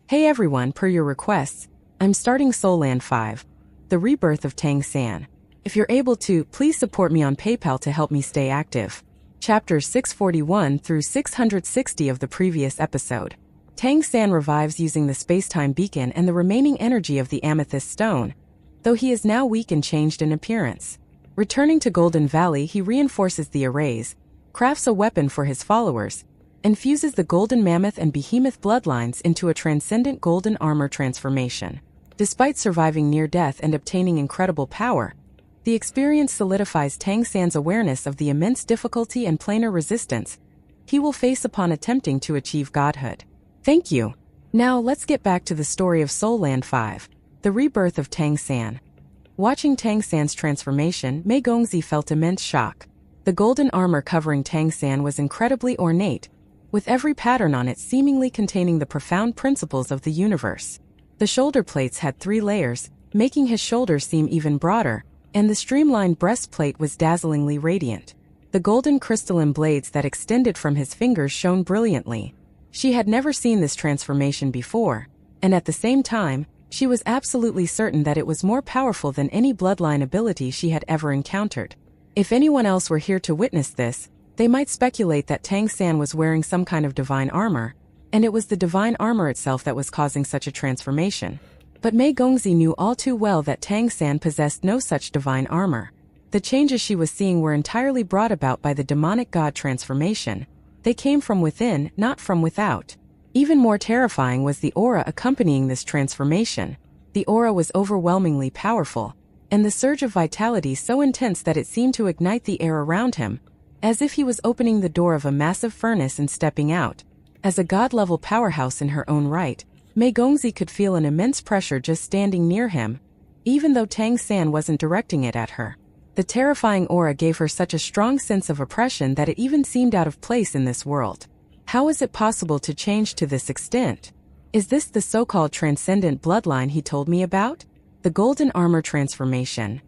Hey everyone, per your requests, I'm starting Soul Land 5, The Rebirth of Tang San. If you're able to, please support me on PayPal to help me stay active. Chapters 641 through 660 of the previous episode. Tang San revives using the space-time beacon and the remaining energy of the amethyst stone, though he is now weak and changed in appearance. Returning to Golden Valley, he reinforces the arrays, crafts a weapon for his followers, and fuses the Golden Mammoth and Behemoth bloodlines into a transcendent golden armor transformation. Despite surviving near death and obtaining incredible power, the experience solidifies Tang San's awareness of the immense difficulty and planar resistance he will face upon attempting to achieve godhood. Thank you. Now let's get back to the story of Soul Land 5, The Rebirth of Tang San. Watching Tang San's transformation, Mei Gongzi felt immense shock. The golden armor covering Tang San was incredibly ornate, with every pattern on it seemingly containing the profound principles of the universe. The shoulder plates had 3 layers, making his shoulders seem even broader, and the streamlined breastplate was dazzlingly radiant. The golden crystalline blades that extended from his fingers shone brilliantly. She had never seen this transformation before, and at the same time, she was absolutely certain that it was more powerful than any bloodline ability she had ever encountered. If anyone else were here to witness this, they might speculate that Tang San was wearing some kind of divine armor, and it was the divine armor itself that was causing such a transformation. But Mei Gongzi knew all too well that Tang San possessed no such divine armor. The changes she was seeing were entirely brought about by the demonic god transformation. They came from within, not from without. Even more terrifying was the aura accompanying this transformation. The aura was overwhelmingly powerful, and the surge of vitality so intense that it seemed to ignite the air around him, as if he was opening the door of a massive furnace and stepping out. As a god-level powerhouse in her own right, Mei Gongzi could feel an immense pressure just standing near him, even though Tang San wasn't directing it at her. The terrifying aura gave her such a strong sense of oppression that it even seemed out of place in this world. How is it possible to change to this extent? Is this the so-called transcendent bloodline he told me about? The golden armor transformation.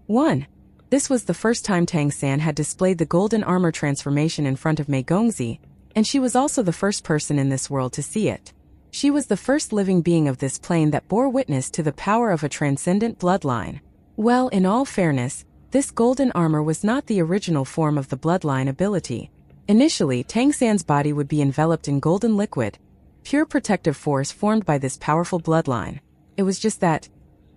1. This was the first time Tang San had displayed the golden armor transformation in front of Mei Gongzi, and she was also the first person in this world to see it. She was the first living being of this plane that bore witness to the power of a transcendent bloodline. Well, in all fairness, this golden armor was not the original form of the bloodline ability. Initially, Tang San's body would be enveloped in golden liquid, pure protective force formed by this powerful bloodline. It was just that,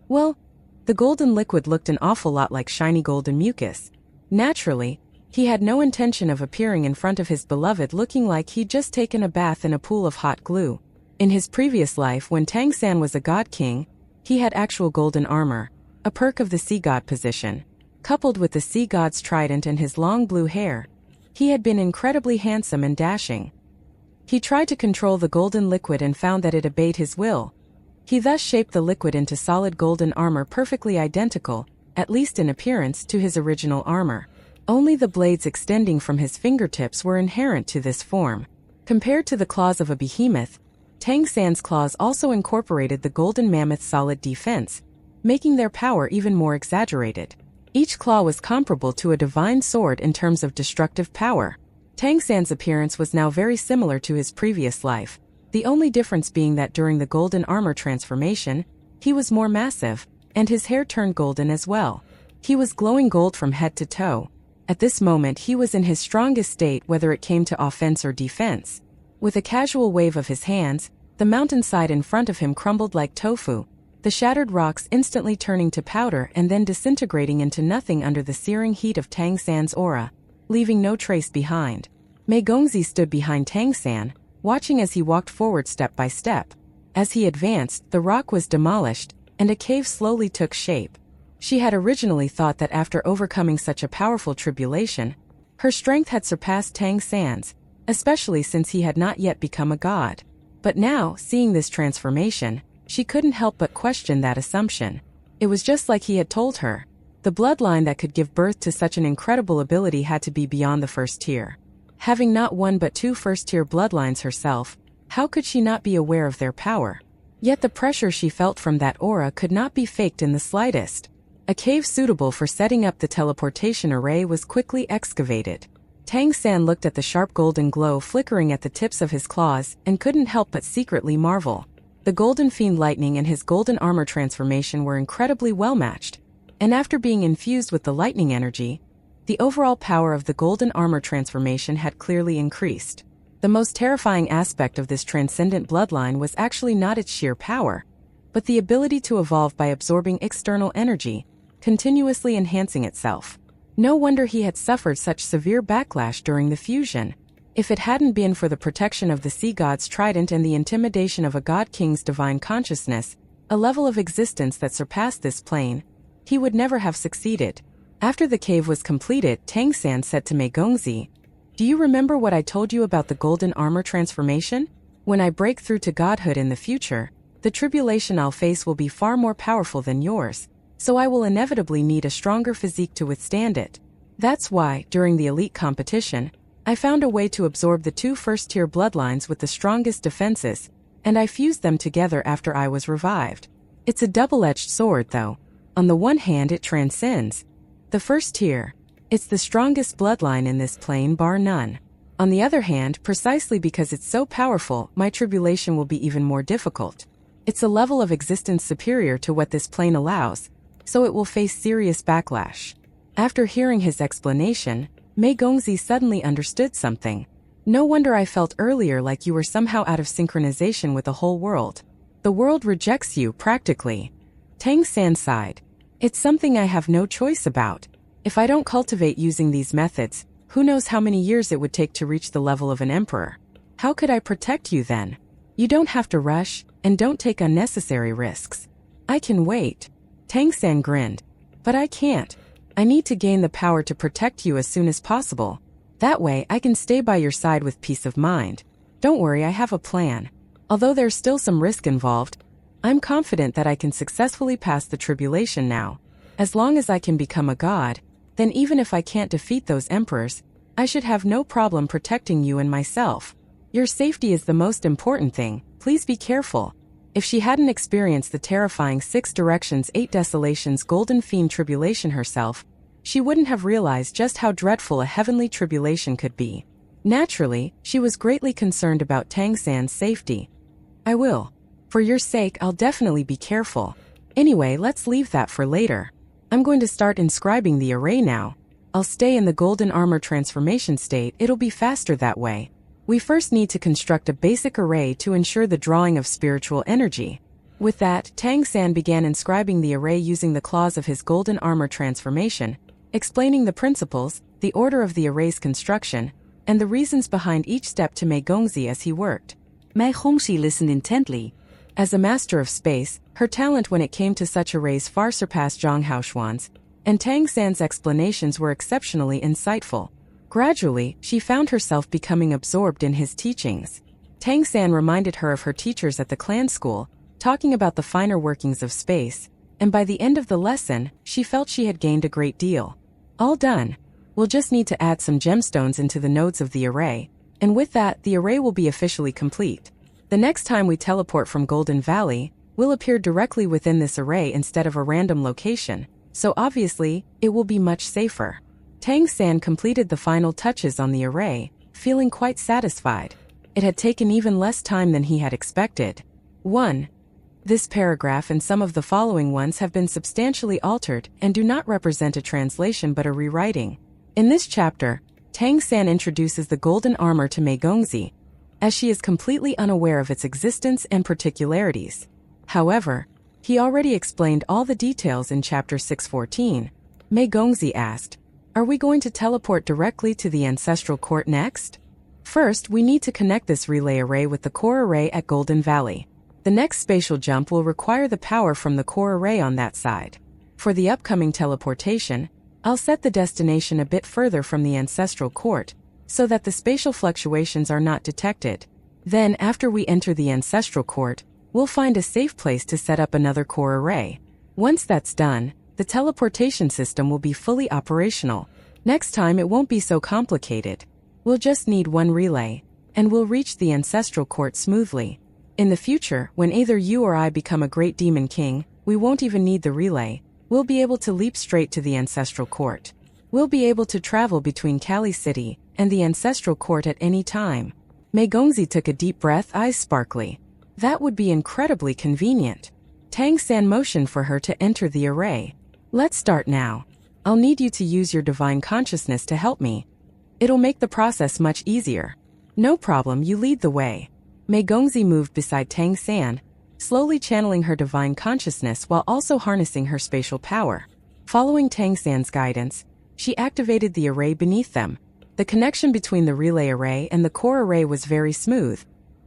well, the golden liquid looked an awful lot like shiny golden mucus. Naturally, he had no intention of appearing in front of his beloved looking like he'd just taken a bath in a pool of hot glue. In his previous life, when Tang San was a god king, he had actual golden armor, a perk of the sea god position. Coupled with the sea god's trident and his long blue hair, he had been incredibly handsome and dashing. He tried to control the golden liquid and found that it obeyed his will. He thus shaped the liquid into solid golden armor perfectly identical, at least in appearance, to his original armor. Only the blades extending from his fingertips were inherent to this form. Compared to the claws of a behemoth, Tang San's claws also incorporated the golden mammoth's solid defense, making their power even more exaggerated. Each claw was comparable to a divine sword in terms of destructive power. Tang San's appearance was now very similar to his previous life, the only difference being that during the golden armor transformation, he was more massive, and his hair turned golden as well. He was glowing gold from head to toe. At this moment he was in his strongest state whether it came to offense or defense. With a casual wave of his hands, the mountainside in front of him crumbled like tofu, the shattered rocks instantly turning to powder and then disintegrating into nothing under the searing heat of Tang San's aura, leaving no trace behind. Mei Gongzi stood behind Tang San, watching as he walked forward step by step. As he advanced, the rock was demolished, and a cave slowly took shape. She had originally thought that after overcoming such a powerful tribulation, her strength had surpassed Tang San's, especially since he had not yet become a god. But now, seeing this transformation, she couldn't help but question that assumption. It was just like he had told her. The bloodline that could give birth to such an incredible ability had to be beyond the first tier. Having not one but 2 first-tier bloodlines herself, how could she not be aware of their power? Yet the pressure she felt from that aura could not be faked in the slightest. A cave suitable for setting up the teleportation array was quickly excavated. Tang San looked at the sharp golden glow flickering at the tips of his claws and couldn't help but secretly marvel. The Golden Fiend Lightning and his golden armor transformation were incredibly well matched, and after being infused with the lightning energy, the overall power of the golden armor transformation had clearly increased. The most terrifying aspect of this transcendent bloodline was actually not its sheer power, but the ability to evolve by absorbing external energy, continuously enhancing itself. No wonder he had suffered such severe backlash during the fusion. If it hadn't been for the protection of the sea god's trident and the intimidation of a god king's divine consciousness, a level of existence that surpassed this plane, he would never have succeeded. After the cave was completed, Tang San said to Mei Gongzi, "Do you remember what I told you about the golden armor transformation? When I break through to godhood in the future, the tribulation I'll face will be far more powerful than yours, so I will inevitably need a stronger physique to withstand it. That's why, during the elite competition, I found a way to absorb the two first-tier bloodlines with the strongest defenses, and I fused them together after I was revived. It's a double-edged sword, though. On the one hand, it transcends the first tier. It's the strongest bloodline in this plane, bar none. On the other hand, precisely because it's so powerful, my tribulation will be even more difficult. It's a level of existence superior to what this plane allows, so it will face serious backlash." After hearing his explanation, Mei Gongzi suddenly understood something. "No wonder I felt earlier like you were somehow out of synchronization with the whole world. The world rejects you, practically." Tang San sighed. "It's something I have no choice about. If I don't cultivate using these methods, who knows how many years it would take to reach the level of an emperor. How could I protect you then? You don't have to rush, and don't take unnecessary risks. I can wait." Tang San grinned. "But I can't. I need to gain the power to protect you as soon as possible. That way I can stay by your side with peace of mind. Don't worry, I have a plan. Although there's still some risk involved, I'm confident that I can successfully pass the tribulation now. As long as I can become a god, then even if I can't defeat those emperors, I should have no problem protecting you and myself. Your safety is the most important thing. Please be careful." If she hadn't experienced the terrifying 6 Directions 8 Desolations Golden Fiend tribulation herself, she wouldn't have realized just how dreadful a heavenly tribulation could be. Naturally, she was greatly concerned about Tang San's safety. "I will. For your sake, I'll definitely be careful. Anyway, let's leave that for later. I'm going to start inscribing the array now. I'll stay in the golden armor transformation state, it'll be faster that way. We first need to construct a basic array to ensure the drawing of spiritual energy." With that, Tang San began inscribing the array using the claws of his golden armor transformation, explaining the principles, the order of the array's construction, and the reasons behind each step to Mei Gongzi as he worked. Mei Gongzi listened intently. As a master of space, her talent when it came to such arrays far surpassed Zhang Haoshuan's, and Tang San's explanations were exceptionally insightful. Gradually, she found herself becoming absorbed in his teachings. Tang San reminded her of her teachers at the clan school, talking about the finer workings of space, and by the end of the lesson, she felt she had gained a great deal. All done. We'll just need to add some gemstones into the nodes of the array, and with that, the array will be officially complete. The next time we teleport from Golden Valley, we'll appear directly within this array instead of a random location, so obviously, it will be much safer. Tang San completed the final touches on the array, feeling quite satisfied. It had taken even less time than he had expected. 1. This paragraph and some of the following ones have been substantially altered and do not represent a translation but a rewriting. In this chapter, Tang San introduces the golden armor to Mei Gongzi, as she is completely unaware of its existence and particularities. However, he already explained all the details in chapter 614. Mei Gongzi asked, "Are we going to teleport directly to the ancestral court next?" First, we need to connect this relay array with the core array at Golden Valley. The next spatial jump will require the power from the core array on that side. For the upcoming teleportation, I'll set the destination a bit further from the ancestral court, so that the spatial fluctuations are not detected. Then, after we enter the ancestral court, we'll find a safe place to set up another core array. Once that's done, the teleportation system will be fully operational. Next time it won't be so complicated. We'll just need one relay, and we'll reach the ancestral court smoothly. In the future, when either you or I become a great demon king, we won't even need the relay. We'll be able to leap straight to the ancestral court. We'll be able to travel between Kali City and the ancestral court at any time. Mei Gongzi took a deep breath, eyes sparkly. That would be incredibly convenient. Tang San motioned for her to enter the array. Let's start now. I'll need you to use your divine consciousness to help me. It'll make the process much easier. No problem, you lead the way. Mei Gongzi moved beside Tang San, slowly channeling her divine consciousness while also harnessing her spatial power. Following Tang San's guidance, she activated the array beneath them. The connection between the relay array and the core array was very smooth,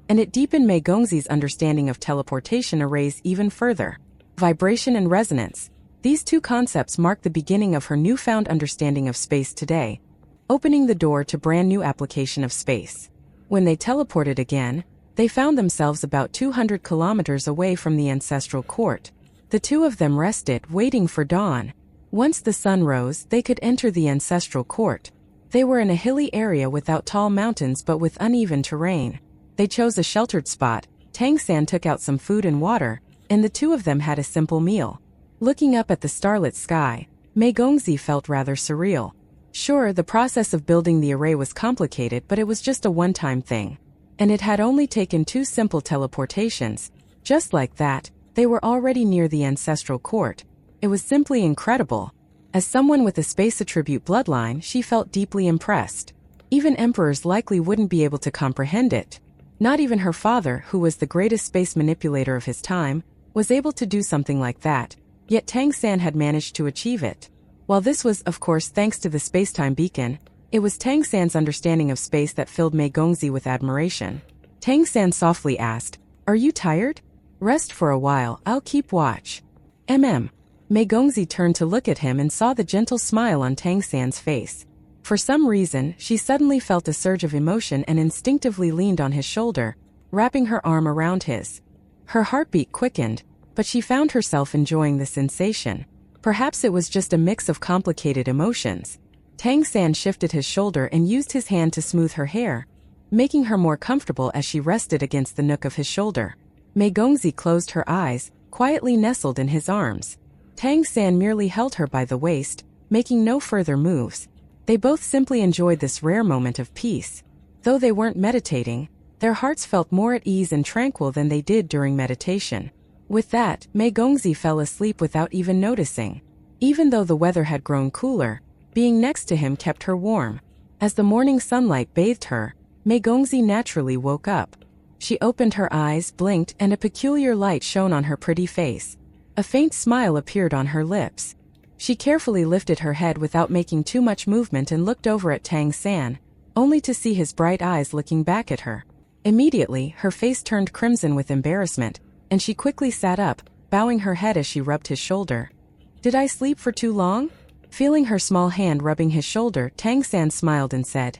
and it deepened Mei Gongzi's understanding of teleportation arrays even further. Vibration and resonance. These two concepts mark the beginning of her newfound understanding of space today, opening the door to brand new application of space. When they teleported again, they found themselves about 200 kilometers away from the ancestral court. The two of them rested, waiting for dawn. Once the sun rose, they could enter the ancestral court. They were in a hilly area without tall mountains but with uneven terrain. They chose a sheltered spot. Tang San took out some food and water, and the two of them had a simple meal. Looking up at the starlit sky, Mei Gongzi felt rather surreal. Sure, the process of building the array was complicated, but it was just a one-time thing. And it had only taken 2 simple teleportations. Just like that, they were already near the ancestral court. It was simply incredible. As someone with a space attribute bloodline, she felt deeply impressed. Even emperors likely wouldn't be able to comprehend it. Not even her father, who was the greatest space manipulator of his time, was able to do something like that, yet Tang San had managed to achieve it. While this was, of course, thanks to the space-time beacon, it was Tang San's understanding of space that filled Mei Gongzi with admiration. Tang San softly asked, "Are you tired? Rest for a while, I'll keep watch." Mei Gongzi turned to look at him and saw the gentle smile on Tang San's face. For some reason, she suddenly felt a surge of emotion and instinctively leaned on his shoulder, wrapping her arm around his. Her heartbeat quickened, but she found herself enjoying the sensation. Perhaps it was just a mix of complicated emotions. Tang San shifted his shoulder and used his hand to smooth her hair, making her more comfortable as she rested against the nook of his shoulder. Mei Gongzi closed her eyes, quietly nestled in his arms. Tang San merely held her by the waist, making no further moves. They both simply enjoyed this rare moment of peace. Though they weren't meditating, their hearts felt more at ease and tranquil than they did during meditation. With that, Mei Gongzi fell asleep without even noticing. Even though the weather had grown cooler, being next to him kept her warm. As the morning sunlight bathed her, Mei Gongzi naturally woke up. She opened her eyes, blinked, and a peculiar light shone on her pretty face. A faint smile appeared on her lips. She carefully lifted her head without making too much movement and looked over at Tang San, only to see his bright eyes looking back at her. Immediately, her face turned crimson with embarrassment, and she quickly sat up, bowing her head as she rubbed his shoulder. "Did I sleep for too long?" Feeling her small hand rubbing his shoulder, Tang San smiled and said,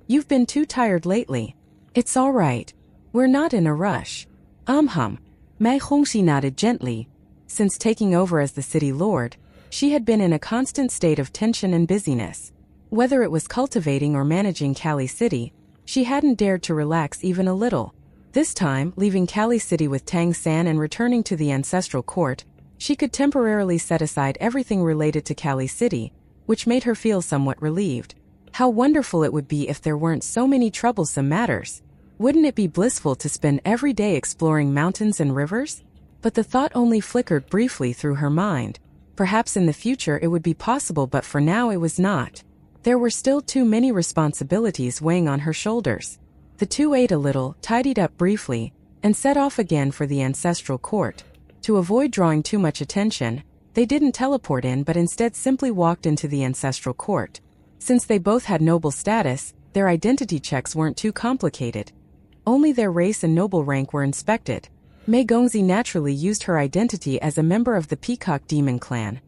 "You've been too tired lately. It's all right. We're not in a rush." Mei Gongzi nodded gently. Since taking over as the city lord, she had been in a constant state of tension and busyness. Whether it was cultivating or managing Kali City, she hadn't dared to relax even a little. This time, leaving Kali City with Tang San and returning to the ancestral court, she could temporarily set aside everything related to Kali City, which made her feel somewhat relieved. How wonderful it would be if there weren't so many troublesome matters. Wouldn't it be blissful to spend every day exploring mountains and rivers? But the thought only flickered briefly through her mind. Perhaps in the future it would be possible, but for now it was not. There were still too many responsibilities weighing on her shoulders. The two ate a little, tidied up briefly, and set off again for the ancestral court. To avoid drawing too much attention, they didn't teleport in but instead simply walked into the ancestral court. Since they both had noble status, their identity checks weren't too complicated. Only their race and noble rank were inspected. Mei Gongzi naturally used her identity as a member of the Peacock Demon clan,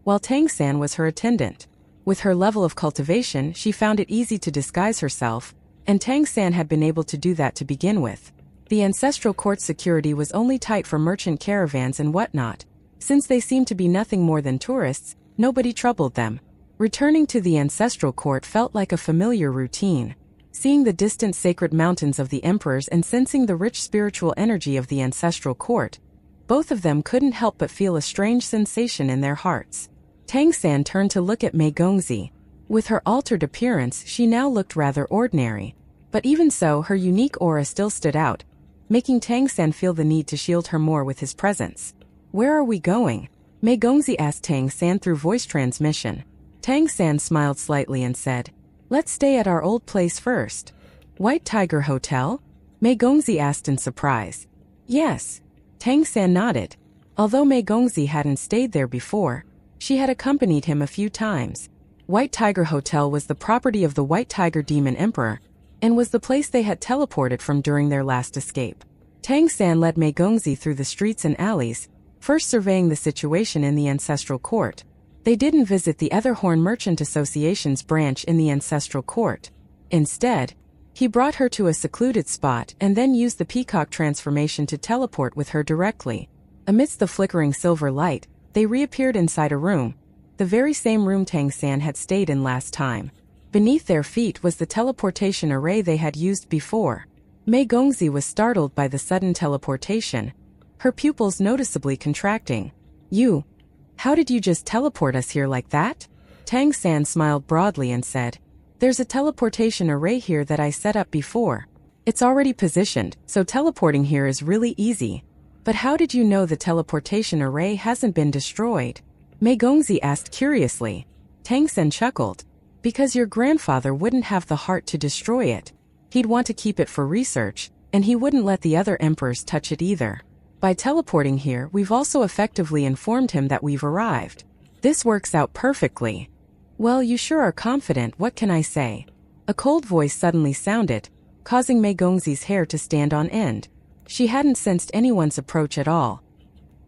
while Tang San was her attendant. With her level of cultivation, she found it easy to disguise herself, and Tang San had been able to do that to begin with. The ancestral court security was only tight for merchant caravans and whatnot. Since they seemed to be nothing more than tourists, nobody troubled them. Returning to the ancestral court felt like a familiar routine. Seeing the distant sacred mountains of the emperors and sensing the rich spiritual energy of the ancestral court, both of them couldn't help but feel a strange sensation in their hearts. Tang San turned to look at Mei Gongzi. With her altered appearance, she now looked rather ordinary. But even so, her unique aura still stood out, making Tang San feel the need to shield her more with his presence. Where are we going? Mei Gongzi asked Tang San through voice transmission. Tang San smiled slightly and said, "Let's stay at our old place first." White Tiger Hotel? Mei Gongzi asked in surprise. Yes. Tang San nodded. Although Mei Gongzi hadn't stayed there before, she had accompanied him a few times. White Tiger Hotel was the property of the White Tiger Demon Emperor, and was the place they had teleported from during their last escape. Tang San led Mei Gongzi through the streets and alleys, first surveying the situation in the Ancestral Court. They didn't visit the other Horn Merchant Association's branch in the Ancestral Court. Instead, he brought her to a secluded spot and then used the peacock transformation to teleport with her directly. Amidst the flickering silver light, they reappeared inside a room, the very same room Tang San had stayed in last time. Beneath their feet was the teleportation array they had used before. Mei Gongzi was startled by the sudden teleportation, her pupils noticeably contracting. How did you just teleport us here like that? Tang San smiled broadly and said, "There's a teleportation array here that I set up before. It's already positioned, so teleporting here is really easy. But how did you know the teleportation array hasn't been destroyed?" Mei Gongzi asked curiously. Tang San chuckled. "Because your grandfather wouldn't have the heart to destroy it. He'd want to keep it for research, and he wouldn't let the other emperors touch it either. By teleporting here, we've also effectively informed him that we've arrived. This works out perfectly." "Well, you sure are confident, what can I say?" A cold voice suddenly sounded, causing Mei Gongzi's hair to stand on end. She hadn't sensed anyone's approach at all.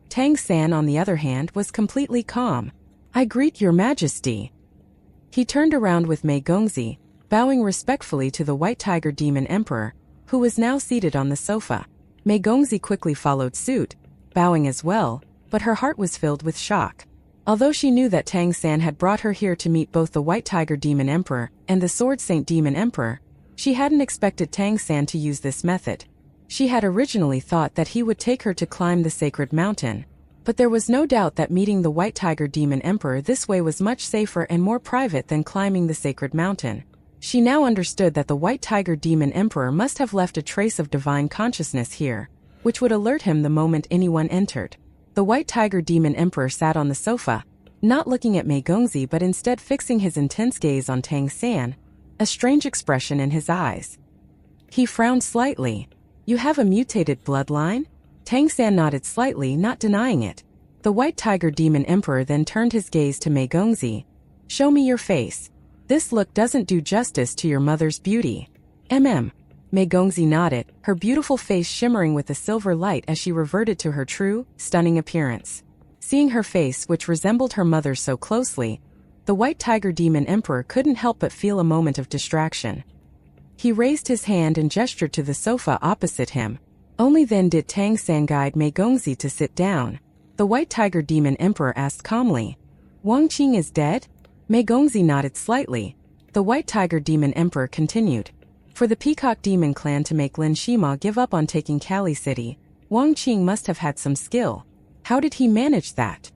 Tang San, on the other hand, was completely calm. "I greet your majesty." He turned around with Mei Gongzi, bowing respectfully to the White Tiger Demon Emperor, who was now seated on the sofa. Mei Gongzi quickly followed suit, bowing as well, but her heart was filled with shock. Although she knew that Tang San had brought her here to meet both the White Tiger Demon Emperor and the Sword Saint Demon Emperor, she hadn't expected Tang San to use this method. She had originally thought that he would take her to climb the sacred mountain, but there was no doubt that meeting the White Tiger Demon Emperor this way was much safer and more private than climbing the sacred mountain. She now understood that the White Tiger Demon Emperor must have left a trace of divine consciousness here, which would alert him the moment anyone entered. The White Tiger Demon Emperor sat on the sofa, not looking at Mei Gongzi but instead fixing his intense gaze on Tang San, a strange expression in his eyes. He frowned slightly. "You have a mutated bloodline?" Tang San nodded slightly, not denying it. The White Tiger Demon Emperor then turned his gaze to Mei Gongzi. "Show me your face. This look doesn't do justice to your mother's beauty." Mei Gongzi nodded, her beautiful face shimmering with a silver light as she reverted to her true, stunning appearance. Seeing her face, which resembled her mother's so closely, the White Tiger Demon Emperor couldn't help but feel a moment of distraction. He raised his hand and gestured to the sofa opposite him. Only then did Tang San guide Mei Gongzi to sit down. The White Tiger Demon Emperor asked calmly, "Wang Qing is dead?" Mei Gongzi nodded slightly. The White Tiger Demon Emperor continued. "For the Peacock Demon clan to make Lin Shima give up on taking Kali City, Wang Qing must have had some skill. How did he manage that?"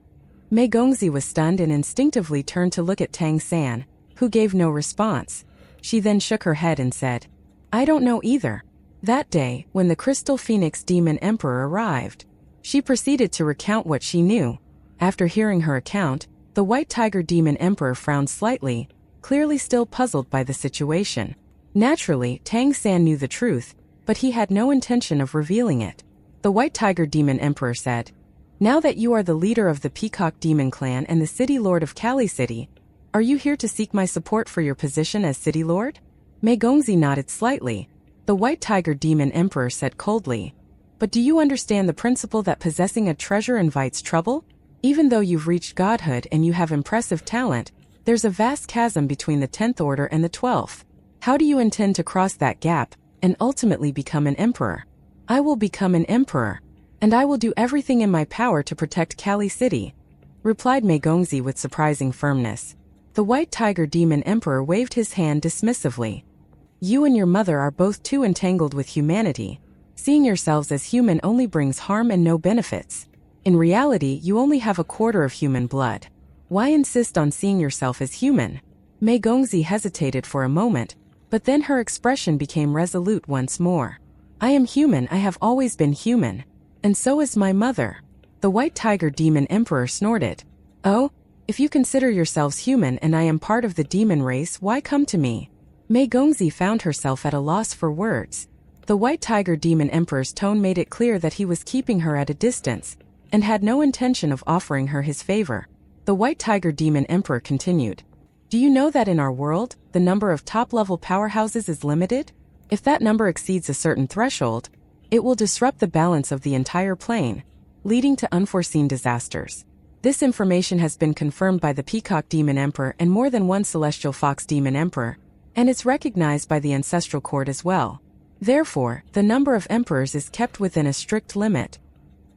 Mei Gongzi was stunned and instinctively turned to look at Tang San, who gave no response. She then shook her head and said, "I don't know either." That day, when the Crystal Phoenix Demon Emperor arrived, she proceeded to recount what she knew. After hearing her account, the White Tiger Demon Emperor frowned slightly, clearly still puzzled by the situation. Naturally, Tang San knew the truth, but he had no intention of revealing it. The White Tiger Demon Emperor said, "Now that you are the leader of the Peacock Demon clan and the City Lord of Kali City, are you here to seek my support for your position as City Lord?" Mei Gongzi nodded slightly. The White Tiger Demon Emperor said coldly, "But do you understand the principle that possessing a treasure invites trouble? Even though you've reached godhood and you have impressive talent, there's a vast chasm between the 10th Order and the 12th. How do you intend to cross that gap and ultimately become an emperor?" "I will become an emperor, and I will do everything in my power to protect Kali City," replied Mei Gongzi with surprising firmness. The White Tiger Demon Emperor waved his hand dismissively. "You and your mother are both too entangled with humanity. Seeing yourselves as human only brings harm and no benefits. In reality, you only have a quarter of human blood. Why insist on seeing yourself as human?" Mei Gongzi hesitated for a moment, but then her expression became resolute once more. I am human, I have always been human. And so is my mother. The White Tiger Demon Emperor snorted. Oh, if you consider yourselves human and I am part of the demon race, why come to me? Mei Gongzi found herself at a loss for words. The White Tiger Demon Emperor's tone made it clear that he was keeping her at a distance, and had no intention of offering her his favor. The White Tiger Demon Emperor continued. Do you know that in our world, the number of top-level powerhouses is limited? If that number exceeds a certain threshold, it will disrupt the balance of the entire plane, leading to unforeseen disasters. This information has been confirmed by the Peacock Demon Emperor and more than one Celestial Fox Demon Emperor, and it's recognized by the Ancestral Court as well. Therefore, the number of emperors is kept within a strict limit.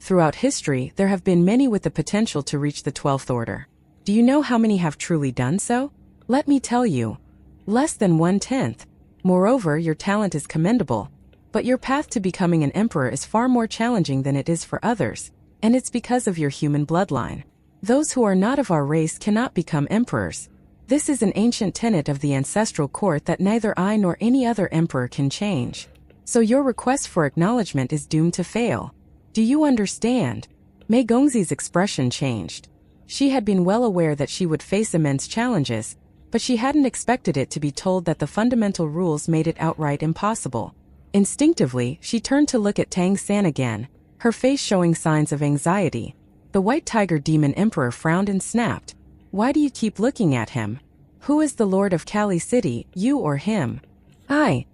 Throughout history, there have been many with the potential to reach the 12th order. Do you know how many have truly done so? Let me tell you. Less than 1/10. Moreover, your talent is commendable. But your path to becoming an emperor is far more challenging than it is for others, and it's because of your human bloodline. Those who are not of our race cannot become emperors. This is an ancient tenet of the Ancestral Court that neither I nor any other emperor can change. So your request for acknowledgement is doomed to fail. Do you understand? Mei Gongzi's expression changed. She had been well aware that she would face immense challenges, but she hadn't expected it to be told that the fundamental rules made it outright impossible. Instinctively, she turned to look at Tang San again, her face showing signs of anxiety. The White Tiger Demon Emperor frowned and snapped. Why do you keep looking at him? Who is the Lord of Kali City, you or him? I.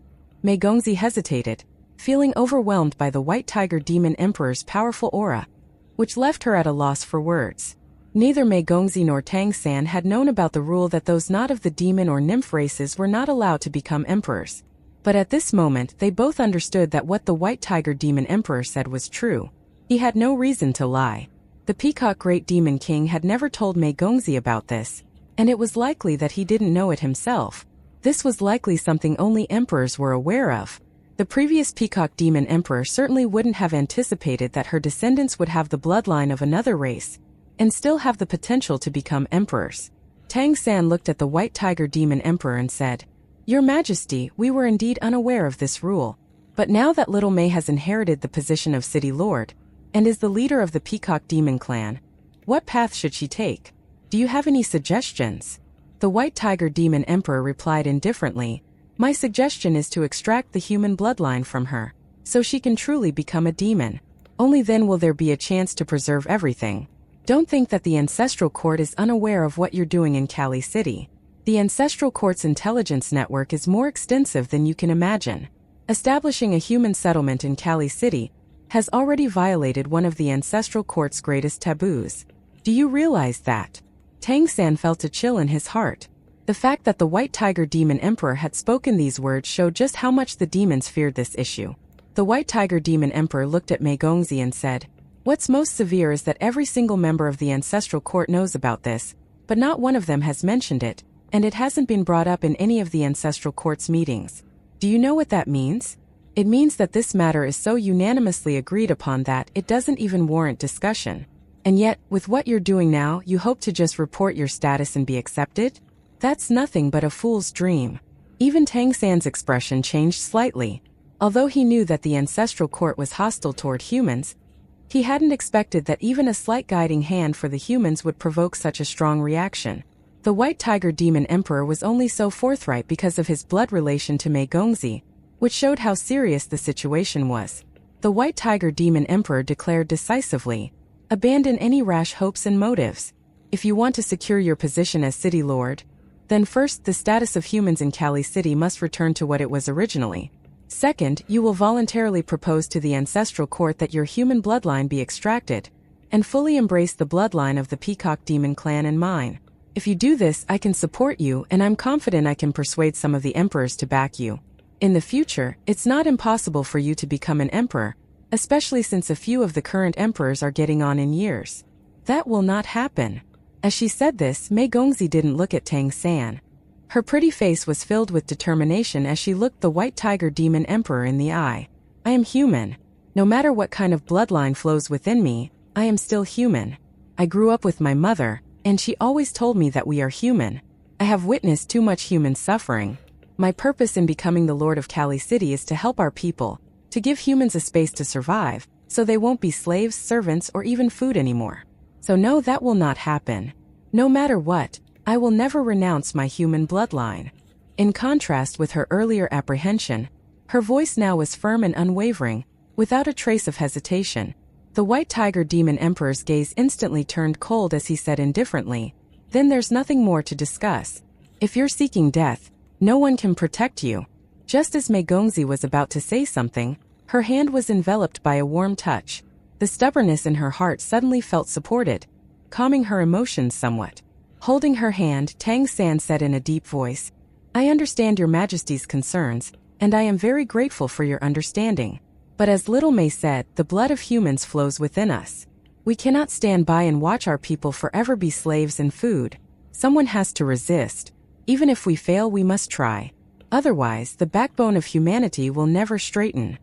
Mei Gongzi hesitated, feeling overwhelmed by the White Tiger Demon Emperor's powerful aura, which left her at a loss for words. Neither Mei Gongzi nor Tang San had known about the rule that those not of the demon or nymph races were not allowed to become emperors. But at this moment they both understood that what the White Tiger Demon Emperor said was true. He had no reason to lie. The Peacock Great Demon King had never told Mei Gongzi about this, and it was likely that he didn't know it himself. This was likely something only emperors were aware of. The previous Peacock Demon Emperor certainly wouldn't have anticipated that her descendants would have the bloodline of another race, and still have the potential to become emperors. Tang San looked at the White Tiger Demon Emperor and said, Your Majesty, we were indeed unaware of this rule. But now that little Mei has inherited the position of City Lord, and is the leader of the Peacock Demon Clan, what path should she take? Do you have any suggestions? The White Tiger Demon Emperor replied indifferently, My suggestion is to extract the human bloodline from her, so she can truly become a demon. Only then will there be a chance to preserve everything. Don't think that the Ancestral Court is unaware of what you're doing in Kali City. The Ancestral Court's intelligence network is more extensive than you can imagine. Establishing a human settlement in Kali City has already violated one of the Ancestral Court's greatest taboos. Do you realize that? Tang San felt a chill in his heart. The fact that the White Tiger Demon Emperor had spoken these words showed just how much the demons feared this issue. The White Tiger Demon Emperor looked at Mei Gongzi and said, What's most severe is that every single member of the Ancestral Court knows about this, but not one of them has mentioned it, and it hasn't been brought up in any of the Ancestral Court's meetings. Do you know what that means? It means that this matter is so unanimously agreed upon that it doesn't even warrant discussion. And yet, with what you're doing now, you hope to just report your status and be accepted? That's nothing but a fool's dream. Even Tang San's expression changed slightly. Although he knew that the Ancestral Court was hostile toward humans, he hadn't expected that even a slight guiding hand for the humans would provoke such a strong reaction. The White Tiger Demon Emperor was only so forthright because of his blood relation to Mei Gongzi, which showed how serious the situation was. The White Tiger Demon Emperor declared decisively, Abandon any rash hopes and motives. If you want to secure your position as City Lord, then first, the status of humans in Kali City must return to what it was originally. Second, you will voluntarily propose to the Ancestral Court that your human bloodline be extracted, and fully embrace the bloodline of the Peacock Demon Clan and mine. If you do this, I can support you, and I'm confident I can persuade some of the emperors to back you. In the future, it's not impossible for you to become an emperor, especially since a few of the current emperors are getting on in years. That will not happen. As she said this, Mei Gongzi didn't look at Tang San. Her pretty face was filled with determination as she looked the White Tiger Demon Emperor in the eye. I am human. No matter what kind of bloodline flows within me, I am still human. I grew up with my mother, and she always told me that we are human. I have witnessed too much human suffering. My purpose in becoming the Lord of Kali City is to help our people, to give humans a space to survive, so they won't be slaves, servants, or even food anymore. So no, that will not happen. No matter what, I will never renounce my human bloodline. In contrast with her earlier apprehension, her voice now was firm and unwavering, without a trace of hesitation. The White Tiger Demon Emperor's gaze instantly turned cold as he said indifferently, "Then there's nothing more to discuss. If you're seeking death, no one can protect you." Just as Mei Gongzi was about to say something, her hand was enveloped by a warm touch. The stubbornness in her heart suddenly felt supported, calming her emotions somewhat. Holding her hand, Tang San said in a deep voice, "I understand your Majesty's concerns, and I am very grateful for your understanding. But as Little Mei said, the blood of humans flows within us. We cannot stand by and watch our people forever be slaves and food. Someone has to resist. Even if we fail, we must try. Otherwise, the backbone of humanity will never straighten."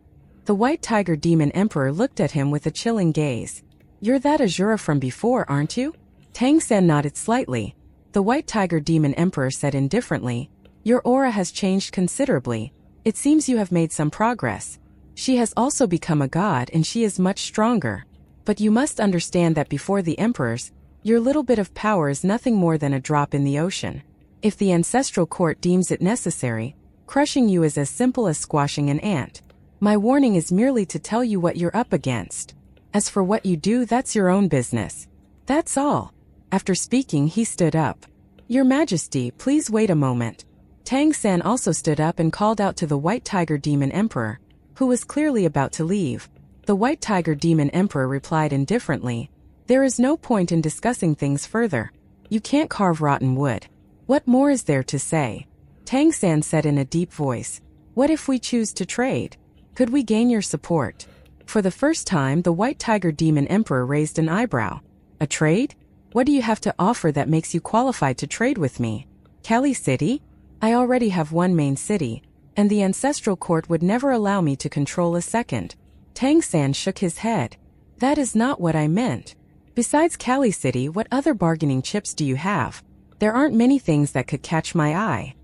The White Tiger Demon Emperor looked at him with a chilling gaze. "You're that Azura from before, aren't you?" Tang San nodded slightly. The White Tiger Demon Emperor said indifferently, "Your aura has changed considerably. It seems you have made some progress. She has also become a god and she is much stronger. But you must understand that before the emperors, your little bit of power is nothing more than a drop in the ocean. If the ancestral court deems it necessary, crushing you is as simple as squashing an ant. My warning is merely to tell you what you're up against. As for what you do, that's your own business. That's all." After speaking, he stood up. "Your Majesty, please wait a moment." Tang San also stood up and called out to the White Tiger Demon Emperor, who was clearly about to leave. The White Tiger Demon Emperor replied indifferently, "There is no point in discussing things further. You can't carve rotten wood. What more is there to say?" Tang San said in a deep voice, "What if we choose to trade? Could we gain your support?" For the first time, the White Tiger Demon Emperor raised an eyebrow. "A trade? What do you have to offer that makes you qualified to trade with me? Kali City? I already have one main city, and the ancestral court would never allow me to control a second." Tang San shook his head. "That is not what I meant. Besides Kali City, what other bargaining chips do you have? There aren't many things that could catch my eye."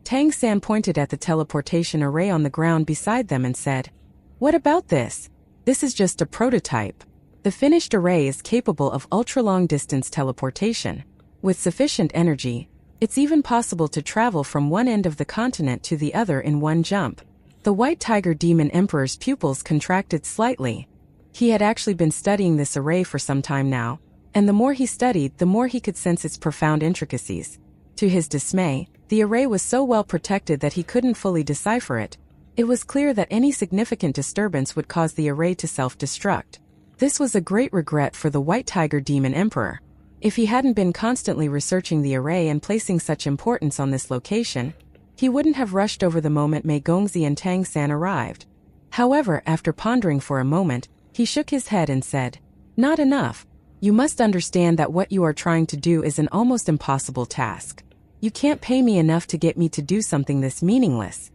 Tang San pointed at the teleportation array on the ground beside them and said, "What about this? This is just a prototype. The finished array is capable of ultra-long distance teleportation. With sufficient energy, it's even possible to travel from one end of the continent to the other in one jump." The White Tiger Demon Emperor's pupils contracted slightly. He had actually been studying this array for some time now, and the more he studied, the more he could sense its profound intricacies. To his dismay, the array was so well protected that he couldn't fully decipher it. It was clear that any significant disturbance would cause the array to self-destruct. This was a great regret for the White Tiger Demon Emperor. If he hadn't been constantly researching the array and placing such importance on this location, he wouldn't have rushed over the moment Mei Gongzi and Tang San arrived. However, after pondering for a moment, he shook his head and said, "Not enough. You must understand that what you are trying to do is an almost impossible task. You can't pay me enough to get me to do something this meaningless."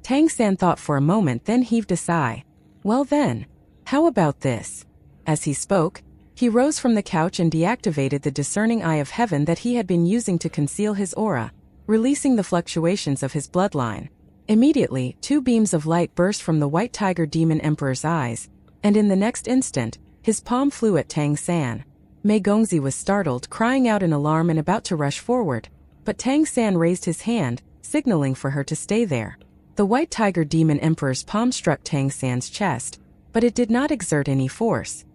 Tang San thought for a moment, then heaved a sigh. "Well then, how about this?" As he spoke, he rose from the couch and deactivated the discerning eye of heaven that he had been using to conceal his aura, releasing the fluctuations of his bloodline. Immediately, two beams of light burst from the White Tiger Demon Emperor's eyes, and in the next instant, his palm flew at Tang San. Mei Gongzi was startled, crying out in alarm and about to rush forward, but Tang San raised his hand, signaling for her to stay there. The White Tiger Demon Emperor's palm struck Tang San's chest, but it did not exert any force.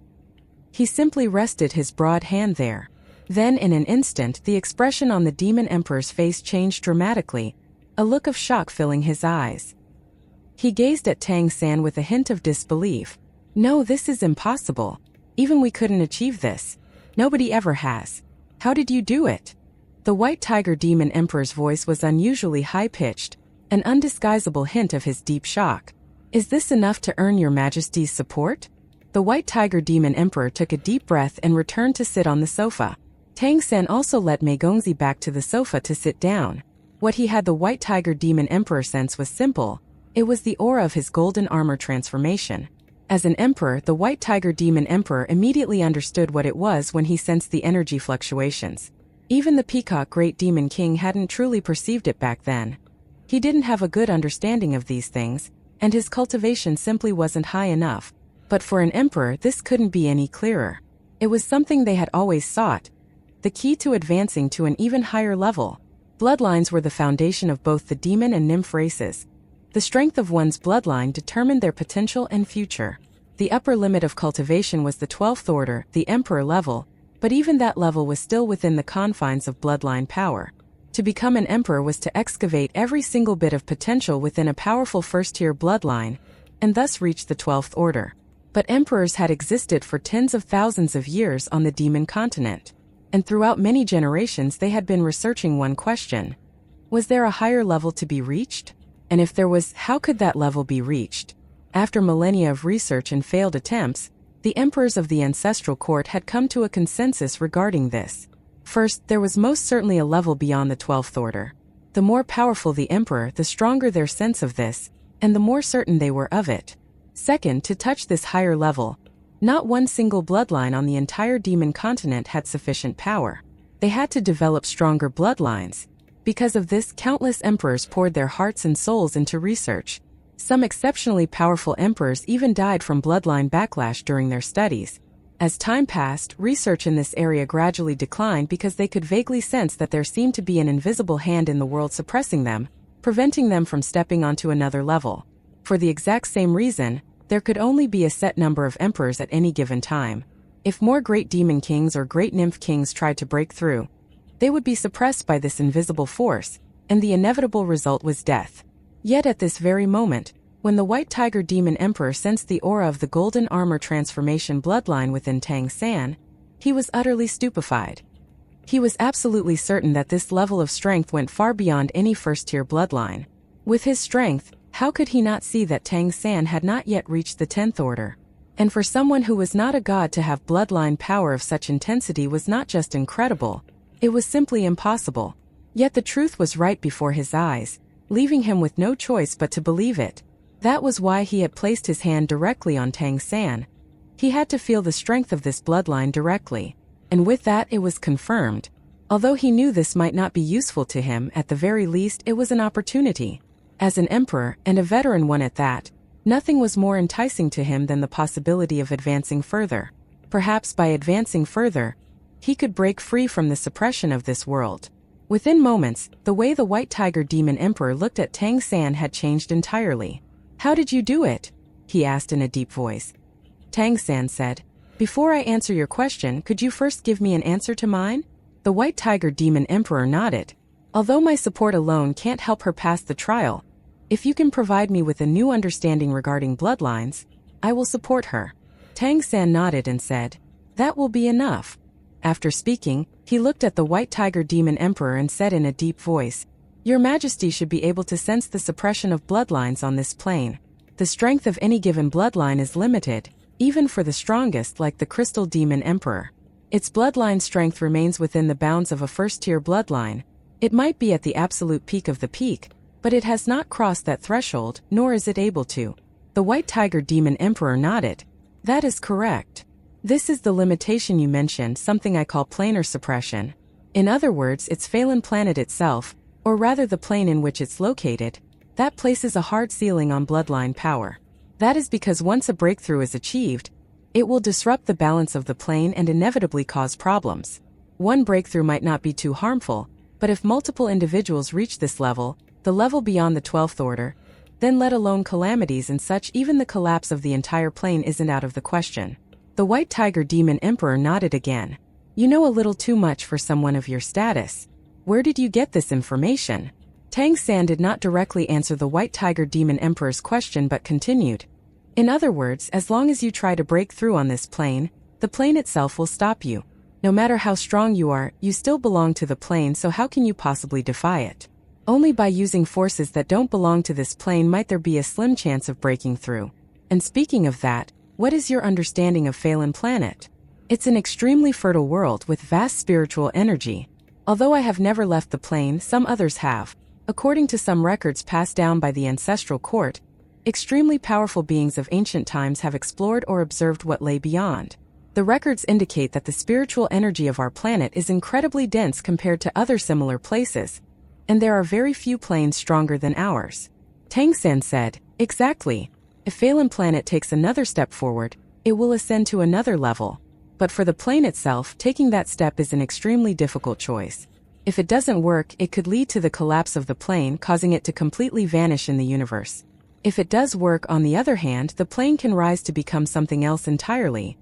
He simply rested his broad hand there. Then in an instant, the expression on the Demon Emperor's face changed dramatically, a look of shock filling his eyes. He gazed at Tang San with a hint of disbelief. "No, this is impossible. Even we couldn't achieve this. Nobody ever has. How did you do it?" The White Tiger Demon Emperor's voice was unusually high-pitched, an undisguisable hint of his deep shock. "Is this enough to earn your Majesty's support?" The White Tiger Demon Emperor took a deep breath and returned to sit on the sofa. Tang San also led Mei Gongzi back to the sofa to sit down. What he had the White Tiger Demon Emperor sense was simple. It was the aura of his golden armor transformation. As an emperor, the White Tiger Demon Emperor immediately understood what it was when he sensed the energy fluctuations. Even the Peacock Great Demon King hadn't truly perceived it back then. He didn't have a good understanding of these things, and his cultivation simply wasn't high enough. But for an emperor, this couldn't be any clearer. It was something they had always sought. The key to advancing to an even higher level. Bloodlines were the foundation of both the demon and nymph races. The strength of one's bloodline determined their potential and future. The upper limit of cultivation was the 12th order, the emperor level, but even that level was still within the confines of bloodline power. To become an emperor was to excavate every single bit of potential within a powerful first-tier bloodline, and thus reach the 12th order. But emperors had existed for tens of thousands of years on the demon continent, and throughout many generations they had been researching one question. Was there a higher level to be reached? And if there was, how could that level be reached? After millennia of research and failed attempts, the emperors of the ancestral court had come to a consensus regarding this. First, there was most certainly a level beyond the 12th order. The more powerful the emperor, the stronger their sense of this, and the more certain they were of it. Second, to touch this higher level, not one single bloodline on the entire demon continent had sufficient power. They had to develop stronger bloodlines. Because of this, countless emperors poured their hearts and souls into research. Some exceptionally powerful emperors even died from bloodline backlash during their studies. As time passed, research in this area gradually declined because they could vaguely sense that there seemed to be an invisible hand in the world suppressing them, preventing them from stepping onto another level. For the exact same reason, there could only be a set number of emperors at any given time. If more great demon kings or great nymph kings tried to break through, they would be suppressed by this invisible force, and the inevitable result was death. Yet at this very moment, when the White Tiger Demon Emperor sensed the aura of the golden armor transformation bloodline within Tang San, he was utterly stupefied. He was absolutely certain that this level of strength went far beyond any first-tier bloodline. With his strength, how could he not see that Tang San had not yet reached the 10th order? And for someone who was not a god to have bloodline power of such intensity was not just incredible, it was simply impossible. Yet the truth was right before his eyes, leaving him with no choice but to believe it. That was why he had placed his hand directly on Tang San. He had to feel the strength of this bloodline directly, and with that it was confirmed. Although he knew this might not be useful to him, at the very least it was an opportunity. As an emperor, and a veteran one at that, nothing was more enticing to him than the possibility of advancing further. Perhaps by advancing further, he could break free from the suppression of this world. Within moments, the way the White Tiger Demon Emperor looked at Tang San had changed entirely. "How did you do it?" he asked in a deep voice. Tang San said, "Before I answer your question, could you first give me an answer to mine?" The White Tiger Demon Emperor nodded. "Although my support alone can't help her pass the trial, if you can provide me with a new understanding regarding bloodlines, I will support her." Tang San nodded and said, "That will be enough." After speaking, he looked at the White Tiger Demon Emperor and said in a deep voice, "Your Majesty should be able to sense the suppression of bloodlines on this plane. The strength of any given bloodline is limited, even for the strongest like the Crystal Demon Emperor. Its bloodline strength remains within the bounds of a first-tier bloodline. It might be at the absolute peak of the peak, but it has not crossed that threshold, nor is it able to." The White Tiger Demon Emperor nodded. "That is correct. This is the limitation you mentioned, something I call planar suppression. In other words, its Phelan planet itself, or rather the plane in which it's located, that places a hard ceiling on bloodline power. That is because once a breakthrough is achieved, it will disrupt the balance of the plane and inevitably cause problems. One breakthrough might not be too harmful, but if multiple individuals reach this level, the level beyond the 12th order, then let alone calamities and such, even the collapse of the entire plane isn't out of the question." The White Tiger Demon Emperor nodded again. "You know a little too much for someone of your status. Where did you get this information?" Tang San did not directly answer the White Tiger Demon Emperor's question but continued. "In other words, as long as you try to break through on this plane, the plane itself will stop you. No matter how strong you are, you still belong to the plane, so how can you possibly defy it? Only by using forces that don't belong to this plane might there be a slim chance of breaking through. And speaking of that, what is your understanding of Phelan Planet?" "It's an extremely fertile world with vast spiritual energy. Although I have never left the plane, some others have. According to some records passed down by the ancestral court, extremely powerful beings of ancient times have explored or observed what lay beyond. The records indicate that the spiritual energy of our planet is incredibly dense compared to other similar places, and there are very few planes stronger than ours." Tang San said, Exactly. If Phelan Planet takes another step forward, it will ascend to another level. But for the plane itself, taking that step is an extremely difficult choice. If it doesn't work, it could lead to the collapse of the plane, causing it to completely vanish in the universe. If it does work, on the other hand, the plane can rise to become something else entirely.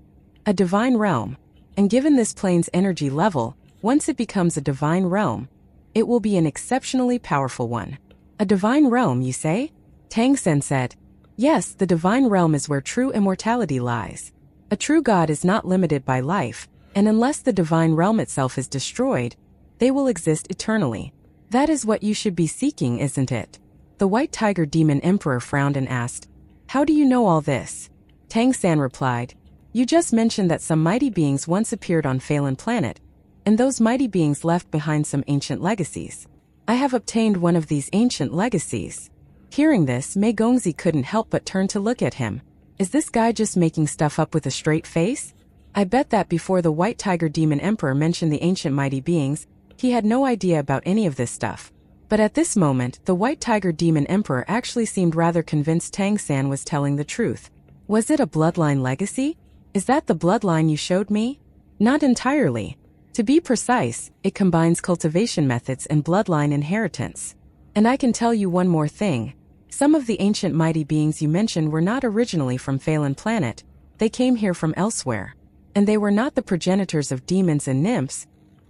A divine realm. And given this plane's energy level, once it becomes a divine realm, it will be an exceptionally powerful one. A divine realm, you say? Tang Sen said. Yes, the divine realm is where true immortality lies. A true god is not limited by life, and unless the divine realm itself is destroyed, they will exist eternally. That is what you should be seeking, isn't it? The White Tiger Demon Emperor frowned and asked, How do you know all this? Tang San replied, You just mentioned that some mighty beings once appeared on Phelan Planet, and those mighty beings left behind some ancient legacies. I have obtained one of these ancient legacies. Hearing this, Mei Gongzi couldn't help but turn to look at him. Is this guy just making stuff up with a straight face? I bet that before the White Tiger Demon Emperor mentioned the ancient mighty beings, he had no idea about any of this stuff. But at this moment, the White Tiger Demon Emperor actually seemed rather convinced Tang San was telling the truth. Was it a bloodline legacy? Is that the bloodline you showed me? Not entirely. To be precise, it combines cultivation methods and bloodline inheritance. And I can tell you one more thing. Some of the ancient mighty beings you mentioned were not originally from Phelan Planet. They came here from elsewhere. And they were not the progenitors of demons and nymphs,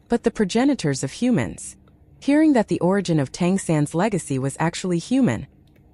but the progenitors of humans. Hearing that the origin of Tang San's legacy was actually human,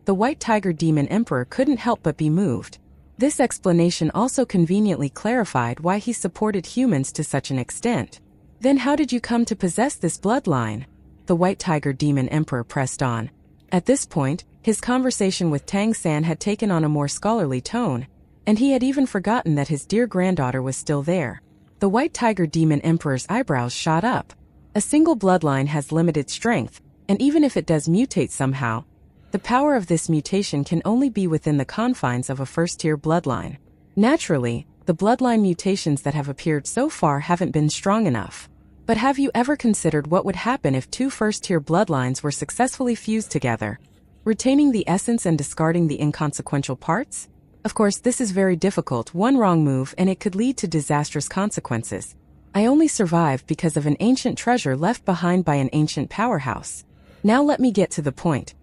the White Tiger Demon Emperor couldn't help but be moved. This explanation also conveniently clarified why he supported humans to such an extent. Then how did you come to possess this bloodline? The White Tiger Demon Emperor pressed on. At this point, his conversation with Tang San had taken on a more scholarly tone, and he had even forgotten that his dear granddaughter was still there. The White Tiger Demon Emperor's eyebrows shot up. A single bloodline has limited strength, and even if it does mutate somehow, the power of this mutation can only be within the confines of a first-tier bloodline. Naturally, the bloodline mutations that have appeared so far haven't been strong enough. But have you ever considered what would happen if two first-tier bloodlines were successfully fused together, retaining the essence and discarding the inconsequential parts? Of course, this is very difficult. One wrong move and it could lead to disastrous consequences. I only survived because of an ancient treasure left behind by an ancient powerhouse. Now let me get to the point.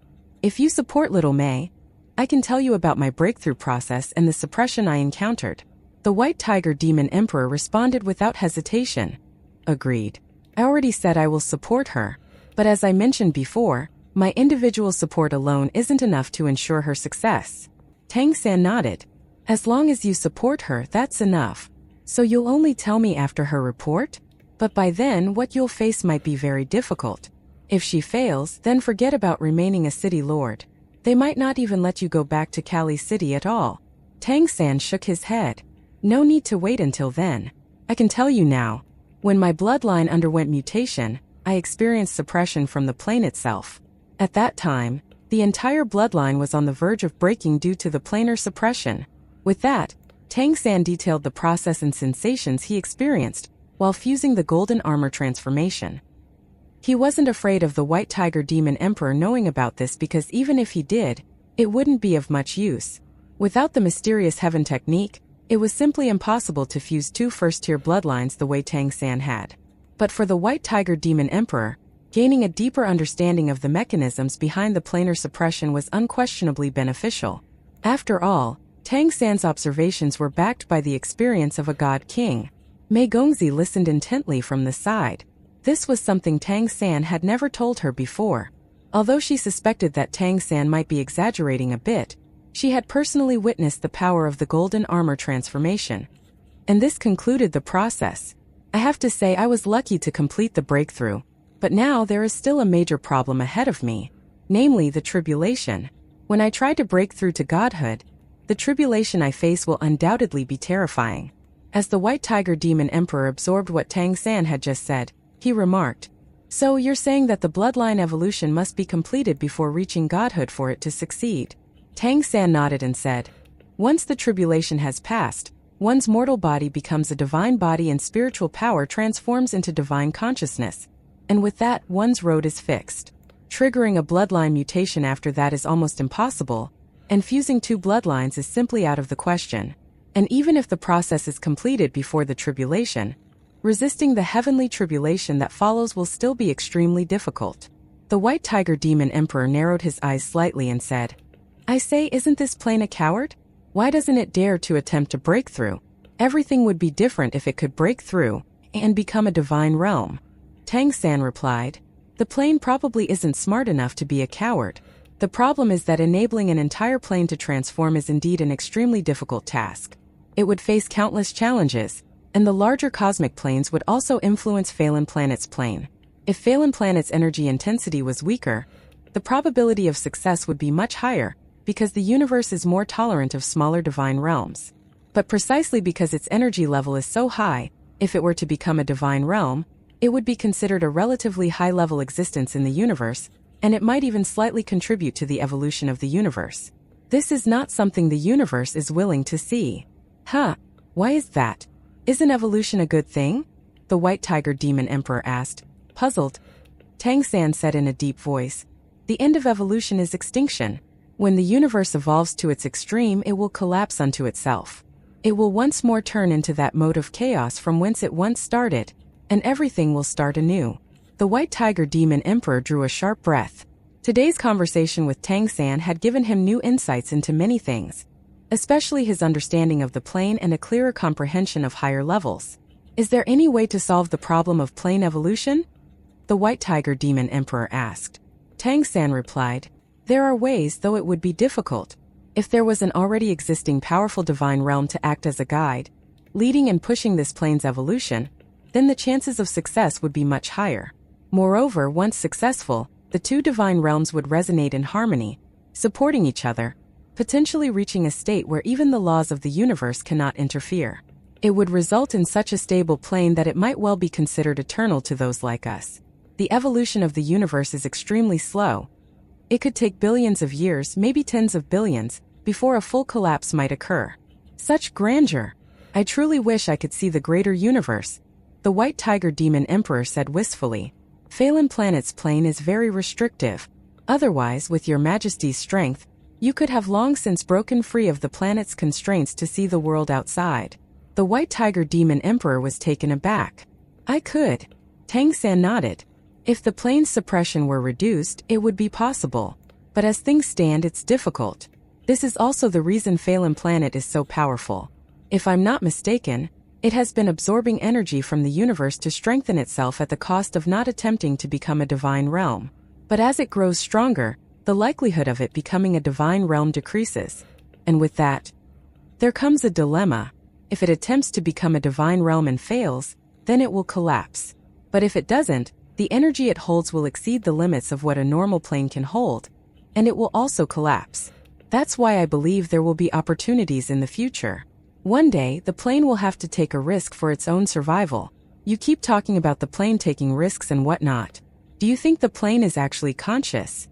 If you support Little Mei, I can tell you about my breakthrough process and the suppression I encountered. The White Tiger Demon Emperor responded without hesitation. Agreed. I already said I will support her, but as I mentioned before, my individual support alone isn't enough to ensure her success. Tang San nodded. As long as you support her, that's enough. So you'll only tell me after her report? But by then, what you'll face might be very difficult. If she fails, then forget about remaining a city lord. They might not even let you go back to Kali City at all. Tang San shook his head. No need to wait until then. I can tell you now. When my bloodline underwent mutation, I experienced suppression from the plane itself. At that time, the entire bloodline was on the verge of breaking due to the planar suppression. With that, Tang San detailed the process and sensations he experienced while fusing the golden armor transformation. He wasn't afraid of the White Tiger Demon Emperor knowing about this because even if he did, it wouldn't be of much use. Without the mysterious heaven technique, it was simply impossible to fuse two first-tier bloodlines the way Tang San had. But for the White Tiger Demon Emperor, gaining a deeper understanding of the mechanisms behind the planar suppression was unquestionably beneficial. After all, Tang San's observations were backed by the experience of a god king. Mei Gongzi listened intently from the side. This was something Tang San had never told her before. Although she suspected that Tang San might be exaggerating a bit, she had personally witnessed the power of the golden armor transformation. And this concluded the process. I have to say I was lucky to complete the breakthrough. But now there is still a major problem ahead of me, namely the tribulation. When I try to break through to godhood, the tribulation I face will undoubtedly be terrifying. As the White Tiger Demon Emperor absorbed what Tang San had just said, he remarked, So you're saying that the bloodline evolution must be completed before reaching godhood for it to succeed? Tang San nodded and said, Once the tribulation has passed, one's mortal body becomes a divine body and spiritual power transforms into divine consciousness. And with that, one's road is fixed. Triggering a bloodline mutation after that is almost impossible, and fusing two bloodlines is simply out of the question. And even if the process is completed before the tribulation, resisting the heavenly tribulation that follows will still be extremely difficult. The White Tiger Demon Emperor narrowed his eyes slightly and said, I say, isn't this plane a coward? Why doesn't it dare to attempt to break through? Everything would be different if it could break through and become a divine realm. Tang San replied, the plane probably isn't smart enough to be a coward. The problem is that enabling an entire plane to transform is indeed an extremely difficult task. It would face countless challenges, and the larger cosmic planes would also influence Phelan Planet's plane. If Phelan Planet's energy intensity was weaker, the probability of success would be much higher, because the universe is more tolerant of smaller divine realms. But precisely because its energy level is so high, if it were to become a divine realm, it would be considered a relatively high-level existence in the universe, and it might even slightly contribute to the evolution of the universe. This is not something the universe is willing to see. Huh, why is that? Isn't evolution a good thing? The White Tiger Demon Emperor asked, puzzled. Tang San said in a deep voice, the end of evolution is extinction. When the universe evolves to its extreme, it will collapse unto itself. It will once more turn into that mode of chaos from whence it once started, and everything will start anew. The White Tiger Demon Emperor drew a sharp breath. Today's conversation with Tang San had given him new insights into many things, especially his understanding of the plane and a clearer comprehension of higher levels. Is there any way to solve the problem of plane evolution? The White Tiger Demon Emperor asked. Tang San replied, there are ways, though it would be difficult. If there was an already existing powerful divine realm to act as a guide, leading and pushing this plane's evolution, then the chances of success would be much higher. Moreover, once successful, the two divine realms would resonate in harmony, supporting each other, potentially reaching a state where even the laws of the universe cannot interfere. It would result in such a stable plane that it might well be considered eternal to those like us. The evolution of the universe is extremely slow. It could take billions of years, maybe tens of billions, before a full collapse might occur. Such grandeur! I truly wish I could see the greater universe, the White Tiger Demon Emperor said wistfully. Phelan Planet's plane is very restrictive. Otherwise, with your Majesty's strength, you could have long since broken free of the planet's constraints to see the world outside. The White Tiger Demon Emperor was taken aback. I could. Tang San nodded. If the plane's suppression were reduced, it would be possible. But as things stand, it's difficult. This is also the reason Phelan Planet is so powerful. If I'm not mistaken, it has been absorbing energy from the universe to strengthen itself at the cost of not attempting to become a divine realm. But as it grows stronger, the likelihood of it becoming a divine realm decreases. And with that, there comes a dilemma. If it attempts to become a divine realm and fails, then it will collapse. But if it doesn't, the energy it holds will exceed the limits of what a normal plane can hold, and it will also collapse. That's why I believe there will be opportunities in the future. One day, the plane will have to take a risk for its own survival. You keep talking about the plane taking risks and whatnot. Do you think the plane is actually conscious?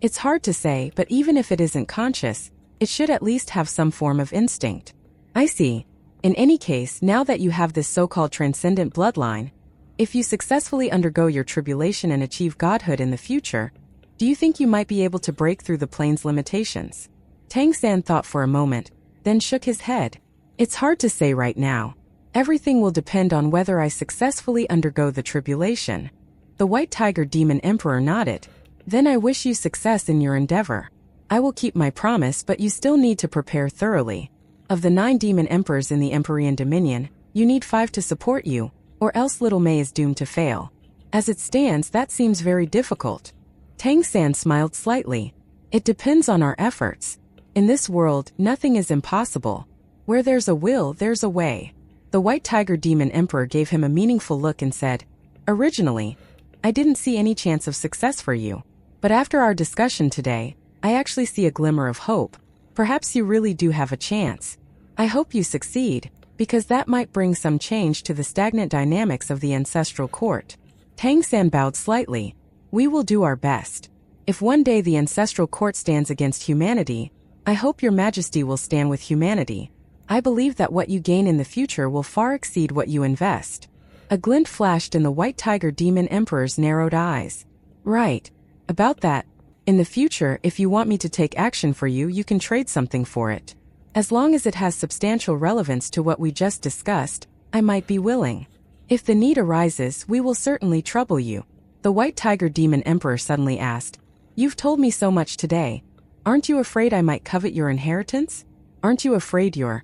It's hard to say, but even if it isn't conscious, it should at least have some form of instinct. I see. In any case, now that you have this so-called transcendent bloodline, if you successfully undergo your tribulation and achieve godhood in the future, do you think you might be able to break through the plane's limitations? Tang San thought for a moment, then shook his head. It's hard to say right now. Everything will depend on whether I successfully undergo the tribulation. The White Tiger Demon Emperor nodded. Then I wish you success in your endeavor. I will keep my promise, but you still need to prepare thoroughly. Of the 9 demon emperors in the Empyrean Dominion, you need 5 to support you, or else Little May is doomed to fail. As it stands, that seems very difficult. Tang San smiled slightly. It depends on our efforts. In this world, nothing is impossible. Where there's a will, there's a way. The White Tiger Demon Emperor gave him a meaningful look and said, originally, I didn't see any chance of success for you. But after our discussion today, I actually see a glimmer of hope. Perhaps you really do have a chance. I hope you succeed, because that might bring some change to the stagnant dynamics of the ancestral court. Tang San bowed slightly. We will do our best. If one day the ancestral court stands against humanity, I hope your Majesty will stand with humanity. I believe that what you gain in the future will far exceed what you invest. A glint flashed in the White Tiger Demon Emperor's narrowed eyes. Right. About that, In the future, if you want me to take action for you, you can trade something for it. As long as it has substantial relevance to what we just discussed, I might be willing. If the need arises, we will certainly trouble you. The White Tiger Demon Emperor suddenly asked, "You've told me so much today. Aren't you afraid I might covet your inheritance? Aren't you afraid you're,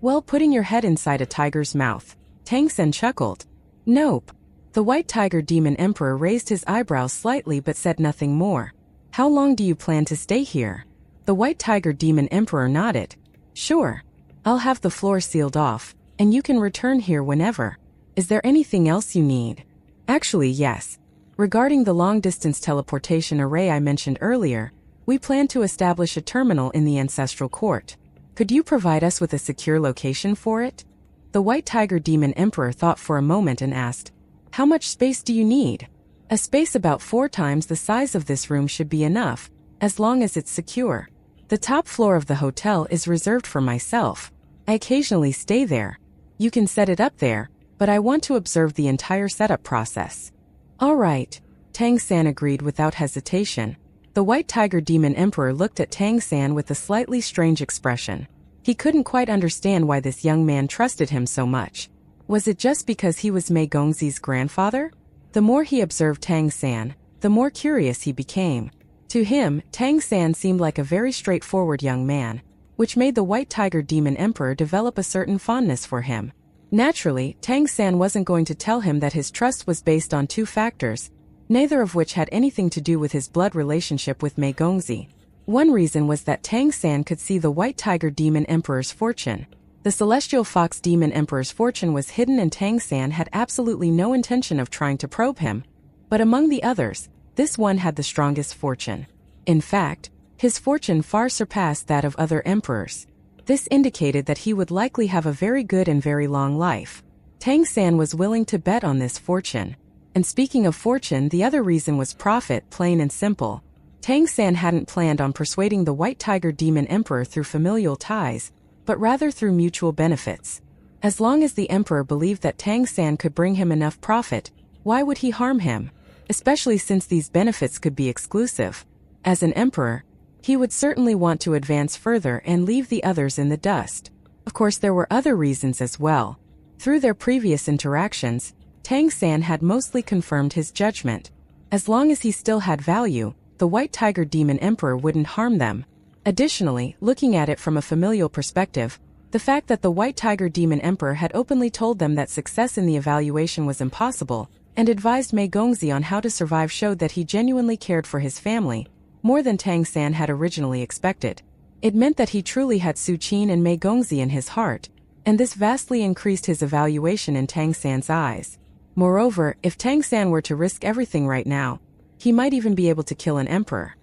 well, putting your head inside a tiger's mouth?" Tang San chuckled. "Nope." The White Tiger Demon Emperor raised his eyebrows slightly but said nothing more. "How long do you plan to stay here?" The White Tiger Demon Emperor nodded. "Sure. I'll have the floor sealed off, and you can return here whenever. Is there anything else you need?" "Actually, yes. Regarding the long-distance teleportation array I mentioned earlier, we plan to establish a terminal in the Ancestral Court. Could you provide us with a secure location for it?" The White Tiger Demon Emperor thought for a moment and asked, "How much space do you need?" "A space about 4 times the size of this room should be enough, as long as it's secure. The top floor of the hotel is reserved for myself. I occasionally stay there. You can set it up there, but I want to observe the entire setup process." "All right," Tang San agreed without hesitation. The White Tiger Demon Emperor looked at Tang San with a slightly strange expression. He couldn't quite understand why this young man trusted him so much. Was it just because he was Mei Gongzi's grandfather? The more he observed Tang San, the more curious he became. To him, Tang San seemed like a very straightforward young man, which made the White Tiger Demon Emperor develop a certain fondness for him. Naturally, Tang San wasn't going to tell him that his trust was based on 2 factors, neither of which had anything to do with his blood relationship with Mei Gongzi. One reason was that Tang San could see the White Tiger Demon Emperor's fortune. The Celestial Fox Demon Emperor's fortune was hidden and Tang San had absolutely no intention of trying to probe him. But among the others, this one had the strongest fortune. In fact, his fortune far surpassed that of other emperors. This indicated that he would likely have a very good and very long life. Tang San was willing to bet on this fortune. And speaking of fortune, the other reason was profit, plain and simple. Tang San hadn't planned on persuading the White Tiger Demon Emperor through familial ties, but rather through mutual benefits. As long as the Emperor believed that Tang San could bring him enough profit, why would he harm him? Especially since these benefits could be exclusive. As an Emperor, he would certainly want to advance further and leave the others in the dust. Of course, there were other reasons as well. Through their previous interactions, Tang San had mostly confirmed his judgment. As long as he still had value, the White Tiger Demon Emperor wouldn't harm them. Additionally, looking at it from a familial perspective, the fact that the White Tiger Demon Emperor had openly told them that success in the evaluation was impossible, and advised Mei Gongzi on how to survive showed that he genuinely cared for his family, more than Tang San had originally expected. It meant that he truly had Su Qin and Mei Gongzi in his heart, and this vastly increased his evaluation in Tang San's eyes. Moreover, if Tang San were to risk everything right now, he might even be able to kill an emperor.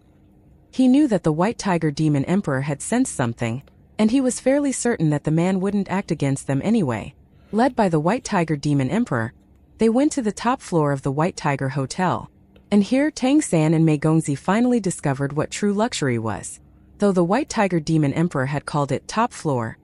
He knew that the White Tiger Demon Emperor had sensed something, and he was fairly certain that the man wouldn't act against them anyway. Led by the White Tiger Demon Emperor, they went to the top floor of the White Tiger Hotel. And here Tang San and Mei Gongzi finally discovered what true luxury was. Though the White Tiger Demon Emperor had called it top floor,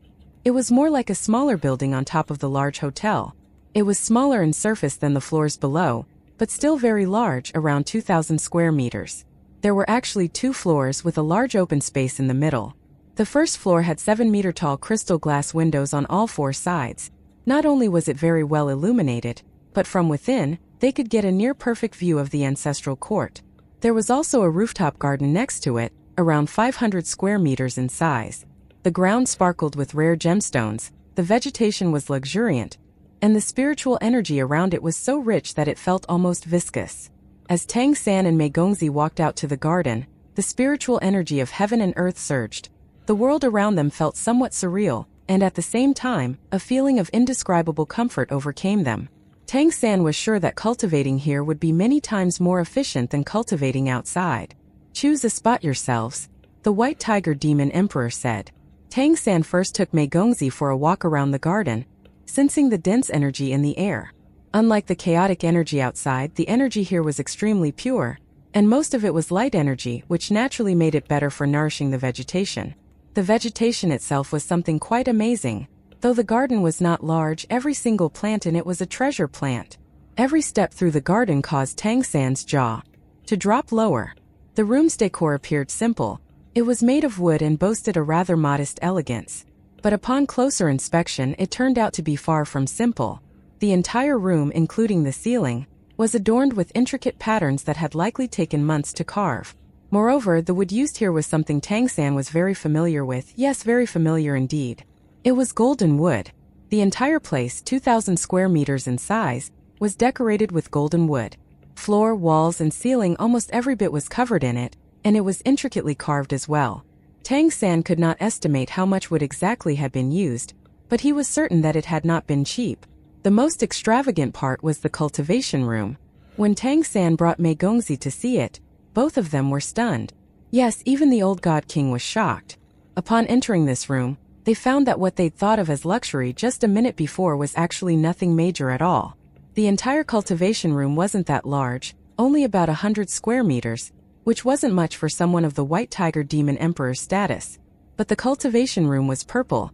it was more like a smaller building on top of the large hotel. It was smaller in surface than the floors below, but still very large, around 2,000 square meters. There were actually 2 floors with a large open space in the middle. The first floor had 7-meter-tall crystal glass windows on all 4 sides. Not only was it very well illuminated, but from within, they could get a near-perfect view of the Ancestral Court. There was also a rooftop garden next to it, around 500 square meters in size. The ground sparkled with rare gemstones, the vegetation was luxuriant, and the spiritual energy around it was so rich that it felt almost viscous. As Tang San and Mei Gongzi walked out to the garden, the spiritual energy of heaven and earth surged. The world around them felt somewhat surreal, and at the same time, a feeling of indescribable comfort overcame them. Tang San was sure that cultivating here would be many times more efficient than cultivating outside. "Choose a spot yourselves," the White Tiger Demon Emperor said. Tang San first took Mei Gongzi for a walk around the garden, sensing the dense energy in the air. Unlike the chaotic energy outside, the energy here was extremely pure, and most of it was light energy, which naturally made it better for nourishing the vegetation. The vegetation itself was something quite amazing. Though the garden was not large, every single plant in it was a treasure plant. Every step through the garden caused Tang San's jaw to drop lower. The room's decor appeared simple. It was made of wood and boasted a rather modest elegance. But upon closer inspection, it turned out to be far from simple. The entire room, including the ceiling, was adorned with intricate patterns that had likely taken months to carve. Moreover, the wood used here was something Tang San was very familiar with. Yes, very familiar indeed. It was golden wood. The entire place, 2,000 square meters in size, was decorated with golden wood. Floor, walls, and ceiling, almost every bit was covered in it, and it was intricately carved as well. Tang San could not estimate how much wood exactly had been used, but he was certain that it had not been cheap. The most extravagant part was the cultivation room. When Tang San brought Mei Gongzi to see it, both of them were stunned. Yes, even the old god king was shocked. Upon entering this room, they found that what they'd thought of as luxury just a minute before was actually nothing major at all. The entire cultivation room wasn't that large, only about 100 square meters, which wasn't much for someone of the White Tiger Demon Emperor's status. But the cultivation room was purple.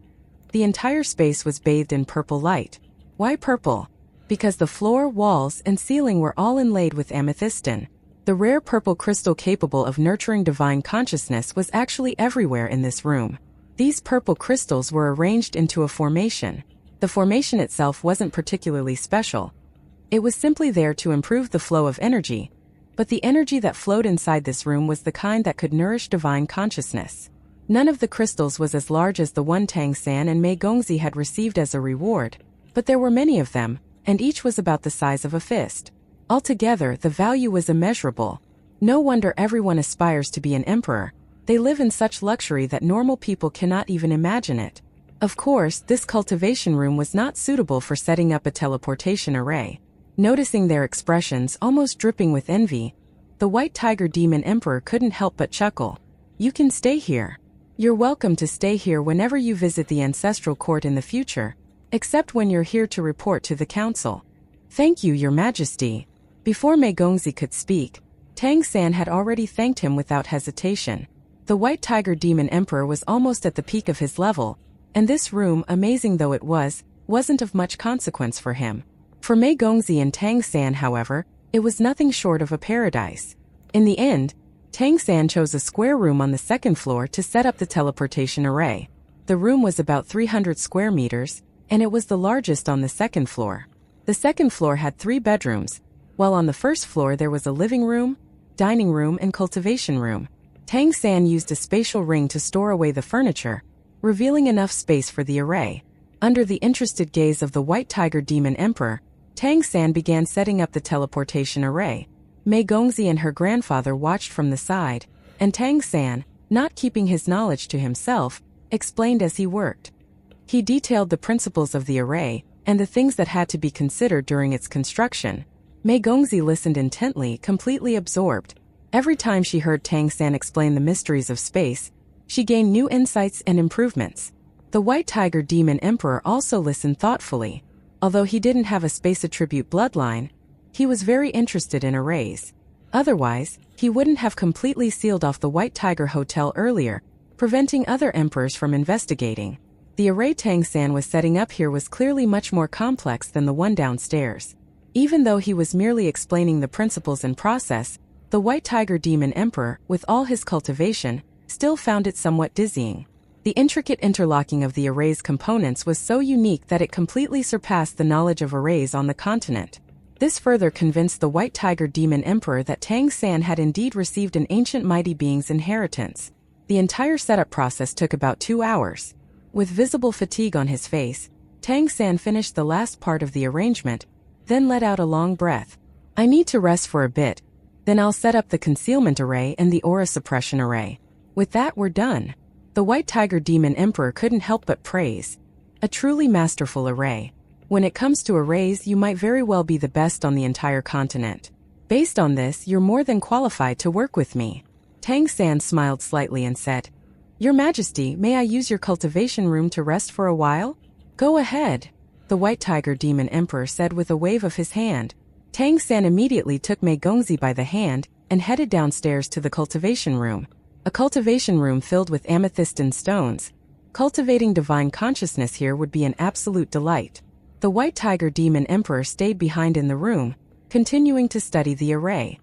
The entire space was bathed in purple light. Why purple? Because the floor, walls, and ceiling were all inlaid with amethystine. The rare purple crystal capable of nurturing divine consciousness was actually everywhere in this room. These purple crystals were arranged into a formation. The formation itself wasn't particularly special. It was simply there to improve the flow of energy, but the energy that flowed inside this room was the kind that could nourish divine consciousness. None of the crystals was as large as the one Tang San and Mei Gongzi had received as a reward, but there were many of them, and each was about the size of a fist. Altogether, the value was immeasurable. No wonder everyone aspires to be an emperor. They live in such luxury that normal people cannot even imagine it. Of course, this cultivation room was not suitable for setting up a teleportation array. Noticing their expressions almost dripping with envy, the White Tiger Demon Emperor couldn't help but chuckle. You can stay here. You're welcome to stay here whenever you visit the ancestral court in the future, except when you're here to report to the council. Thank you, Your Majesty. Before Mei Gongzi could speak, Tang San had already thanked him without hesitation. The White Tiger Demon Emperor was almost at the peak of his level, and this room, amazing though it was, wasn't of much consequence for him. For Mei Gongzi and Tang San, however, it was nothing short of a paradise. In the end, Tang San chose a square room on the second floor to set up the teleportation array. The room was about 300 square meters, and it was the largest on the second floor. The second floor had 3 bedrooms, while on the first floor there was a living room, dining room, and cultivation room. Tang San used a spatial ring to store away the furniture, revealing enough space for the array. Under the interested gaze of the White Tiger Demon Emperor, Tang San began setting up the teleportation array. Mei Gongzi and her grandfather watched from the side, and Tang San, not keeping his knowledge to himself, explained as he worked. He detailed the principles of the array, and the things that had to be considered during its construction. Mei Gongzi listened intently, completely absorbed. Every time she heard Tang San explain the mysteries of space, she gained new insights and improvements. The White Tiger Demon Emperor also listened thoughtfully. Although he didn't have a space attribute bloodline, he was very interested in arrays. Otherwise, he wouldn't have completely sealed off the White Tiger Hotel earlier, preventing other emperors from investigating. The array Tang San was setting up here was clearly much more complex than the one downstairs. Even though he was merely explaining the principles and process, the White Tiger Demon Emperor, with all his cultivation, still found it somewhat dizzying. The intricate interlocking of the array's components was so unique that it completely surpassed the knowledge of arrays on the continent. This further convinced the White Tiger Demon Emperor that Tang San had indeed received an ancient mighty being's inheritance. The entire setup process took about 2 hours. With visible fatigue on his face, Tang San finished the last part of the arrangement, then let out a long breath. I need to rest for a bit, then I'll set up the concealment array and the aura suppression array. With that, we're done. The White Tiger Demon Emperor couldn't help but praise. A truly masterful array. When it comes to arrays, you might very well be the best on the entire continent. Based on this, you're more than qualified to work with me. Tang San smiled slightly and said, Your Majesty, may I use your cultivation room to rest for a while? Go ahead, the White Tiger Demon Emperor said with a wave of his hand. Tang San immediately took Mei Gongzi by the hand and headed downstairs to the cultivation room. A cultivation room filled with amethystine stones. Cultivating divine consciousness here would be an absolute delight. The White Tiger Demon Emperor stayed behind in the room, continuing to study the array.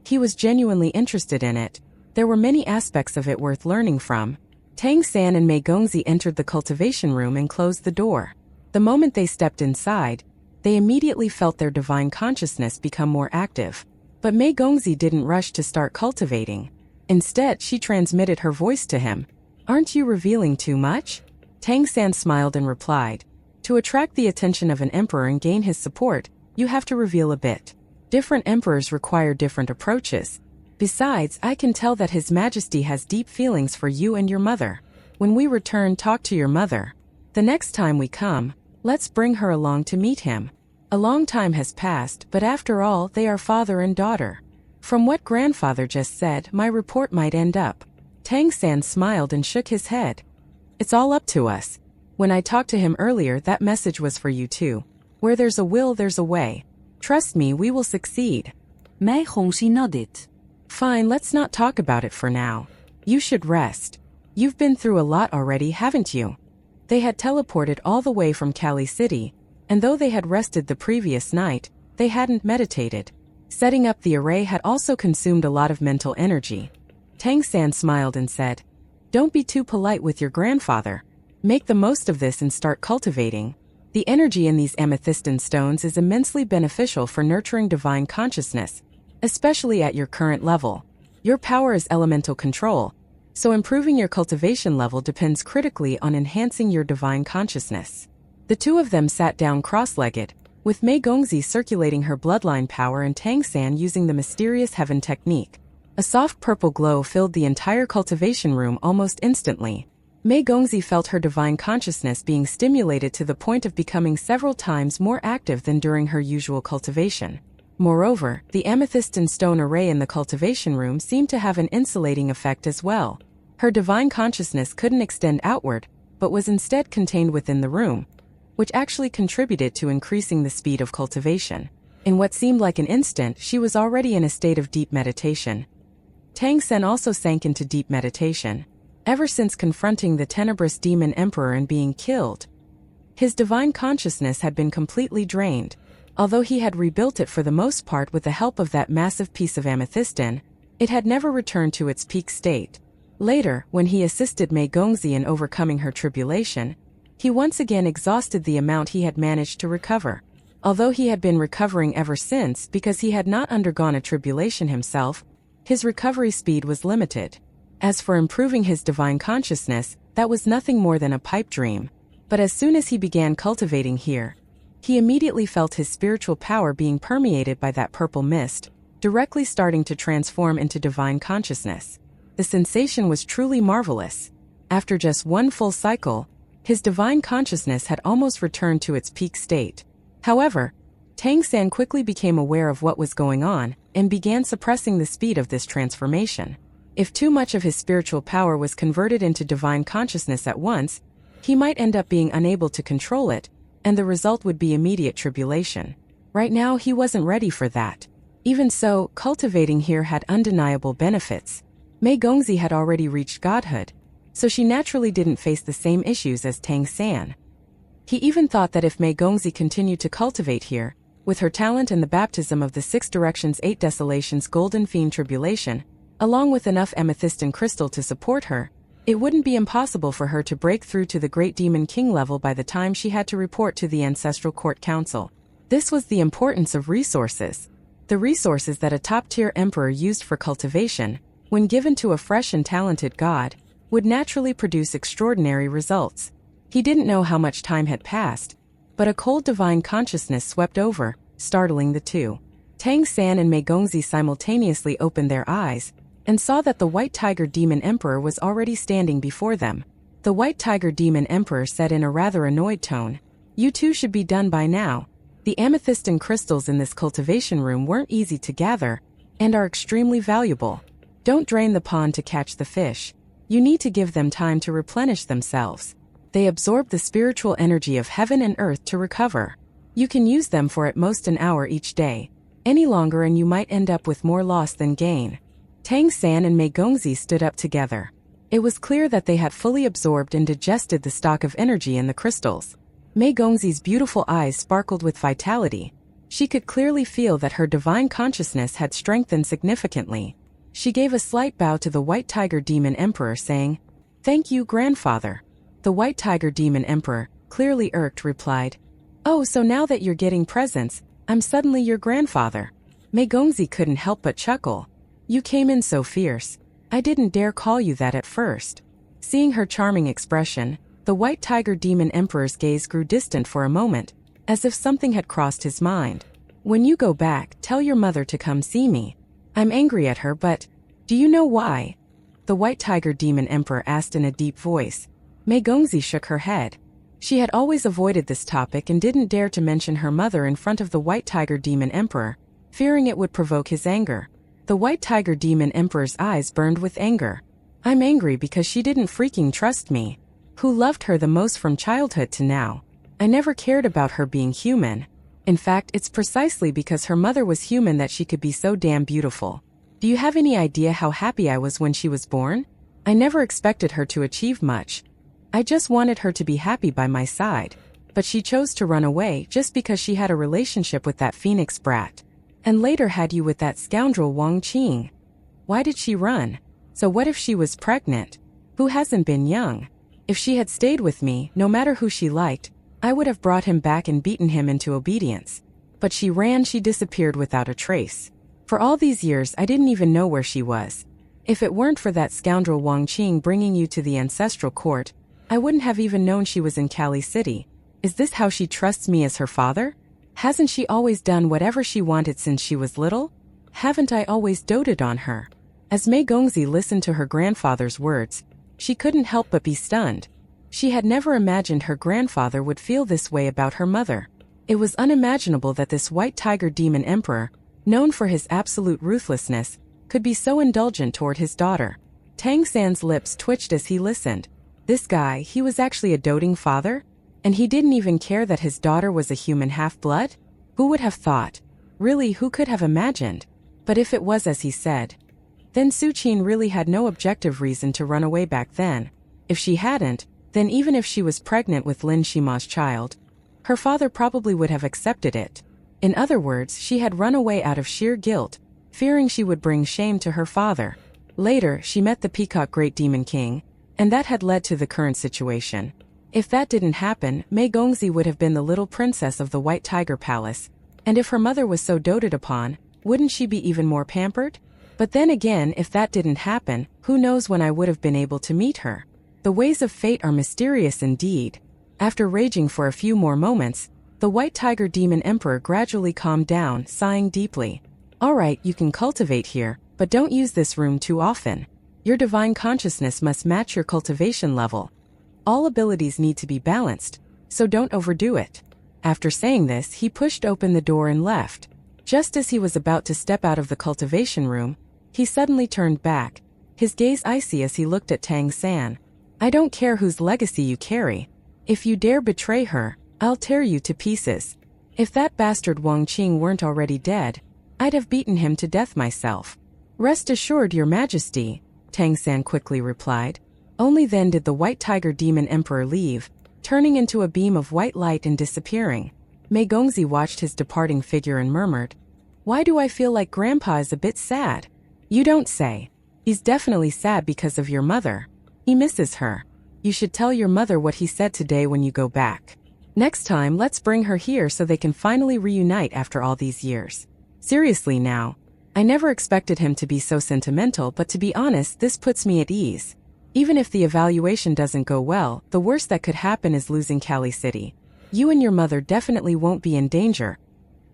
He was genuinely interested in it, There were many aspects of it worth learning from. Tang San and Mei Gongzi entered the cultivation room and closed the door. The moment they stepped inside, they immediately felt their divine consciousness become more active. But Mei Gongzi didn't rush to start cultivating. Instead, she transmitted her voice to him. "Aren't you revealing too much?" Tang San smiled and replied, "To attract the attention of an emperor and gain his support, you have to reveal a bit. Different emperors require different approaches. Besides, I can tell that His Majesty has deep feelings for you and your mother. When we return, talk to your mother. The next time we come, let's bring her along to meet him. A long time has passed, but after all, they are father and daughter. From what grandfather just said, my report might end up." Tang San smiled and shook his head. "It's all up to us. When I talked to him earlier, that message was for you too. Where there's a will, there's a way. Trust me, we will succeed." Mei Gongzi nodded. "Fine, let's not talk about it for now. You should rest. You've been through a lot already, haven't you?" They had teleported all the way from Kali City, and though they had rested the previous night, they hadn't meditated. Setting up the array had also consumed a lot of mental energy. Tang San smiled and said, "Don't be too polite with your grandfather. Make the most of this and start cultivating. The energy in these amethystine stones is immensely beneficial for nurturing divine consciousness, especially at your current level. Your power is elemental control, so improving your cultivation level depends critically on enhancing your divine consciousness." The two of them sat down cross-legged, with Mei Gongzi circulating her bloodline power and Tang San using the mysterious heaven technique. A soft purple glow filled the entire cultivation room almost instantly. Mei Gongzi felt her divine consciousness being stimulated to the point of becoming several times more active than during her usual cultivation. Moreover, the amethystine stone array in the cultivation room seemed to have an insulating effect as well. Her divine consciousness couldn't extend outward, but was instead contained within the room, which actually contributed to increasing the speed of cultivation. In what seemed like an instant, she was already in a state of deep meditation. Tang San also sank into deep meditation. Ever since confronting the tenebrous demon emperor and being killed, his divine consciousness had been completely drained. Although he had rebuilt it for the most part with the help of that massive piece of amethystine, it had never returned to its peak state. Later, when he assisted Mei Gongzi in overcoming her tribulation, he once again exhausted the amount he had managed to recover. Although he had been recovering ever since because he had not undergone a tribulation himself, his recovery speed was limited. As for improving his divine consciousness, that was nothing more than a pipe dream. But as soon as he began cultivating here, he immediately felt his spiritual power being permeated by that purple mist, directly starting to transform into divine consciousness. The sensation was truly marvelous. After just one full cycle, his divine consciousness had almost returned to its peak state. However, Tang San quickly became aware of what was going on and began suppressing the speed of this transformation. If too much of his spiritual power was converted into divine consciousness at once, he might end up being unable to control it, and the result would be immediate tribulation. Right now, he wasn't ready for that. Even so, cultivating here had undeniable benefits. Mei Gongzi had already reached godhood, so she naturally didn't face the same issues as Tang San. He even thought that if Mei Gongzi continued to cultivate here, with her talent and the baptism of the 6 directions 8 desolations golden fiend tribulation, along with enough amethystine crystal to support her, it wouldn't be impossible for her to break through to the Great Demon King level by the time she had to report to the Ancestral Court Council. This was the importance of resources. The resources that a top-tier emperor used for cultivation, when given to a fresh and talented god, would naturally produce extraordinary results. He didn't know how much time had passed, but a cold divine consciousness swept over, startling the two. Tang San and Mei Gongzi simultaneously opened their eyes, and saw that the White Tiger Demon Emperor was already standing before them. The White Tiger Demon Emperor said in a rather annoyed tone, "You two should be done by now. The amethystine crystals in this cultivation room weren't easy to gather, and are extremely valuable. Don't drain the pond to catch the fish. You need to give them time to replenish themselves. They absorb the spiritual energy of heaven and earth to recover. You can use them for at most an hour each day. Any longer and you might end up with more loss than gain." Tang San and Mei Gongzi stood up together. It was clear that they had fully absorbed and digested the stock of energy in the crystals. Mei Gongzi's beautiful eyes sparkled with vitality. She could clearly feel that her divine consciousness had strengthened significantly. She gave a slight bow to the White Tiger Demon Emperor, saying, "Thank you, grandfather." The White Tiger Demon Emperor, clearly irked, replied, "Oh, so now that you're getting presents, I'm suddenly your grandfather." Mei Gongzi couldn't help but chuckle. "You came in so fierce. I didn't dare call you that at first." Seeing her charming expression, the White Tiger Demon Emperor's gaze grew distant for a moment, as if something had crossed his mind. "When you go back, tell your mother to come see me. I'm angry at her, but do you know why?" The White Tiger Demon Emperor asked in a deep voice. Mei Gongzi shook her head. She had always avoided this topic and didn't dare to mention her mother in front of the White Tiger Demon Emperor, fearing it would provoke his anger. The White Tiger Demon Emperor's eyes burned with anger. "I'm angry because she didn't freaking trust me. Who loved her the most from childhood to now? I never cared about her being human. In fact, it's precisely because her mother was human that she could be so damn beautiful. Do you have any idea how happy I was when she was born? I never expected her to achieve much. I just wanted her to be happy by my side. But she chose to run away just because she had a relationship with that phoenix brat. And later had you with that scoundrel Wang Qing. Why did she run? So what if she was pregnant? Who hasn't been young? If she had stayed with me, no matter who she liked, I would have brought him back and beaten him into obedience. But she ran, she disappeared without a trace. For all these years I didn't even know where she was. If it weren't for that scoundrel Wang Qing bringing you to the ancestral court, I wouldn't have even known she was in Kali City. Is this how she trusts me as her father? Hasn't she always done whatever she wanted since she was little? Haven't I always doted on her?" As Mei Gongzi listened to her grandfather's words, she couldn't help but be stunned. She had never imagined her grandfather would feel this way about her mother. It was unimaginable that this White Tiger Demon Emperor, known for his absolute ruthlessness, could be so indulgent toward his daughter. Tang San's lips twitched as he listened. This guy, he was actually a doting father? And he didn't even care that his daughter was a human half-blood? Who would have thought? Really, who could have imagined? But if it was as he said, then Su Qin really had no objective reason to run away back then. If she hadn't, then even if she was pregnant with Lin Shima's child, her father probably would have accepted it. In other words, she had run away out of sheer guilt, fearing she would bring shame to her father. Later, she met the Peacock Great Demon King, and that had led to the current situation. If that didn't happen, Mei Gongzi would have been the little princess of the White Tiger Palace, and if her mother was so doted upon, wouldn't she be even more pampered? But then again, if that didn't happen, who knows when I would have been able to meet her? The ways of fate are mysterious indeed. After raging for a few more moments, the White Tiger Demon Emperor gradually calmed down, sighing deeply. "All right, you can cultivate here, but don't use this room too often. Your divine consciousness must match your cultivation level. All abilities need to be balanced, so don't overdo it." After saying this, he pushed open the door and left. Just as he was about to step out of the cultivation room, he suddenly turned back, his gaze icy as he looked at Tang San. "I don't care whose legacy you carry. If you dare betray her, I'll tear you to pieces. If that bastard Wang Qing weren't already dead, I'd have beaten him to death myself." "Rest assured, Your Majesty," Tang San quickly replied. Only then did the White Tiger Demon Emperor leave, turning into a beam of white light and disappearing. Mei Gongzi watched his departing figure and murmured, "Why do I feel like Grandpa is a bit sad?" "You don't say. He's definitely sad because of your mother. He misses her. You should tell your mother what he said today when you go back. Next time, let's bring her here so they can finally reunite after all these years. Seriously now. I never expected him to be so sentimental, but to be honest, this puts me at ease. Even if the evaluation doesn't go well, the worst that could happen is losing Kali City. You and your mother definitely won't be in danger.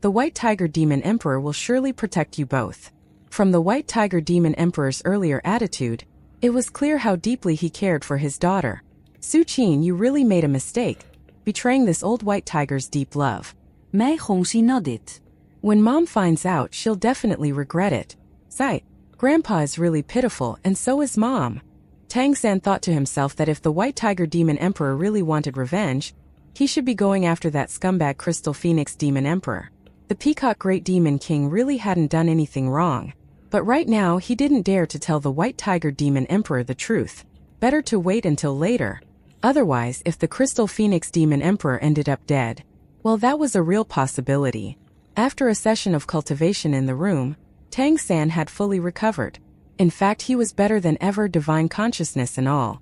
The White Tiger Demon Emperor will surely protect you both." From the White Tiger Demon Emperor's earlier attitude, it was clear how deeply he cared for his daughter. "Su Qin, you really made a mistake, betraying this old white tiger's deep love." Mei Gongzi nodded. "When Mom finds out, she'll definitely regret it. Sight, Grandpa is really pitiful, and so is Mom." Tang San thought to himself that if the White Tiger Demon Emperor really wanted revenge, he should be going after that scumbag Crystal Phoenix Demon Emperor. The Peacock Great Demon King really hadn't done anything wrong. But right now, he didn't dare to tell the White Tiger Demon Emperor the truth. Better to wait until later. Otherwise, if the Crystal Phoenix Demon Emperor ended up dead, well, that was a real possibility. After a session of cultivation in the room, Tang San had fully recovered. In fact, he was better than ever, divine consciousness and all.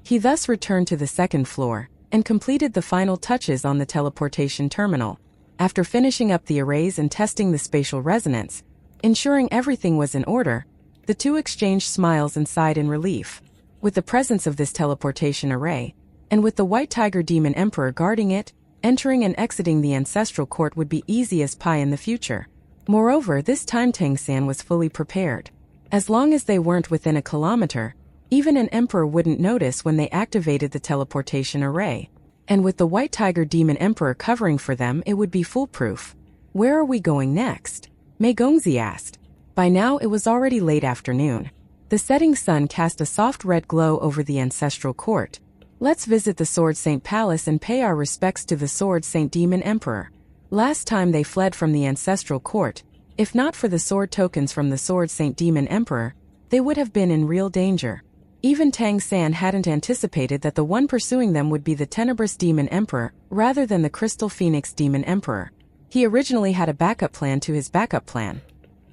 He thus returned to the second floor and completed the final touches on the teleportation terminal. After finishing up the arrays and testing the spatial resonance, ensuring everything was in order, the two exchanged smiles and sighed in relief. With the presence of this teleportation array, and with the White Tiger Demon Emperor guarding it, entering and exiting the ancestral court would be easy as pie in the future. Moreover, this time Tang San was fully prepared. As long as they weren't within a kilometer, even an emperor wouldn't notice when they activated the teleportation array. And with the White Tiger Demon Emperor covering for them, it would be foolproof. Where are we going next? Mei Gongzi asked. By now it was already late afternoon. The setting sun cast a soft red glow over the ancestral court. Let's visit the Sword Saint Palace and pay our respects to the Sword Saint Demon Emperor. Last time they fled from the ancestral court, if not for the sword tokens from the Sword Saint Demon Emperor, they would have been in real danger. Even Tang San hadn't anticipated that the one pursuing them would be the Tenebrous Demon Emperor, rather than the Crystal Phoenix Demon Emperor. He originally had a backup plan to his backup plan.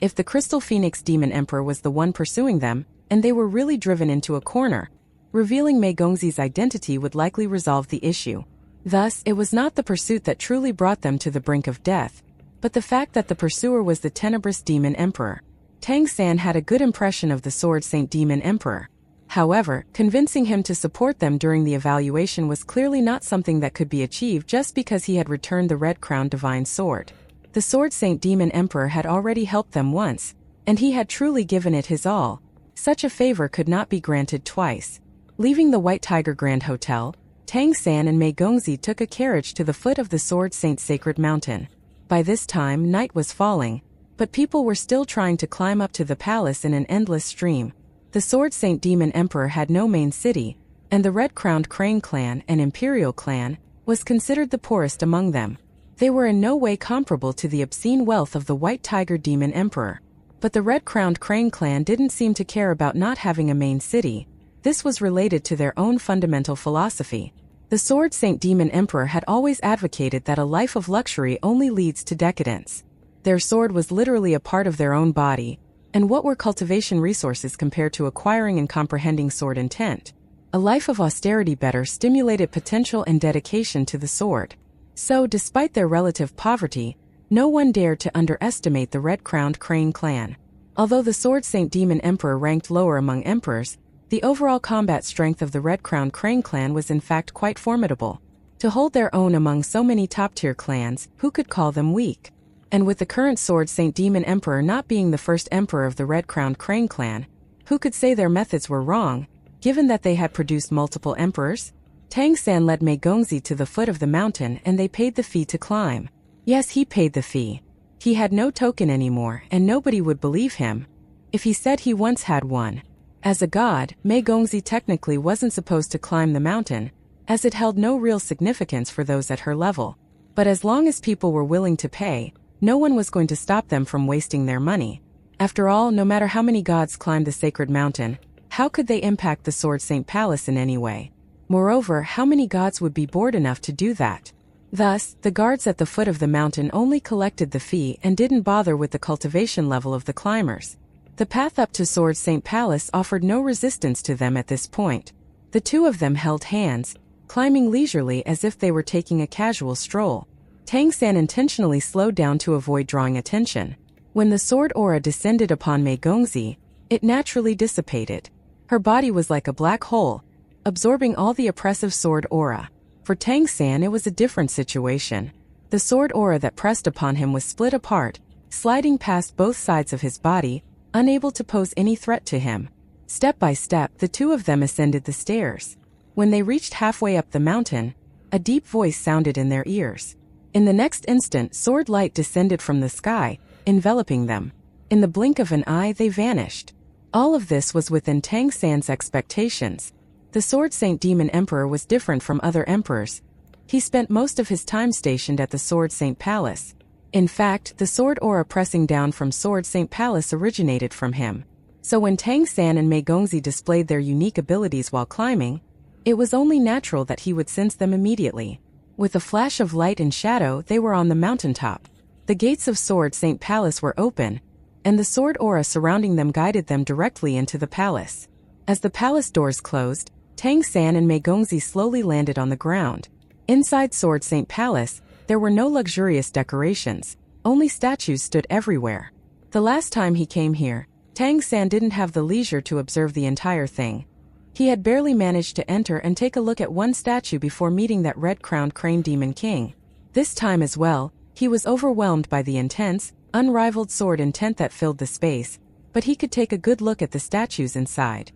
If the Crystal Phoenix Demon Emperor was the one pursuing them, and they were really driven into a corner, revealing Mei Gongzi's identity would likely resolve the issue. Thus, it was not the pursuit that truly brought them to the brink of death, but the fact that the pursuer was the Tenebrous Demon Emperor. Tang San had a good impression of the Sword Saint Demon Emperor. However, convincing him to support them during the evaluation was clearly not something that could be achieved just because he had returned the red-crowned divine sword. The Sword Saint Demon Emperor had already helped them once, and he had truly given it his all. Such a favor could not be granted twice. Leaving the White Tiger Grand Hotel, Tang San and Mei Gongzi took a carriage to the foot of the Sword Saint's sacred mountain. By this time, night was falling, but people were still trying to climb up to the palace in an endless stream. The Sword Saint Demon Emperor had no main city, and the red-crowned Crane clan, an imperial clan, was considered the poorest among them. They were in no way comparable to the obscene wealth of the White Tiger Demon Emperor. But the red-crowned Crane clan didn't seem to care about not having a main city. This was related to their own fundamental philosophy. The Sword Saint Demon Emperor had always advocated that a life of luxury only leads to decadence. Their sword was literally a part of their own body, and what were cultivation resources compared to acquiring and comprehending sword intent? A life of austerity better stimulated potential and dedication to the sword. So, despite their relative poverty, no one dared to underestimate the red-crowned Crane clan. Although the Sword Saint Demon Emperor ranked lower among emperors, the overall combat strength of the red-crowned Crane clan was in fact quite formidable. To hold their own among so many top-tier clans, who could call them weak? And with the current Sword Saint Demon Emperor not being the first emperor of the red-crowned Crane clan, who could say their methods were wrong, given that they had produced multiple emperors? Tang San led Mei Gongzi to the foot of the mountain and they paid the fee to climb. Yes, he paid the fee. He had no token anymore and nobody would believe him if he said he once had one. As a god, Mei Gongzi technically wasn't supposed to climb the mountain, as it held no real significance for those at her level. But as long as people were willing to pay, no one was going to stop them from wasting their money. After all, no matter how many gods climbed the sacred mountain, how could they impact the Sword Saint Palace in any way? Moreover, how many gods would be bored enough to do that? Thus, the guards at the foot of the mountain only collected the fee and didn't bother with the cultivation level of the climbers. The path up to Sword Saint Palace offered no resistance to them at this point. The two of them held hands, climbing leisurely as if they were taking a casual stroll. Tang San intentionally slowed down to avoid drawing attention. When the sword aura descended upon Mei Gongzi, it naturally dissipated. Her body was like a black hole, absorbing all the oppressive sword aura. For Tang San, it was a different situation. The sword aura that pressed upon him was split apart, sliding past both sides of his body, unable to pose any threat to him. Step by step, the two of them ascended the stairs. When they reached halfway up the mountain, a deep voice sounded in their ears. In the next instant, sword light descended from the sky, enveloping them. In the blink of an eye, they vanished. All of this was within Tang San's expectations. The Sword Saint Demon Emperor was different from other emperors. He spent most of his time stationed at the Sword Saint Palace. In fact, the sword aura pressing down from Sword Saint Palace originated from him. So when Tang San and Mei Gongzi displayed their unique abilities while climbing, it was only natural that he would sense them immediately. With a flash of light and shadow, they were on the mountaintop. The gates of Sword Saint Palace were open, and the sword aura surrounding them guided them directly into the palace. As the palace doors closed, Tang San and Mei Gongzi slowly landed on the ground. Inside Sword Saint Palace, there were no luxurious decorations, only statues stood everywhere. The last time he came here, Tang San didn't have the leisure to observe the entire thing. He had barely managed to enter and take a look at one statue before meeting that red-crowned crane demon king. This time as well, he was overwhelmed by the intense, unrivaled sword intent that filled the space, but he could take a good look at the statues inside.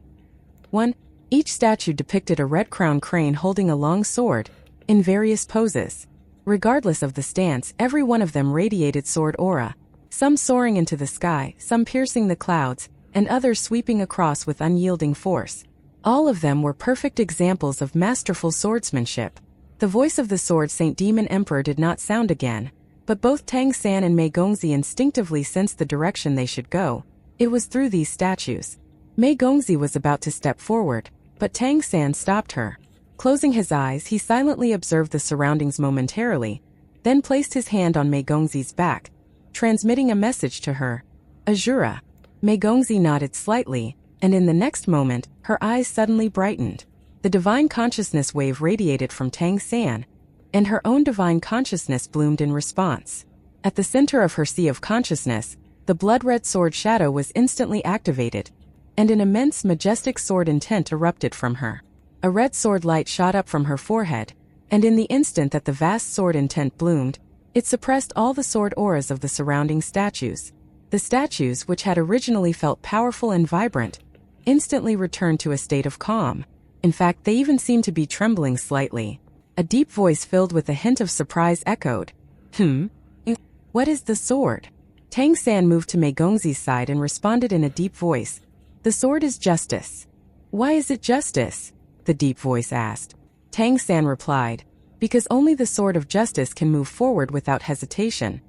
1. Each statue depicted a red-crowned crane holding a long sword, in various poses. Regardless of the stance, every one of them radiated sword aura, some soaring into the sky, some piercing the clouds, and others sweeping across with unyielding force. All of them were perfect examples of masterful swordsmanship. The voice of the Sword Saint Demon Emperor did not sound again, but both Tang San and Mei Gongzi instinctively sensed the direction they should go. It was through these statues. Mei Gongzi was about to step forward, but Tang San stopped her. Closing his eyes, he silently observed the surroundings momentarily, then placed his hand on Mei Gongzi's back, transmitting a message to her. Azura. Mei Gongzi nodded slightly, and in the next moment, her eyes suddenly brightened. The divine consciousness wave radiated from Tang San, and her own divine consciousness bloomed in response. At the center of her sea of consciousness, the blood-red sword shadow was instantly activated, and an immense majestic sword intent erupted from her. A red sword light shot up from her forehead, and in the instant that the vast sword intent bloomed, it suppressed all the sword auras of the surrounding statues. The statues, which had originally felt powerful and vibrant, instantly returned to a state of calm. In fact, they even seemed to be trembling slightly. A deep voice filled with a hint of surprise echoed. What is the sword? Tang San moved to Mei Gongzi's side and responded in a deep voice. The sword is justice. Why is it justice? The deep voice asked. Tang San replied, because only the sword of justice can move forward without hesitation.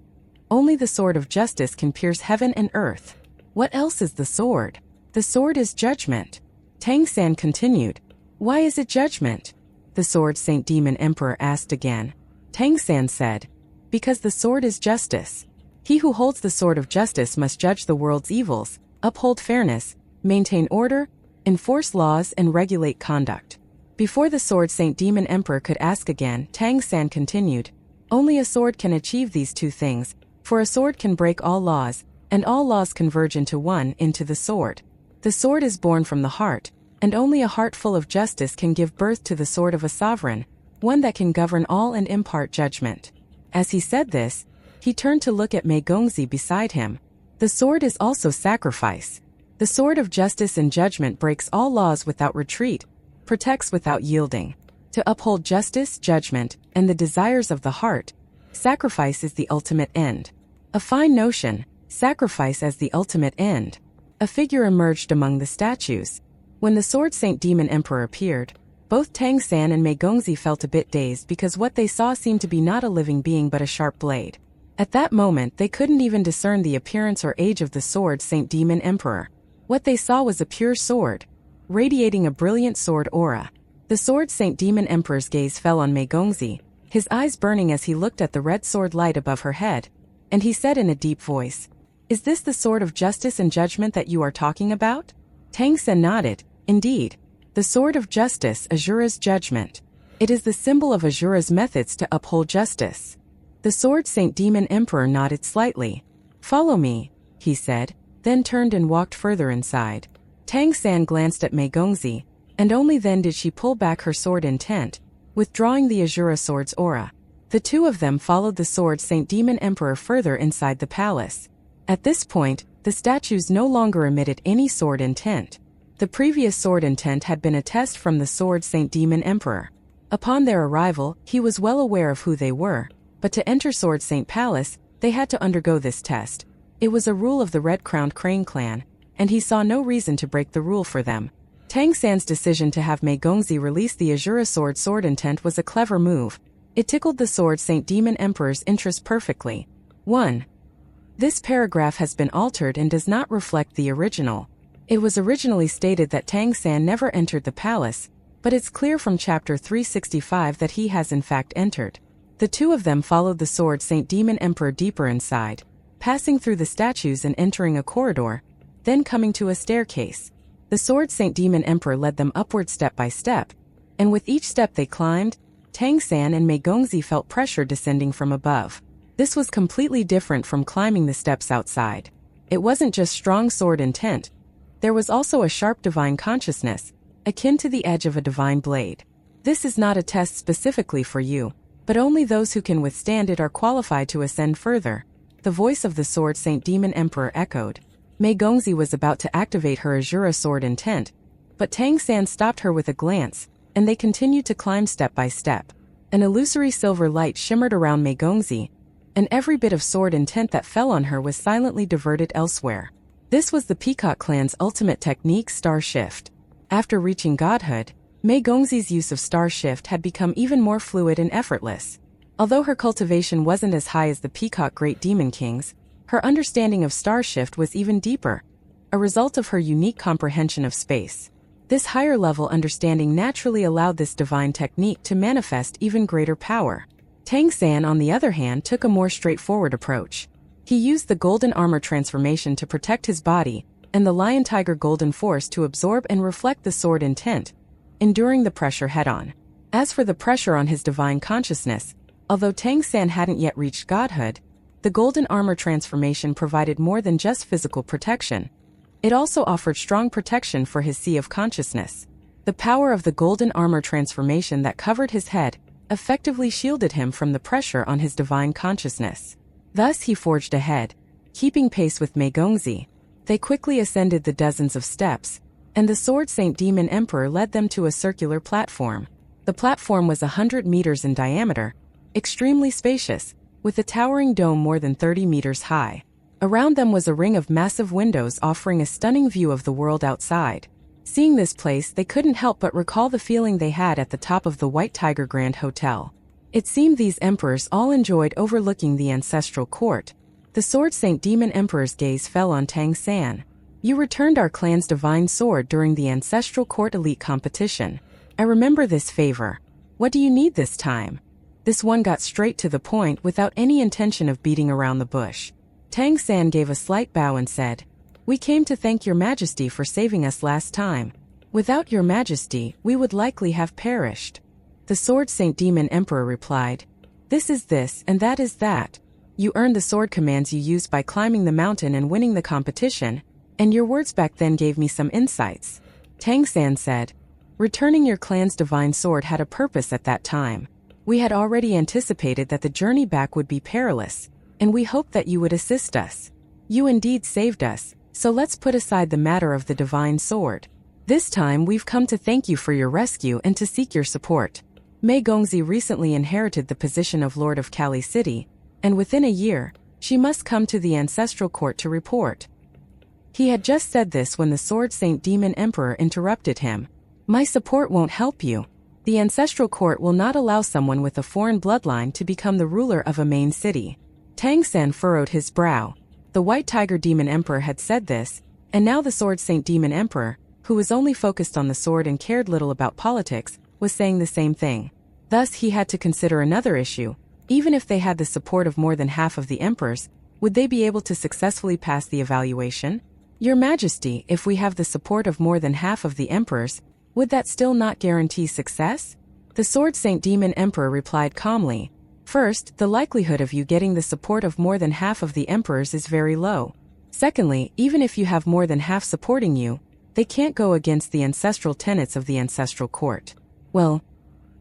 Only the sword of justice can pierce heaven and earth. What else is the sword? The sword is judgment. Tang San continued. Why is it judgment? The Sword Saint Demon Emperor asked again. Tang San said, because the sword is justice. He who holds the sword of justice must judge the world's evils, uphold fairness, maintain order, enforce laws and regulate conduct. Before the Sword Saint Demon Emperor could ask again, Tang San continued, only a sword can achieve these two things, for a sword can break all laws, and all laws converge into one, into the sword. The sword is born from the heart, and only a heart full of justice can give birth to the sword of a sovereign, one that can govern all and impart judgment. As he said this, he turned to look at Mei Gongzi beside him. The sword is also sacrifice. The sword of justice and judgment breaks all laws without retreat, protects without yielding. To uphold justice, judgment, and the desires of the heart, sacrifice is the ultimate end. A fine notion, sacrifice as the ultimate end. A figure emerged among the statues. When the Sword Saint Demon Emperor appeared, both Tang San and Mei Gongzi felt a bit dazed because what they saw seemed to be not a living being but a sharp blade. At that moment, they couldn't even discern the appearance or age of the Sword Saint Demon Emperor. What they saw was a pure sword, radiating a brilliant sword aura. The Sword Saint Demon Emperor's gaze fell on Mei Gongzi, his eyes burning as he looked at the red sword light above her head, and he said in a deep voice, is this the sword of justice and judgment that you are talking about? Tang San nodded, indeed. The sword of justice, Azura's judgment. It is the symbol of Azura's methods to uphold justice. The Sword Saint Demon Emperor nodded slightly. Follow me, he said, then turned and walked further inside. Tang San glanced at Mei Gongzi, and only then did she pull back her sword intent, withdrawing the Azura sword's aura. The two of them followed the Sword Saint Demon Emperor further inside the palace. At this point, the statues no longer emitted any sword intent. The previous sword intent had been a test from the Sword Saint Demon Emperor. Upon their arrival, he was well aware of who they were, but to enter Sword Saint Palace, they had to undergo this test. It was a rule of the Red-Crowned Crane clan, and he saw no reason to break the rule for them. Tang San's decision to have Mei Gongzi release the Azura sword intent was a clever move. It tickled the Sword Saint Demon Emperor's interest perfectly. 1. This paragraph has been altered and does not reflect the original. It was originally stated that Tang San never entered the palace, but it's clear from chapter 365 that he has in fact entered. The two of them followed the Sword Saint Demon Emperor deeper inside. passing through the statues and entering a corridor, then coming to a staircase. The Sword Saint Demon Emperor led them upward step by step, and with each step they climbed, Tang San and Mei Gongzi felt pressure descending from above. This was completely different from climbing the steps outside. It wasn't just strong sword intent. There was also a sharp divine consciousness, akin to the edge of a divine blade. This is not a test specifically for you, but only those who can withstand it are qualified to ascend further. The voice of the Sword Saint Demon Emperor echoed. Mei Gongzi was about to activate her Azura sword intent, but Tang San stopped her with a glance, and they continued to climb step by step. An illusory silver light shimmered around Mei Gongzi, and every bit of sword intent that fell on her was silently diverted elsewhere. This was the Peacock clan's ultimate technique, Star Shift. After reaching godhood, Mei Gongzi's use of Star Shift had become even more fluid and effortless. Although her cultivation wasn't as high as the Peacock Great Demon King's, her understanding of Star Shift was even deeper, a result of her unique comprehension of space. This higher-level understanding naturally allowed this divine technique to manifest even greater power. Tang San, on the other hand, took a more straightforward approach. He used the golden armor transformation to protect his body, and the Lion Tiger Golden Force to absorb and reflect the sword intent, enduring the pressure head-on. As for the pressure on his divine consciousness, although Tang San hadn't yet reached godhood, the golden armor transformation provided more than just physical protection. It also offered strong protection for his sea of consciousness. The power of the golden armor transformation that covered his head effectively shielded him from the pressure on his divine consciousness. Thus he forged ahead, keeping pace with Mei Gongzi. They quickly ascended the dozens of steps, and the Sword Saint Demon Emperor led them to a circular platform. The platform was 100 meters in diameter, extremely spacious, with a towering dome more than 30 meters high. Around them was a ring of massive windows offering a stunning view of the world outside. Seeing this place, they couldn't help but recall the feeling they had at the top of the White Tiger Grand Hotel. It seemed these emperors all enjoyed overlooking the ancestral court. The Sword Saint Demon Emperor's gaze fell on Tang San. You returned our clan's divine sword during the ancestral court elite competition. I remember this favor. What do you need this time? This one got straight to the point without any intention of beating around the bush. Tang San gave a slight bow and said, "We came to thank your majesty for saving us last time. Without your majesty, we would likely have perished." The Sword Saint Demon Emperor replied, "This is this and that is that. You earned the sword commands you used by climbing the mountain and winning the competition, and your words back then gave me some insights." Tang San said, "Returning your clan's divine sword had a purpose at that time. We had already anticipated that the journey back would be perilous, and we hoped that you would assist us. You indeed saved us, so let's put aside the matter of the divine sword. This time we've come to thank you for your rescue and to seek your support. Mei Gongzi recently inherited the position of Lord of Kali City, and within a year, she must come to the ancestral court to report." He had just said this when the Sword Saint Demon Emperor interrupted him. "My support won't help you. The ancestral court will not allow someone with a foreign bloodline to become the ruler of a main city." Tang San furrowed his brow. The White Tiger Demon Emperor had said this, and now the Sword Saint Demon Emperor, who was only focused on the sword and cared little about politics, was saying the same thing. Thus he had to consider another issue. Even if they had the support of more than half of the emperors, would they be able to successfully pass the evaluation? "Your Majesty, if we have the support of more than half of the emperors, would that still not guarantee success?" The Sword Saint Demon Emperor replied calmly. "First, the likelihood of you getting the support of more than half of the emperors is very low. Secondly, even if you have more than half supporting you, they can't go against the ancestral tenets of the ancestral court. Well,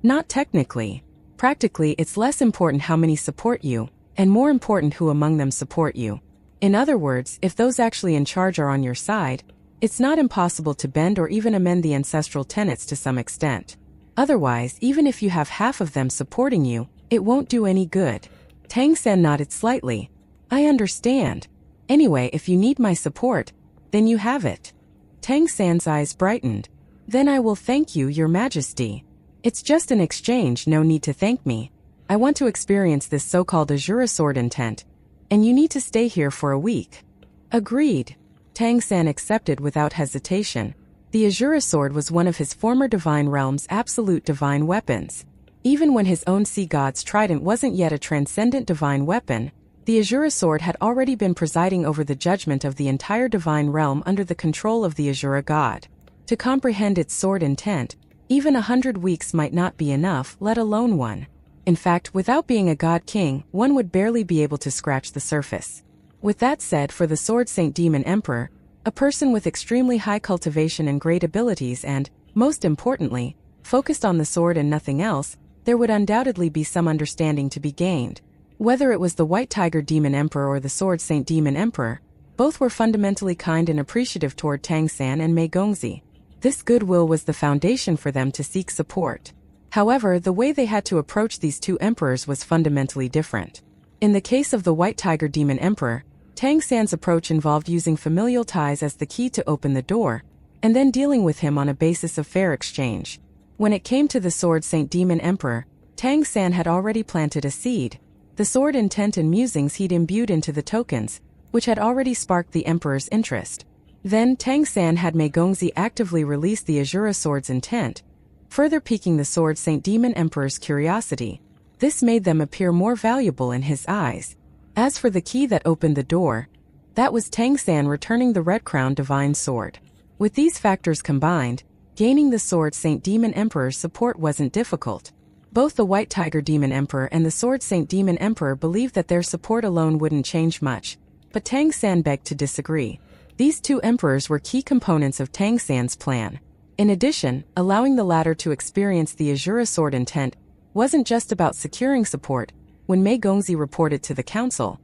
not technically. Practically, it's less important how many support you, and more important who among them support you. In other words, if those actually in charge are on your side, it's not impossible to bend or even amend the ancestral tenets to some extent. Otherwise, even if you have half of them supporting you, it won't do any good." Tang San nodded slightly. "I understand. Anyway, if you need my support, then you have it." Tang San's eyes brightened. "Then I will thank you, Your Majesty. It's just an exchange, no need to thank me. I want to experience this so-called Azura sword intent, and you need to stay here for a week." "Agreed." Tang San accepted without hesitation. The Azura sword was one of his former divine realm's absolute divine weapons. Even when his own sea god's trident wasn't yet a transcendent divine weapon, The Azura sword had already been presiding over the judgment of the entire divine realm under the control of the Azura god. To comprehend its sword intent, even 100 weeks might not be enough, let alone one. In fact, without being a god king, one would barely be able to scratch the surface. With that said, for the Sword Saint Demon Emperor, a person with extremely high cultivation and great abilities and, most importantly, focused on the sword and nothing else, there would undoubtedly be some understanding to be gained. Whether it was the White Tiger Demon Emperor or the Sword Saint Demon Emperor, both were fundamentally kind and appreciative toward Tang San and Mei Gongzi. This goodwill was the foundation for them to seek support. However, the way they had to approach these two emperors was fundamentally different. In the case of the White Tiger Demon Emperor, Tang San's approach involved using familial ties as the key to open the door, and then dealing with him on a basis of fair exchange. When it came to the Sword Saint Demon Emperor, Tang San had already planted a seed. The sword intent and musings he'd imbued into the tokens, which had already sparked the emperor's interest. Then Tang San had Mei Gongzi actively release the Azura sword's intent, further piquing the Sword Saint Demon Emperor's curiosity. This made them appear more valuable in his eyes. As for the key that opened the door, that was Tang San returning the Red Crown Divine Sword. With these factors combined, gaining the Sword Saint Demon Emperor's support wasn't difficult. Both the White Tiger Demon Emperor and the Sword Saint Demon Emperor believed that their support alone wouldn't change much, but Tang San begged to disagree. These two emperors were key components of Tang San's plan. In addition, allowing the latter to experience the Azura sword intent wasn't just about securing support. When Mei Gongzi reported to the council,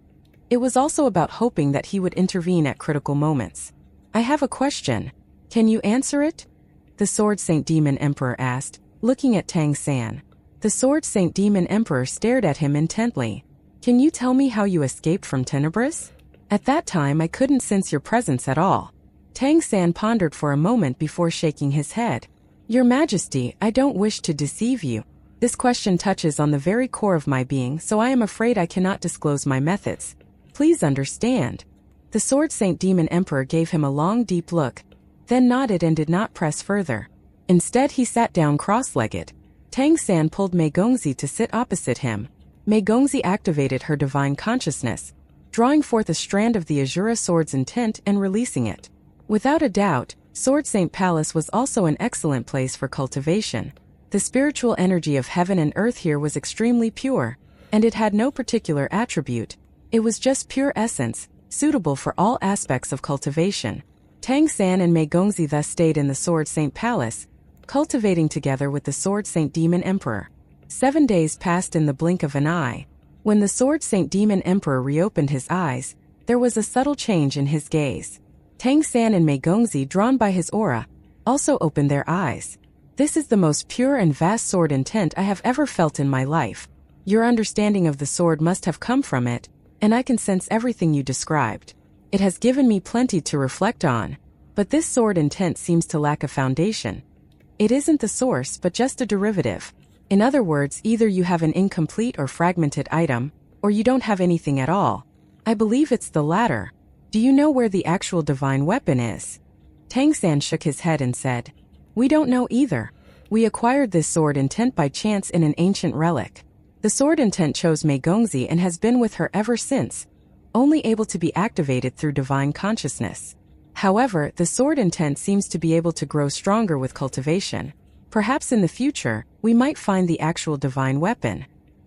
it was also about hoping that he would intervene at critical moments. "I have a question. Can you answer it?" the Sword Saint Demon Emperor asked, looking at Tang San. The Sword Saint Demon Emperor stared at him intently. "Can you tell me how you escaped from Tenebris? At that time I couldn't sense your presence at all." Tang San pondered for a moment before shaking his head. "Your Majesty, I don't wish to deceive you. This question touches on the very core of my being, so I am afraid I cannot disclose my methods. Please understand." The Sword Saint Demon Emperor gave him a long, deep look, then nodded and did not press further. Instead, he sat down cross-legged. Tang San pulled Mei Gongzi to sit opposite him. Mei Gongzi activated her divine consciousness, drawing forth a strand of the Azura sword's intent and releasing it. Without a doubt, Sword Saint Palace was also an excellent place for cultivation. The spiritual energy of heaven and earth here was extremely pure, and it had no particular attribute. It was just pure essence, suitable for all aspects of cultivation. Tang San and Mei Gongzi thus stayed in the Sword Saint Palace, cultivating together with the Sword Saint Demon Emperor. 7 days passed in the blink of an eye. When the Sword Saint Demon Emperor reopened his eyes, there was a subtle change in his gaze. Tang San and Mei Gongzi, drawn by his aura, also opened their eyes. "This is the most pure and vast sword intent I have ever felt in my life. Your understanding of the sword must have come from it, and I can sense everything you described. It has given me plenty to reflect on. But this sword intent seems to lack a foundation. It isn't the source but just a derivative. In other words, either you have an incomplete or fragmented item, or you don't have anything at all. I believe it's the latter. Do you know where the actual divine weapon is?" Tang San shook his head and said, "We don't know either. We acquired this sword intent by chance in an ancient relic. The sword intent chose Mei Gongzi and has been with her ever since, only able to be activated through divine consciousness. However, the sword intent seems to be able to grow stronger with cultivation. Perhaps in the future, we might find the actual divine weapon."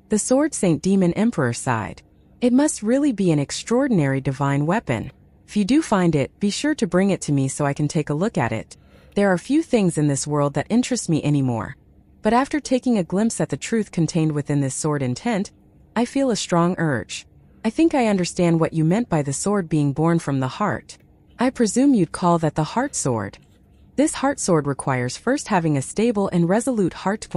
The Sword Saint Demon Emperor sighed. "It must really be an extraordinary divine weapon. If you do find it, be sure to bring it to me so I can take a look at it. There are few things in this world that interest me anymore. But after taking a glimpse at the truth contained within this sword intent, I feel a strong urge. I think I understand what you meant by the sword being born from the heart. I presume you'd call that the heart sword. This heart sword requires first having a stable and resolute heart.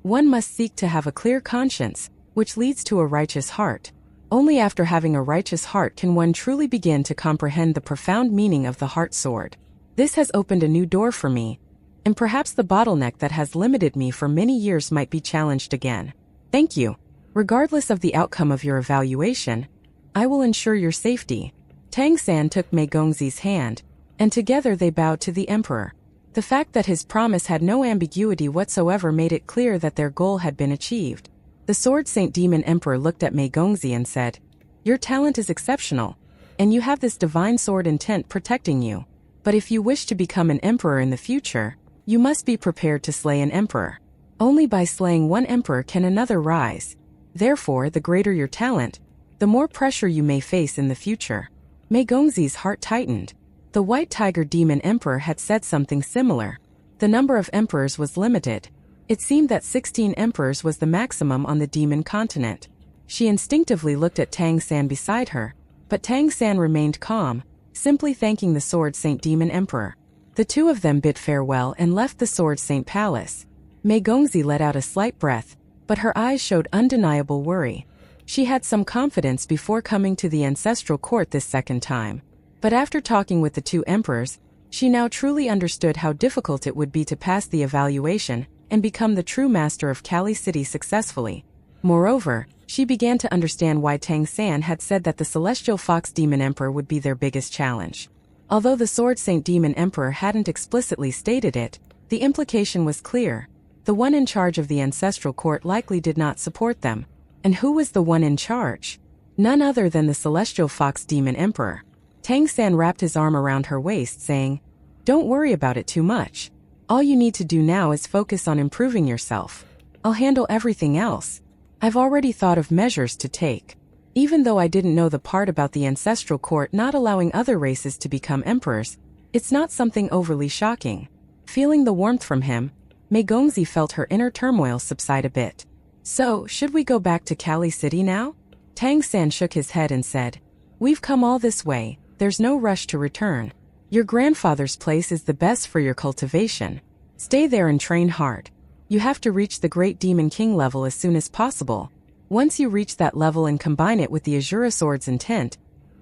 One must seek to have a clear conscience, which leads to a righteous heart. Only after having a righteous heart can one truly begin to comprehend the profound meaning of the heart sword. This has opened a new door for me, and perhaps the bottleneck that has limited me for many years might be challenged again. Thank you. Regardless of the outcome of your evaluation, I will ensure your safety." Tang San took Mei Gongzi's hand, and together they bowed to the emperor. The fact that his promise had no ambiguity whatsoever made it clear that their goal had been achieved. The Sword Saint Demon Emperor looked at Mei Gongzi and said, Your talent is exceptional, and you have this divine sword intent protecting you. But if you wish to become an emperor in the future, you must be prepared to slay an emperor. Only by slaying one emperor can another rise. Therefore, the greater your talent, the more pressure you may face in the future. Mei Gongzi's heart tightened. The White Tiger Demon Emperor had said something similar. The number of emperors was limited. It seemed that 16 emperors was the maximum on the demon continent. She instinctively looked at Tang San beside her, but Tang San remained calm, simply thanking the Sword Saint Demon Emperor. The two of them bid farewell and left the Sword Saint Palace. Mei Gongzi let out a slight breath, but her eyes showed undeniable worry. She had some confidence before coming to the ancestral court this second time. But after talking with the two emperors, she now truly understood how difficult it would be to pass the evaluation and become the true master of Kali City successfully. Moreover, she began to understand why Tang San had said that the Celestial Fox Demon Emperor would be their biggest challenge. Although the Sword Saint Demon Emperor hadn't explicitly stated it, the implication was clear. The one in charge of the ancestral court likely did not support them. And who was the one in charge? None other than the Celestial Fox Demon Emperor. Tang San wrapped his arm around her waist, saying, "Don't worry about it too much. All you need to do now is focus on improving yourself. I'll handle everything else. I've already thought of measures to take." Even though I didn't know the part about the ancestral court not allowing other races to become emperors, it's not something overly shocking. Feeling the warmth from him, Mei Gongzi felt her inner turmoil subside a bit. "So, should we go back to Kali City now?" Tang San shook his head and said, "We've come all this way, there's no rush to return. Your grandfather's place is the best for your cultivation. Stay there and train hard. You have to reach the Great Demon King level as soon as possible. Once you reach that level and combine it with the Azura Sword's intent,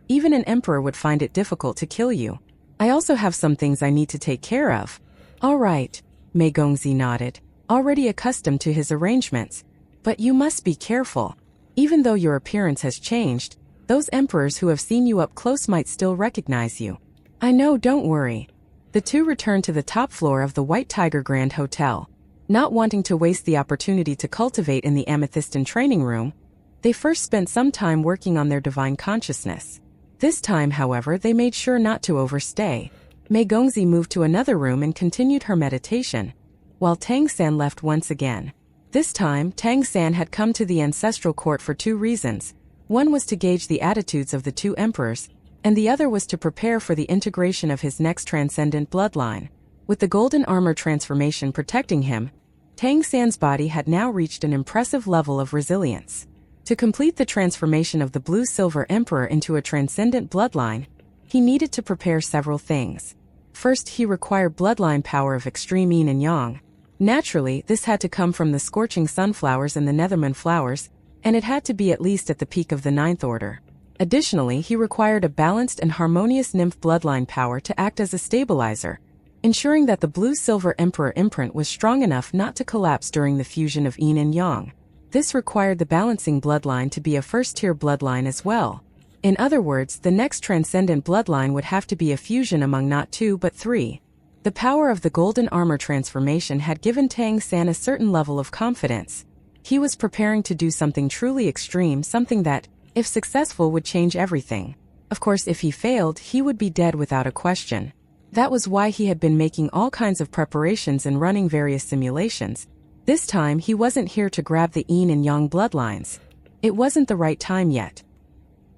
even an emperor would find it difficult to kill you. I also have some things I need to take care of." "All right," Mei Gongzi nodded, already accustomed to his arrangements. "But you must be careful. Even though your appearance has changed, those emperors who have seen you up close might still recognize you." "I know, don't worry." The two returned to the top floor of the White Tiger Grand Hotel. Not wanting to waste the opportunity to cultivate in the Amethystan training room, they first spent some time working on their divine consciousness. This time, however, they made sure not to overstay. Mei Gongzi moved to another room and continued her meditation, while Tang San left once again. This time, Tang San had come to the ancestral court for two reasons. One was to gauge the attitudes of the two emperors, and the other was to prepare for the integration of his next transcendent bloodline. With the golden armor transformation protecting him, Tang San's body had now reached an impressive level of resilience. To complete the transformation of the Blue-Silver Emperor into a transcendent bloodline, he needed to prepare several things. First, he required bloodline power of extreme yin and yang. Naturally, this had to come from the scorching sunflowers and the Netherman flowers, and it had to be at least at the peak of the Ninth Order. Additionally, he required a balanced and harmonious nymph bloodline power to act as a stabilizer, ensuring that the Blue-Silver Emperor imprint was strong enough not to collapse during the fusion of yin and yang. This required the balancing bloodline to be a first-tier bloodline as well. In other words, the next transcendent bloodline would have to be a fusion among not two but three. The power of the golden armor transformation had given Tang San a certain level of confidence. He was preparing to do something truly extreme, something that, if successful, would change everything. Of course, if he failed, he would be dead without a question. That was why he had been making all kinds of preparations and running various simulations. This time, he wasn't here to grab the yin and yang bloodlines. It wasn't the right time yet.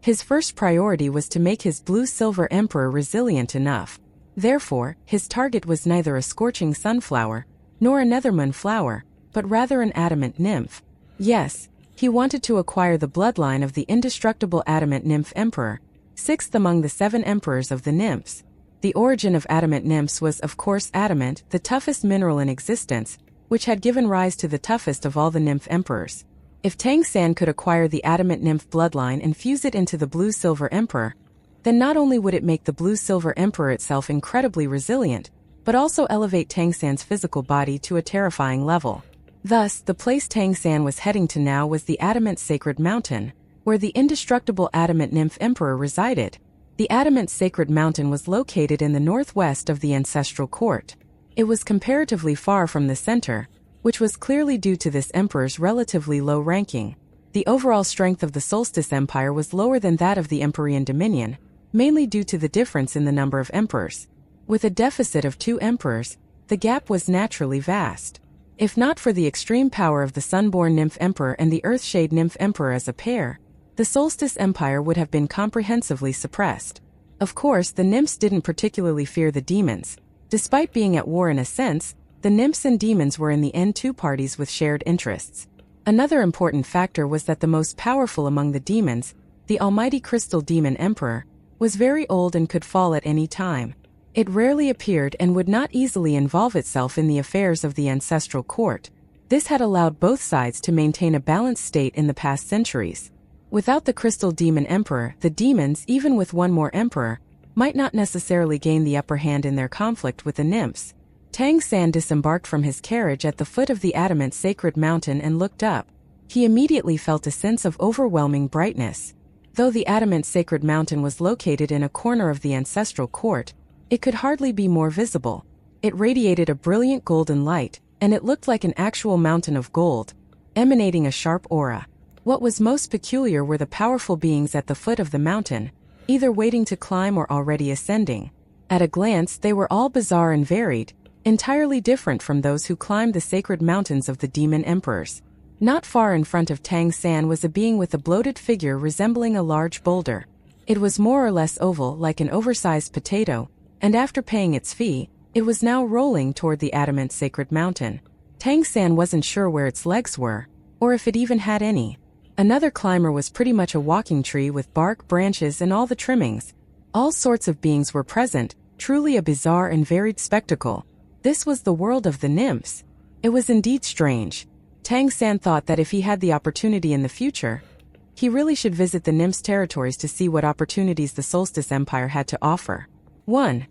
His first priority was to make his Blue-Silver Emperor resilient enough. Therefore, his target was neither a scorching sunflower, nor a Netherman flower, but rather an adamant nymph. Yes, he wanted to acquire the bloodline of the indestructible adamant nymph emperor, sixth among the 7 emperors of the nymphs. The origin of adamant nymphs was, of course, adamant, the toughest mineral in existence, which had given rise to the toughest of all the nymph emperors. If Tang San could acquire the adamant nymph bloodline and fuse it into the Blue-Silver Emperor, then not only would it make the Blue-Silver Emperor itself incredibly resilient, but also elevate Tang San's physical body to a terrifying level. Thus, the place Tang San was heading to now was the Adamant Sacred Mountain, where the indestructible Adamant Nymph Emperor resided. The Adamant Sacred Mountain was located in the northwest of the ancestral court. It was comparatively far from the center, which was clearly due to this emperor's relatively low ranking. The overall strength of the Solstice Empire was lower than that of the Empyrean Dominion, mainly due to the difference in the number of emperors. With a deficit of 2 emperors, the gap was naturally vast. If not for the extreme power of the Sunborn Nymph Emperor and the Earthshade Nymph Emperor as a pair, the Solstice Empire would have been comprehensively suppressed. Of course, the nymphs didn't particularly fear the demons. Despite being at war in a sense, the nymphs and demons were in the end two parties with shared interests. Another important factor was that the most powerful among the demons, the almighty Crystal Demon Emperor, was very old and could fall at any time. It rarely appeared and would not easily involve itself in the affairs of the ancestral court. This had allowed both sides to maintain a balanced state in the past centuries. Without the Crystal Demon Emperor, the demons, even with one more emperor, might not necessarily gain the upper hand in their conflict with the nymphs. Tang San disembarked from his carriage at the foot of the adamant sacred mountain and looked up. He immediately felt a sense of overwhelming brightness. Though the adamant sacred mountain was located in a corner of the ancestral court, it could hardly be more visible. It radiated a brilliant golden light, and it looked like an actual mountain of gold, emanating a sharp aura. What was most peculiar were the powerful beings at the foot of the mountain, either waiting to climb or already ascending. At a glance, they were all bizarre and varied, entirely different from those who climbed the sacred mountains of the demon emperors. Not far in front of Tang San was a being with a bloated figure resembling a large boulder. It was more or less oval, like an oversized potato, and after paying its fee, it was now rolling toward the adamant sacred mountain. Tang San wasn't sure where its legs were, or if it even had any. Another climber was pretty much a walking tree with bark, branches, and all the trimmings. All sorts of beings were present, truly a bizarre and varied spectacle. This was the world of the nymphs. It was indeed strange. Tang San thought that if he had the opportunity in the future, he really should visit the nymphs' territories to see what opportunities the Solstice Empire had to offer. 1.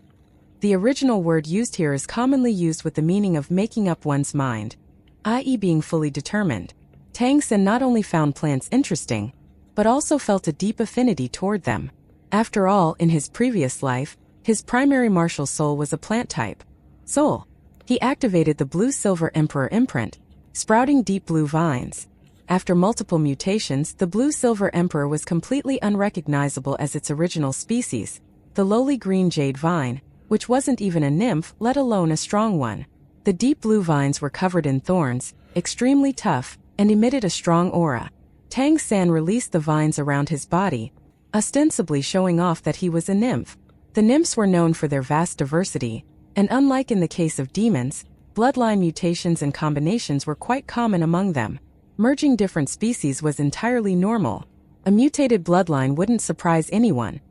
The original word used here is commonly used with the meaning of making up one's mind, i.e. being fully determined. Tang San not only found plants interesting, but also felt a deep affinity toward them. After all, in his previous life, his primary martial soul was a plant type. Soul. He activated the Blue-Silver Emperor imprint, sprouting deep blue vines. After multiple mutations, the Blue-Silver Emperor was completely unrecognizable as its original species, the lowly green jade vine, which wasn't even a nymph, let alone a strong one. The deep blue vines were covered in thorns, extremely tough, and emitted a strong aura. Tang San released the vines around his body, ostensibly showing off that he was a nymph. The nymphs were known for their vast diversity, and unlike in the case of demons, bloodline mutations and combinations were quite common among them. Merging different species was entirely normal. A mutated bloodline wouldn't surprise anyone.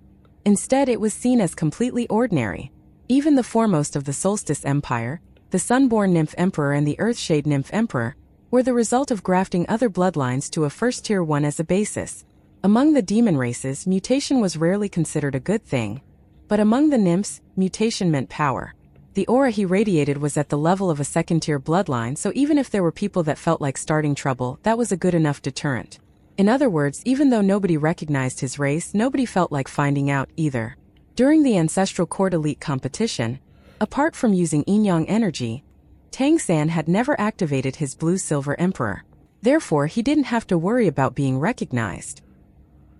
Instead, it was seen as completely ordinary. Even the foremost of the Solstice Empire, the Sunborn Nymph Emperor and the Earthshade Nymph Emperor, were the result of grafting other bloodlines to a first-tier one as a basis. Among the demon races, mutation was rarely considered a good thing. But among the nymphs, mutation meant power. The aura he radiated was at the level of a second-tier bloodline, so even if there were people that felt like starting trouble, that was a good enough deterrent. In other words, even though nobody recognized his race, nobody felt like finding out either. During the Ancestral Court Elite competition, apart from using yin-yang energy, Tang San had never activated his Blue-Silver Emperor. Therefore, he didn't have to worry about being recognized.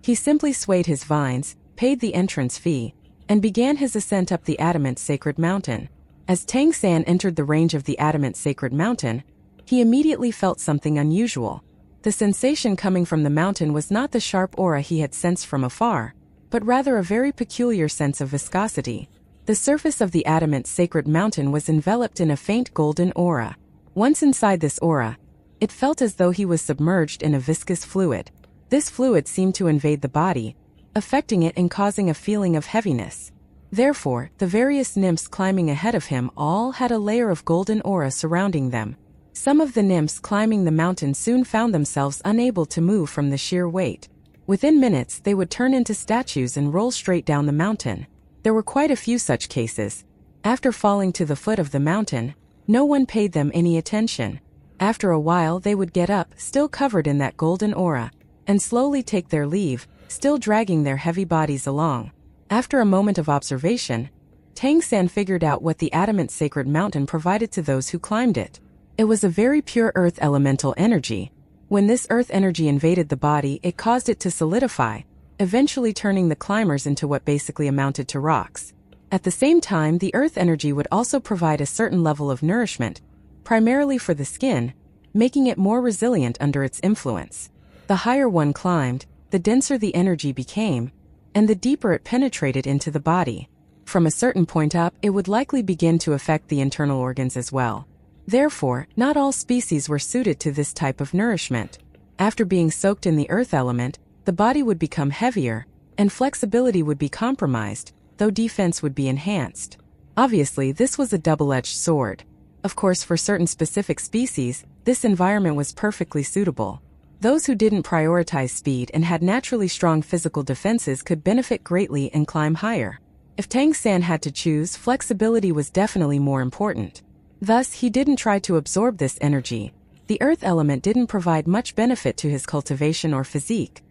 He simply swayed his vines, paid the entrance fee, and began his ascent up the adamant sacred mountain. As Tang San entered the range of the adamant sacred mountain, he immediately felt something unusual. The sensation coming from the mountain was not the sharp aura he had sensed from afar, but rather a very peculiar sense of viscosity. The surface of the adamant sacred mountain was enveloped in a faint golden aura. Once inside this aura, it felt as though he was submerged in a viscous fluid. This fluid seemed to invade the body, affecting it and causing a feeling of heaviness. Therefore, the various nymphs climbing ahead of him all had a layer of golden aura surrounding them. Some of the nymphs climbing the mountain soon found themselves unable to move from the sheer weight. Within minutes, they would turn into statues and roll straight down the mountain. There were quite a few such cases. After falling to the foot of the mountain, no one paid them any attention. After a while, they would get up, still covered in that golden aura, and slowly take their leave, still dragging their heavy bodies along. After a moment of observation, Tang San figured out what the adamant sacred mountain provided to those who climbed it. It was a very pure earth elemental energy. When this earth energy invaded the body, it caused it to solidify, eventually turning the climbers into what basically amounted to rocks. At the same time, the earth energy would also provide a certain level of nourishment, primarily for the skin, making it more resilient under its influence. The higher one climbed, the denser the energy became, and the deeper it penetrated into the body. From a certain point up, it would likely begin to affect the internal organs as well. Therefore, not all species were suited to this type of nourishment. After being soaked in the earth element, the body would become heavier, and flexibility would be compromised, though defense would be enhanced. Obviously, this was a double-edged sword. Of course, for certain specific species, this environment was perfectly suitable. Those who didn't prioritize speed and had naturally strong physical defenses could benefit greatly and climb higher. If Tang San had to choose, flexibility was definitely more important. Thus, he didn't try to absorb this energy. The earth element didn't provide much benefit to his cultivation or physique.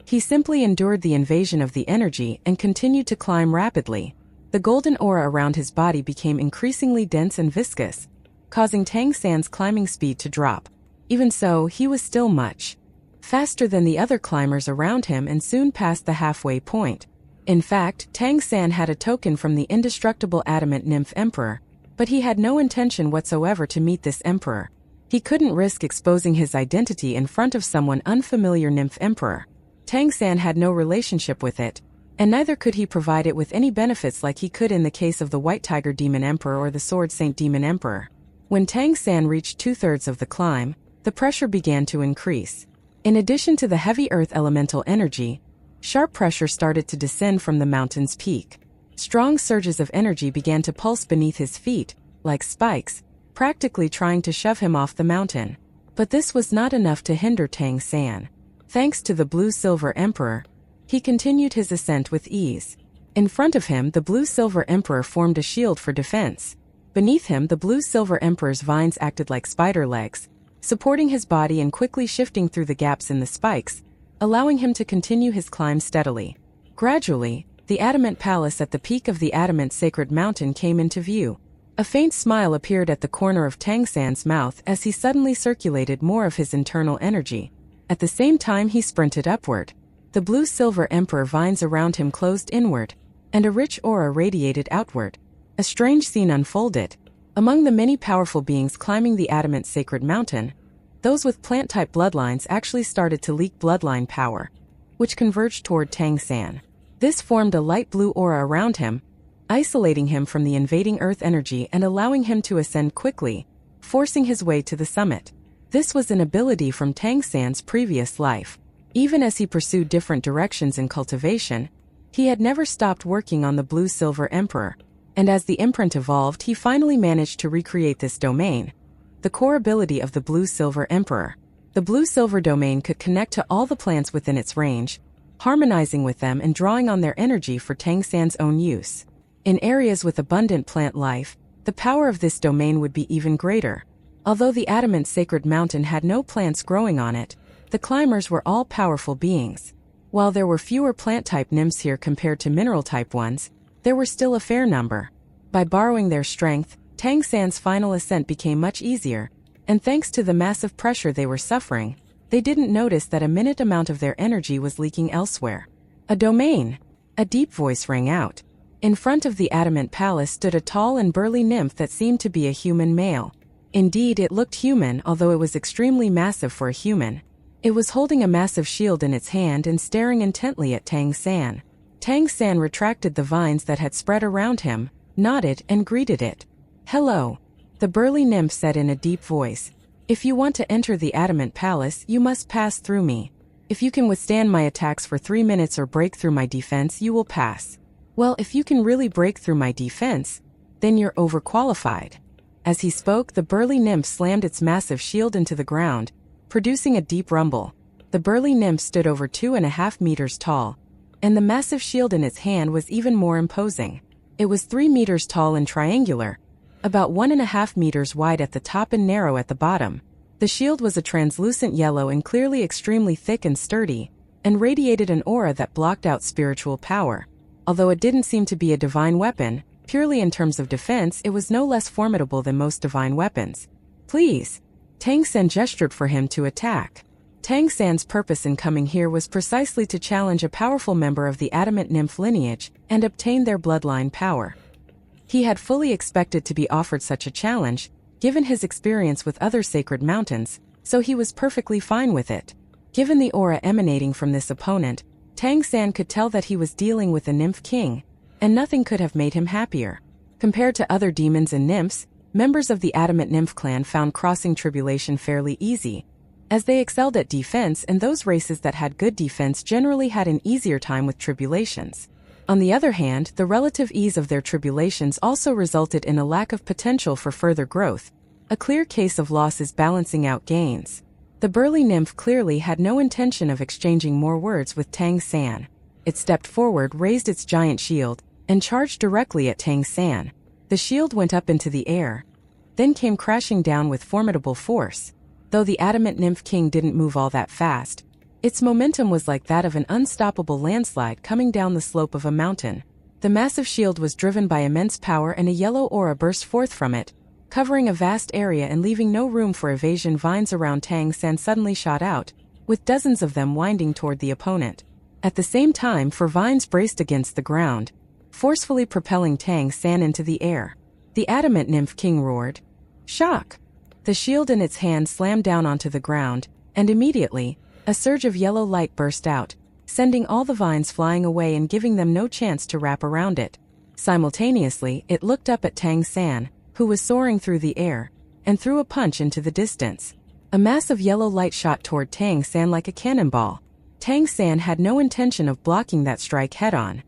He simply endured the invasion of the energy and continued to climb rapidly. The golden aura around his body became increasingly dense and viscous, causing Tang San's climbing speed to drop. Even so, he was still much faster than the other climbers around him and soon passed the halfway point. In fact, Tang San had a token from the indestructible adamant nymph emperor, but he had no intention whatsoever to meet this emperor. He couldn't risk exposing his identity in front of someone unfamiliar nymph emperor. Tang San had no relationship with it, and neither could he provide it with any benefits like he could in the case of the White Tiger Demon Emperor or the Sword Saint Demon Emperor. When Tang San reached 2/3 of the climb, the pressure began to increase. In addition to the heavy earth elemental energy, sharp pressure started to descend from the mountain's peak. Strong surges of energy began to pulse beneath his feet, like spikes, practically trying to shove him off the mountain. But this was not enough to hinder Tang San. Thanks to the Blue-Silver Emperor, he continued his ascent with ease. In front of him, the Blue-Silver Emperor formed a shield for defense. Beneath him, the Blue-Silver Emperor's vines acted like spider legs, supporting his body and quickly shifting through the gaps in the spikes, allowing him to continue his climb steadily. Gradually, the Adamant Palace at the peak of the Adamant Sacred Mountain came into view. A faint smile appeared at the corner of Tang San's mouth as he suddenly circulated more of his internal energy. At the same time, he sprinted upward. The Blue-Silver Emperor vines around him closed inward, and a rich aura radiated outward. A strange scene unfolded. Among the many powerful beings climbing the Adamant Sacred Mountain, those with plant-type bloodlines actually started to leak bloodline power, which converged toward Tang San. This formed a light blue aura around him, isolating him from the invading earth energy and allowing him to ascend quickly, forcing his way to the summit. This was an ability from Tang San's previous life. Even as he pursued different directions in cultivation, he had never stopped working on the Blue-Silver Emperor, and as the imprint evolved, he finally managed to recreate this domain, the core ability of the Blue-Silver Emperor. The Blue-Silver domain could connect to all the plants within its range, harmonizing with them and drawing on their energy for Tang San's own use. In areas with abundant plant life, the power of this domain would be even greater. Although the Adamant Sacred Mountain had no plants growing on it, the climbers were all powerful beings. While there were fewer plant-type nymphs here compared to mineral-type ones, there were still a fair number. By borrowing their strength, Tang San's final ascent became much easier, and thanks to the massive pressure they were suffering, they didn't notice that a minute amount of their energy was leaking elsewhere. A domain! A deep voice rang out. In front of the Adamant Palace stood a tall and burly nymph that seemed to be a human male. Indeed, it looked human, although it was extremely massive for a human. It was holding a massive shield in its hand and staring intently at Tang San. Tang San retracted the vines that had spread around him, nodded, and greeted it. "Hello," the burly nymph said in a deep voice. "If you want to enter the Adamant Palace, you must pass through me. If you can withstand my attacks for 3 minutes or break through my defense, you will pass. Well, if you can really break through my defense, then you're overqualified." As he spoke, the burly nymph slammed its massive shield into the ground, producing a deep rumble. The burly nymph stood over 2.5 meters tall, and the massive shield in its hand was even more imposing. It was 3 meters tall and triangular, about 1.5 meters wide at the top and narrow at the bottom. The shield was a translucent yellow and clearly extremely thick and sturdy, and radiated an aura that blocked out spiritual power. Although it didn't seem to be a divine weapon, purely in terms of defense, it was no less formidable than most divine weapons. "Please." Tang San gestured for him to attack. Tang San's purpose in coming here was precisely to challenge a powerful member of the adamant nymph lineage and obtain their bloodline power. He had fully expected to be offered such a challenge, given his experience with other sacred mountains, so he was perfectly fine with it. Given the aura emanating from this opponent, Tang San could tell that he was dealing with a nymph king, and nothing could have made him happier. Compared to other demons and nymphs, members of the adamant nymph clan found crossing tribulation fairly easy, as they excelled at defense, and those races that had good defense generally had an easier time with tribulations. On the other hand, the relative ease of their tribulations also resulted in a lack of potential for further growth, a clear case of losses balancing out gains. The burly nymph clearly had no intention of exchanging more words with Tang San. It stepped forward, raised its giant shield, and charged directly at Tang San. The shield went up into the air, then came crashing down with formidable force. Though the adamant nymph king didn't move all that fast, its momentum was like that of an unstoppable landslide coming down the slope of a mountain. The massive shield was driven by immense power, and a yellow aura burst forth from it, covering a vast area and leaving no room for evasion. Vines around Tang San suddenly shot out, with dozens of them winding toward the opponent. At the same time, four vines braced against the ground, forcefully propelling Tang San into the air. The adamant nymph king roared. Shock! The shield in its hand slammed down onto the ground, and immediately, a surge of yellow light burst out, sending all the vines flying away and giving them no chance to wrap around it. Simultaneously, it looked up at Tang San, who was soaring through the air, and threw a punch into the distance. A mass of yellow light shot toward Tang San like a cannonball. Tang San had no intention of blocking that strike head-on.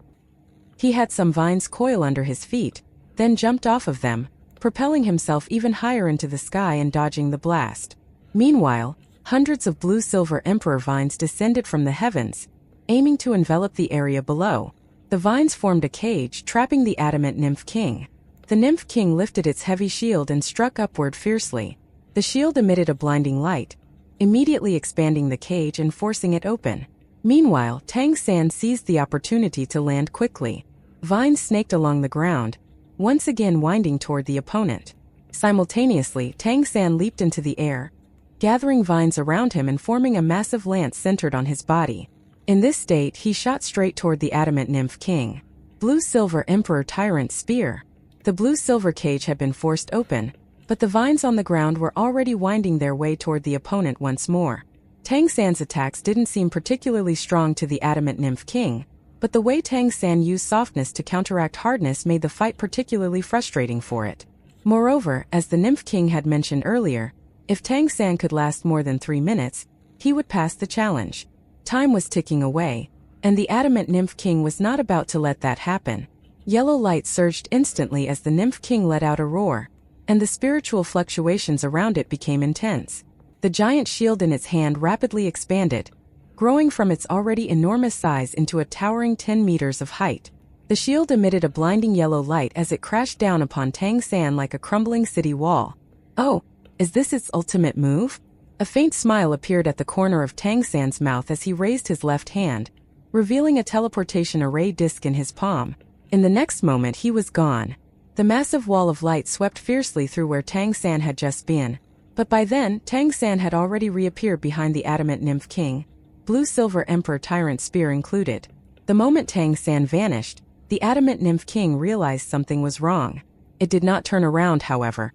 He had some vines coil under his feet, then jumped off of them, propelling himself even higher into the sky and dodging the blast. Meanwhile, hundreds of blue-silver emperor vines descended from the heavens, aiming to envelop the area below. The vines formed a cage, trapping the adamant nymph king. The nymph king lifted its heavy shield and struck upward fiercely. The shield emitted a blinding light, immediately expanding the cage and forcing it open. Meanwhile, Tang San seized the opportunity to land quickly. Vines snaked along the ground, once again winding toward the opponent. Simultaneously, Tang San leaped into the air, gathering vines around him and forming a massive lance centered on his body. In this state, he shot straight toward the adamant nymph king. Blue-silver emperor tyrant spear. The blue-silver cage had been forced open, but the vines on the ground were already winding their way toward the opponent once more. Tang San's attacks didn't seem particularly strong to the adamant nymph king, but the way Tang San used softness to counteract hardness made the fight particularly frustrating for it. Moreover, as the nymph king had mentioned earlier, if Tang San could last more than 3 minutes, he would pass the challenge. Time was ticking away, and the adamant nymph king was not about to let that happen. Yellow light surged instantly as the nymph king let out a roar, and the spiritual fluctuations around it became intense. The giant shield in its hand rapidly expanded, growing from its already enormous size into a towering 10 meters of height. The shield emitted a blinding yellow light as it crashed down upon Tang San like a crumbling city wall. Oh, is this its ultimate move? A faint smile appeared at the corner of Tang San's mouth as he raised his left hand, revealing a teleportation array disc in his palm. In the next moment he was gone. The massive wall of light swept fiercely through where Tang San had just been, but by then, Tang San had already reappeared behind the adamant nymph king, blue-silver emperor tyrant spear included. The moment Tang San vanished, the adamant nymph king realized something was wrong. It did not turn around, however.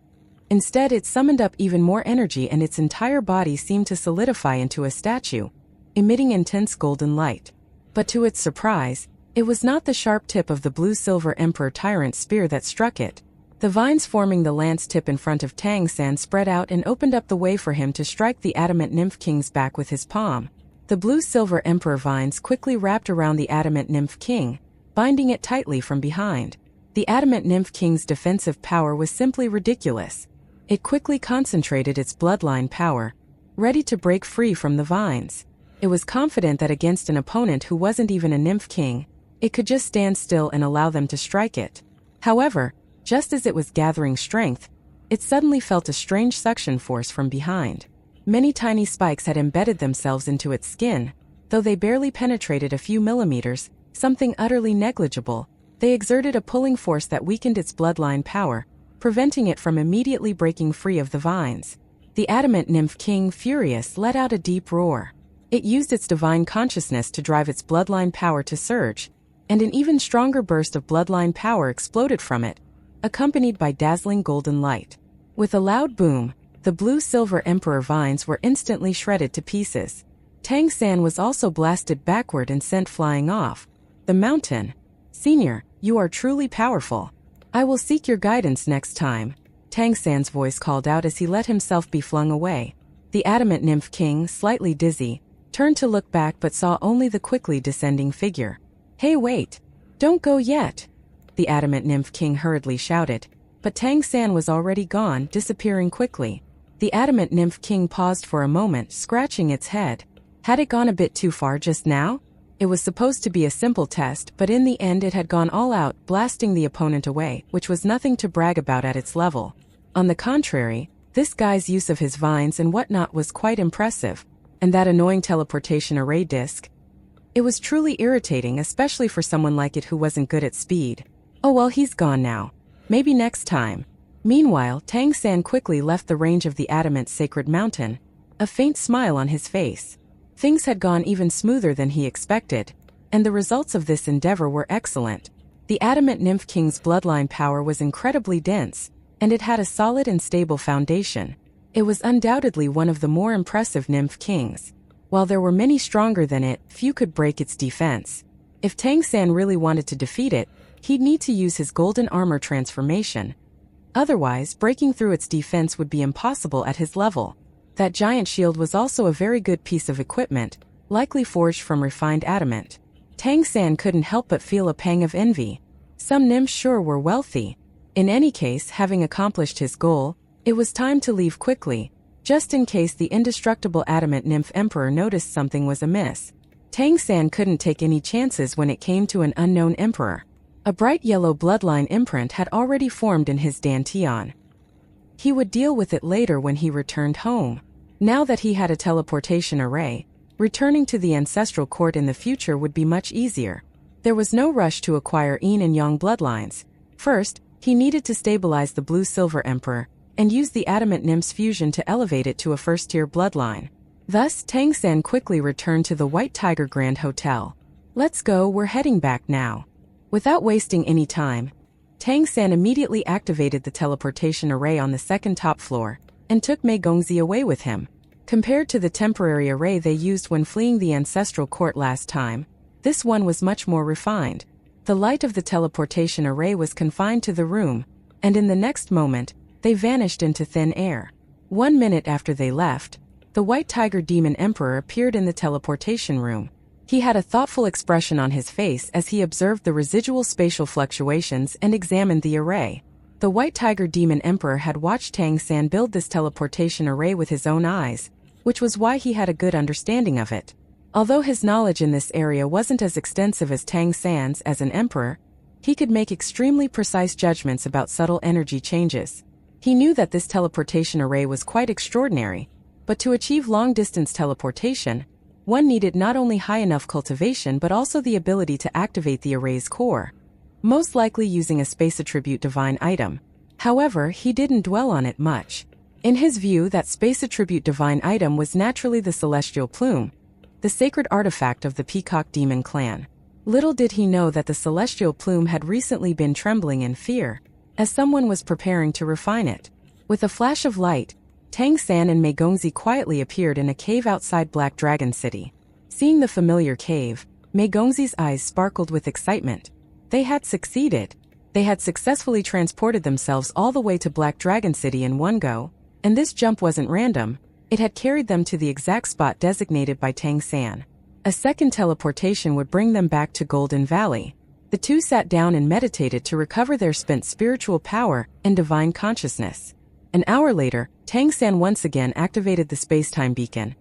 Instead, it summoned up even more energy and its entire body seemed to solidify into a statue, emitting intense golden light. But to its surprise, it was not the sharp tip of the blue-silver emperor tyrant spear that struck it. The vines forming the lance tip in front of Tang San spread out and opened up the way for him to strike the adamant nymph king's back with his palm. The blue-silver emperor vines quickly wrapped around the adamant nymph king, binding it tightly from behind. The adamant nymph king's defensive power was simply ridiculous. It quickly concentrated its bloodline power, ready to break free from the vines. It was confident that against an opponent who wasn't even a nymph king, it could just stand still and allow them to strike it. However, just as it was gathering strength, it suddenly felt a strange suction force from behind. Many tiny spikes had embedded themselves into its skin, though they barely penetrated a few millimeters, something utterly negligible. They exerted a pulling force that weakened its bloodline power, preventing it from immediately breaking free of the vines. The adamant nymph king, furious, let out a deep roar. It used its divine consciousness to drive its bloodline power to surge, and an even stronger burst of bloodline power exploded from it, accompanied by dazzling golden light. With a loud boom, the blue-silver emperor vines were instantly shredded to pieces. Tang San was also blasted backward and sent flying off. The mountain. Senior, you are truly powerful. I will seek your guidance next time, Tang San's voice called out as he let himself be flung away. The adamant nymph king, slightly dizzy, turned to look back but saw only the quickly descending figure. Hey, wait! Don't go yet! The adamant nymph king hurriedly shouted, but Tang San was already gone, disappearing quickly. The adamant nymph king paused for a moment, scratching its head. Had it gone a bit too far just now? It was supposed to be a simple test, but in the end it had gone all out, blasting the opponent away, which was nothing to brag about at its level. On the contrary, this guy's use of his vines and whatnot was quite impressive. And that annoying teleportation array disc? It was truly irritating, especially for someone like it who wasn't good at speed. Oh well, he's gone now. Maybe next time. Meanwhile, Tang San quickly left the range of the adamant sacred mountain, a faint smile on his face. Things had gone even smoother than he expected, and the results of this endeavor were excellent. The adamant nymph king's bloodline power was incredibly dense, and it had a solid and stable foundation. It was undoubtedly one of the more impressive nymph kings. While there were many stronger than it, few could break its defense. If Tang San really wanted to defeat it, he'd need to use his golden armor transformation. Otherwise, breaking through its defense would be impossible at his level. That giant shield was also a very good piece of equipment, likely forged from refined adamant. Tang San couldn't help but feel a pang of envy. Some nymphs sure were wealthy. In any case, having accomplished his goal, it was time to leave quickly, just in case the indestructible adamant nymph emperor noticed something was amiss. Tang San couldn't take any chances when it came to an unknown emperor. A bright yellow bloodline imprint had already formed in his dantian. He would deal with it later when he returned home. Now that he had a teleportation array, returning to the ancestral court in the future would be much easier. There was no rush to acquire yin and yang bloodlines. First, he needed to stabilize the blue-silver emperor, and use the adamant nymph's fusion to elevate it to a first-tier bloodline. Thus, Tang San quickly returned to the White Tiger Grand Hotel. Let's go, we're heading back now. Without wasting any time, Tang San immediately activated the teleportation array on the second top floor, and took Mei Gongzi away with him. Compared to the temporary array they used when fleeing the ancestral court last time, this one was much more refined. The light of the teleportation array was confined to the room, and in the next moment, they vanished into thin air. 1 minute after they left, the White Tiger Demon Emperor appeared in the teleportation room. He had a thoughtful expression on his face as he observed the residual spatial fluctuations and examined the array. The White Tiger Demon Emperor had watched Tang San build this teleportation array with his own eyes, which was why he had a good understanding of it. Although his knowledge in this area wasn't as extensive as Tang San's as an emperor, he could make extremely precise judgments about subtle energy changes. He knew that this teleportation array was quite extraordinary, but to achieve long-distance teleportation, one needed not only high enough cultivation but also the ability to activate the array's core, most likely using a space attribute divine item. However, he didn't dwell on it much. In his view, that space attribute divine item was naturally the celestial plume, the sacred artifact of the Peacock Demon clan. Little did he know that the celestial plume had recently been trembling in fear, as someone was preparing to refine it. With a flash of light, Tang San and Mei Gongzi quietly appeared in a cave outside Black Dragon City. Seeing the familiar cave, Mei Gongzi's eyes sparkled with excitement. They had succeeded. They had successfully transported themselves all the way to Black Dragon City in one go, and this jump wasn't random. It had carried them to the exact spot designated by Tang San. A second teleportation would bring them back to Golden Valley. The two sat down and meditated to recover their spent spiritual power and divine consciousness. An hour later, Tang San once again activated the space-time beacon,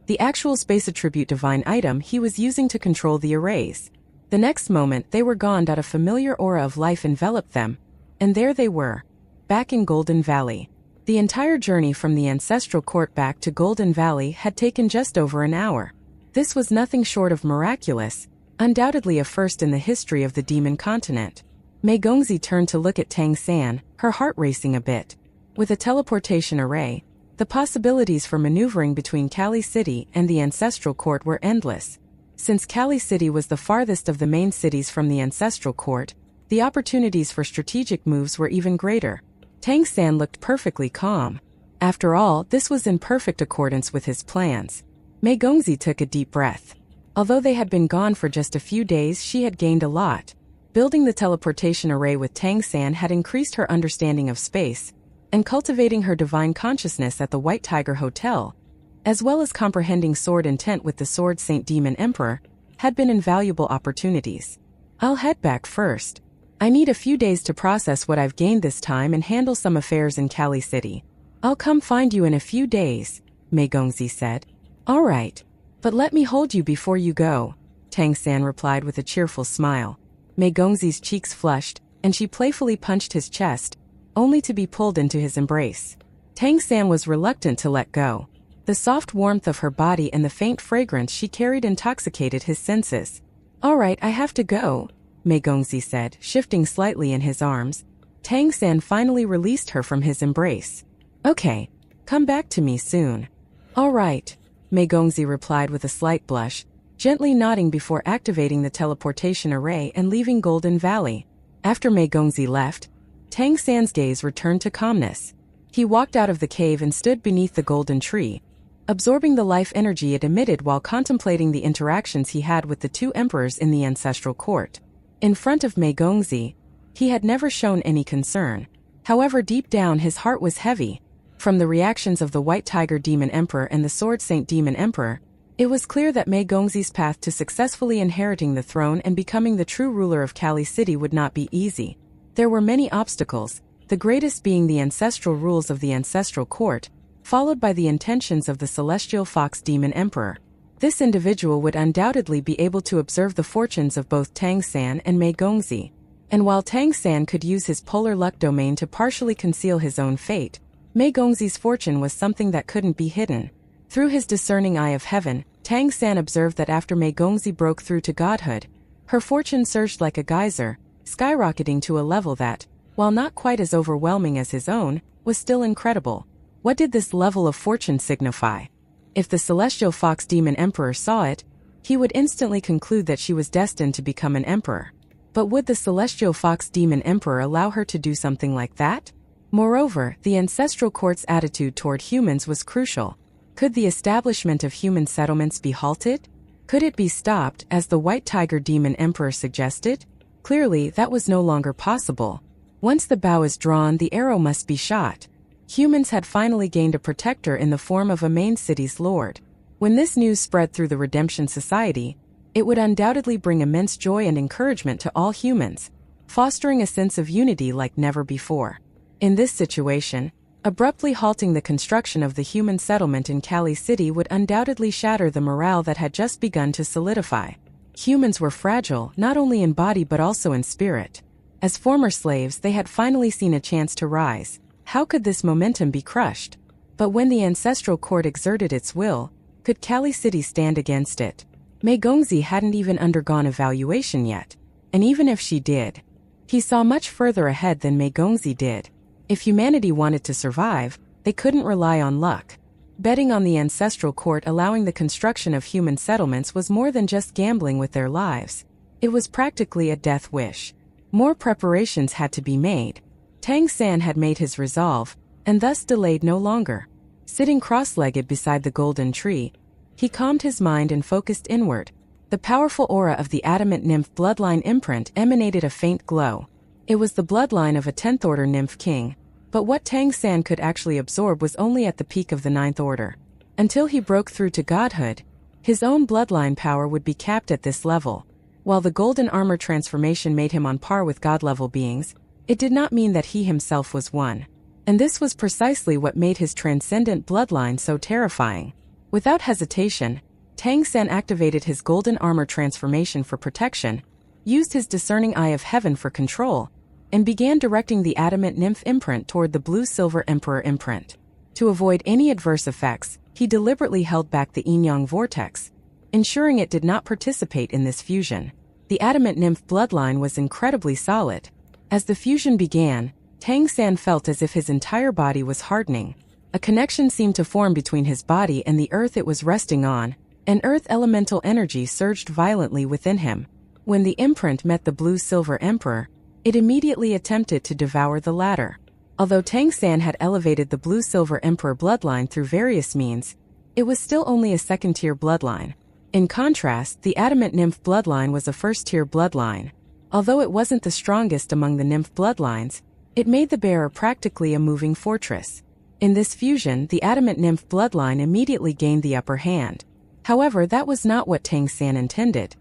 the actual space attribute divine item he was using to control the arrays. The next moment they were gone. A familiar aura of life enveloped them, and there they were, back in Golden Valley. The entire journey from the ancestral court back to Golden Valley had taken just over an hour. This was nothing short of miraculous, undoubtedly a first in the history of the demon continent. Mei Gongzi turned to look at Tang San, her heart racing a bit. With a teleportation array, The possibilities for maneuvering between Kali City and the Ancestral Court were endless. Since Kali City was the farthest of the main cities from the Ancestral Court, the opportunities for strategic moves were even greater. Tang San looked perfectly calm. After all, this was in perfect accordance with his plans. Mei Gongzi took a deep breath. Although they had been gone for just a few days, she had gained a lot. Building the teleportation array with Tang San had increased her understanding of space, and cultivating her divine consciousness at the White Tiger Hotel, as well as comprehending sword intent with the Sword Saint Demon Emperor, had been invaluable opportunities. I'll head back first. I need a few days to process what I've gained this time and handle some affairs in Kali City. I'll come find you in a few days, Mei Gongzi said. All right, but let me hold you before you go, Tang San replied with a cheerful smile. Mei Gongzi's cheeks flushed, and she playfully punched his chest, only to be pulled into his embrace. Tang San was reluctant to let go. The soft warmth of her body and the faint fragrance she carried intoxicated his senses. All right, I have to go, Mei Gongzi said, shifting slightly in his arms. Tang San finally released her from his embrace. Okay, come back to me soon. All right, Mei Gongzi replied with a slight blush, gently nodding before activating the teleportation array and leaving Golden Valley. After Mei Gongzi left, Tang San's gaze returned to calmness. He walked out of the cave and stood beneath the golden tree, absorbing the life energy it emitted while contemplating the interactions he had with the two emperors in the Ancestral Court. In front of Mei Gongzi, he had never shown any concern. However, deep down his heart was heavy. From the reactions of the White Tiger Demon Emperor and the Sword Saint Demon Emperor, it was clear that Mei Gongzi's path to successfully inheriting the throne and becoming the true ruler of Kali City would not be easy. There were many obstacles, the greatest being the ancestral rules of the Ancestral Court, followed by the intentions of the Celestial Fox Demon Emperor. This individual would undoubtedly be able to observe the fortunes of both Tang San and Mei Gongzi. And while Tang San could use his polar luck domain to partially conceal his own fate, Mei Gongzi's fortune was something that couldn't be hidden. Through his discerning eye of heaven, Tang San observed that after Mei Gongzi broke through to godhood, her fortune surged like a geyser, skyrocketing to a level that, while not quite as overwhelming as his own, was still incredible. What did this level of fortune signify? If the Celestial Fox Demon Emperor saw it, he would instantly conclude that she was destined to become an emperor. But would the Celestial Fox Demon Emperor allow her to do something like that? Moreover, the Ancestral Court's attitude toward humans was crucial. Could the establishment of human settlements be halted? Could it be stopped, as the White Tiger Demon Emperor suggested? Clearly, that was no longer possible. Once the bow is drawn, the arrow must be shot. Humans had finally gained a protector in the form of a main city's lord. When this news spread through the Redemption Society, it would undoubtedly bring immense joy and encouragement to all humans, fostering a sense of unity like never before. In this situation, abruptly halting the construction of the human settlement in Kali City would undoubtedly shatter the morale that had just begun to solidify. Humans were fragile, not only in body but also in spirit. As former slaves, they had finally seen a chance to rise. How could this momentum be crushed? But when the Ancestral Court exerted its will, could Kali City stand against it? Mei Gongzi hadn't even undergone evaluation yet, and even if she did, he saw much further ahead than Mei Gongzi did. If humanity wanted to survive, they couldn't rely on luck. Betting on the Ancestral Court allowing the construction of human settlements was more than just gambling with their lives. It was practically a death wish. More preparations had to be made. Tang San had made his resolve, and thus delayed no longer. Sitting cross-legged beside the golden tree, he calmed his mind and focused inward. The powerful aura of the adamant nymph bloodline imprint emanated a faint glow. It was the bloodline of a 10th order nymph king, but what Tang San could actually absorb was only at the peak of the 9th order. Until he broke through to godhood, his own bloodline power would be capped at this level. While the golden armor transformation made him on par with god-level beings, it did not mean that he himself was one. And this was precisely what made his transcendent bloodline so terrifying. Without hesitation, Tang San activated his golden armor transformation for protection, used his discerning eye of heaven for control, and began directing the adamant nymph imprint toward the blue-silver emperor imprint. To avoid any adverse effects, he deliberately held back the yin-yang vortex, ensuring it did not participate in this fusion. The adamant nymph bloodline was incredibly solid. As the fusion began, Tang San felt as if his entire body was hardening. A connection seemed to form between his body and the earth it was resting on, and earth elemental energy surged violently within him. When the imprint met the blue-silver emperor, it immediately attempted to devour the latter. Although Tang San had elevated the blue-silver emperor bloodline through various means, it was still only a second-tier bloodline. In contrast, the adamant nymph bloodline was a first-tier bloodline. Although it wasn't the strongest among the nymph bloodlines, it made the bearer practically a moving fortress. In this fusion, the adamant nymph bloodline immediately gained the upper hand. However, that was not what Tang San intended.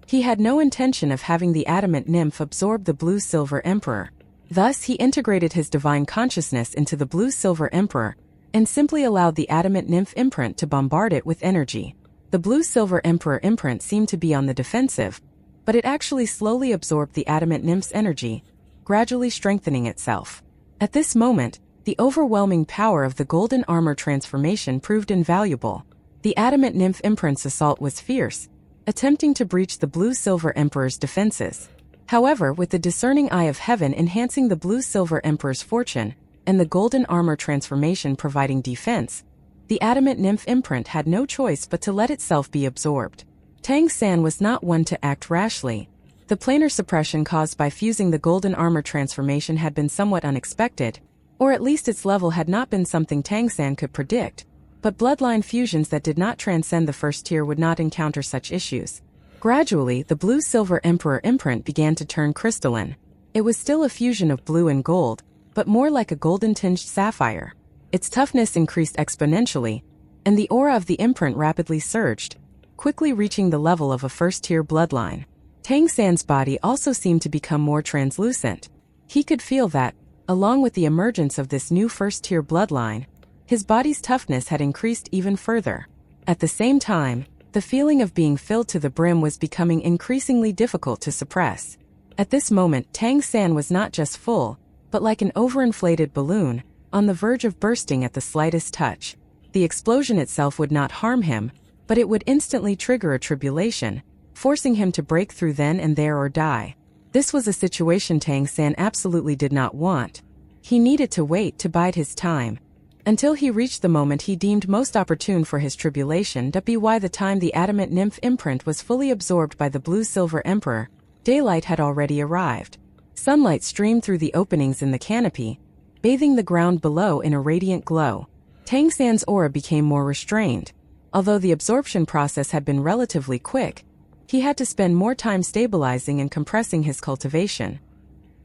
He had no intention of having the adamant nymph absorb the blue-silver emperor. Thus, he integrated his divine consciousness into the blue-silver emperor and simply allowed the adamant nymph imprint to bombard it with energy. The blue-silver emperor imprint seemed to be on the defensive, but it actually slowly absorbed the adamant nymph's energy, gradually strengthening itself. At this moment, the overwhelming power of the golden armor transformation proved invaluable. The adamant nymph imprint's assault was fierce, attempting to breach the blue-silver emperor's defenses. However, with the discerning eye of heaven enhancing the blue-silver emperor's fortune, and the golden armor transformation providing defense, the adamant nymph imprint had no choice but to let itself be absorbed. Tang San was not one to act rashly. The planar suppression caused by fusing the golden armor transformation had been somewhat unexpected, or at least its level had not been something Tang San could predict, but bloodline fusions that did not transcend the first tier would not encounter such issues. Gradually, the blue-silver emperor imprint began to turn crystalline. It was still a fusion of blue and gold, but more like a golden-tinged sapphire. Its toughness increased exponentially, and the aura of the imprint rapidly surged, quickly reaching the level of a first-tier bloodline. Tang San's body also seemed to become more translucent. He could feel that, along with the emergence of this new first-tier bloodline, his body's toughness had increased even further. At the same time, the feeling of being filled to the brim was becoming increasingly difficult to suppress. At this moment, Tang San was not just full, but like an overinflated balloon, on the verge of bursting at the slightest touch. The explosion itself would not harm him, but it would instantly trigger a tribulation, forcing him to break through then and there or die. This was a situation Tang San absolutely did not want. He needed to wait to bide his time, until he reached the moment he deemed most opportune for his tribulation. By the time the adamant nymph imprint was fully absorbed by the blue-silver emperor, daylight had already arrived. Sunlight streamed through the openings in the canopy, bathing the ground below in a radiant glow. Tang San's aura became more restrained. Although the absorption process had been relatively quick, he had to spend more time stabilizing and compressing his cultivation.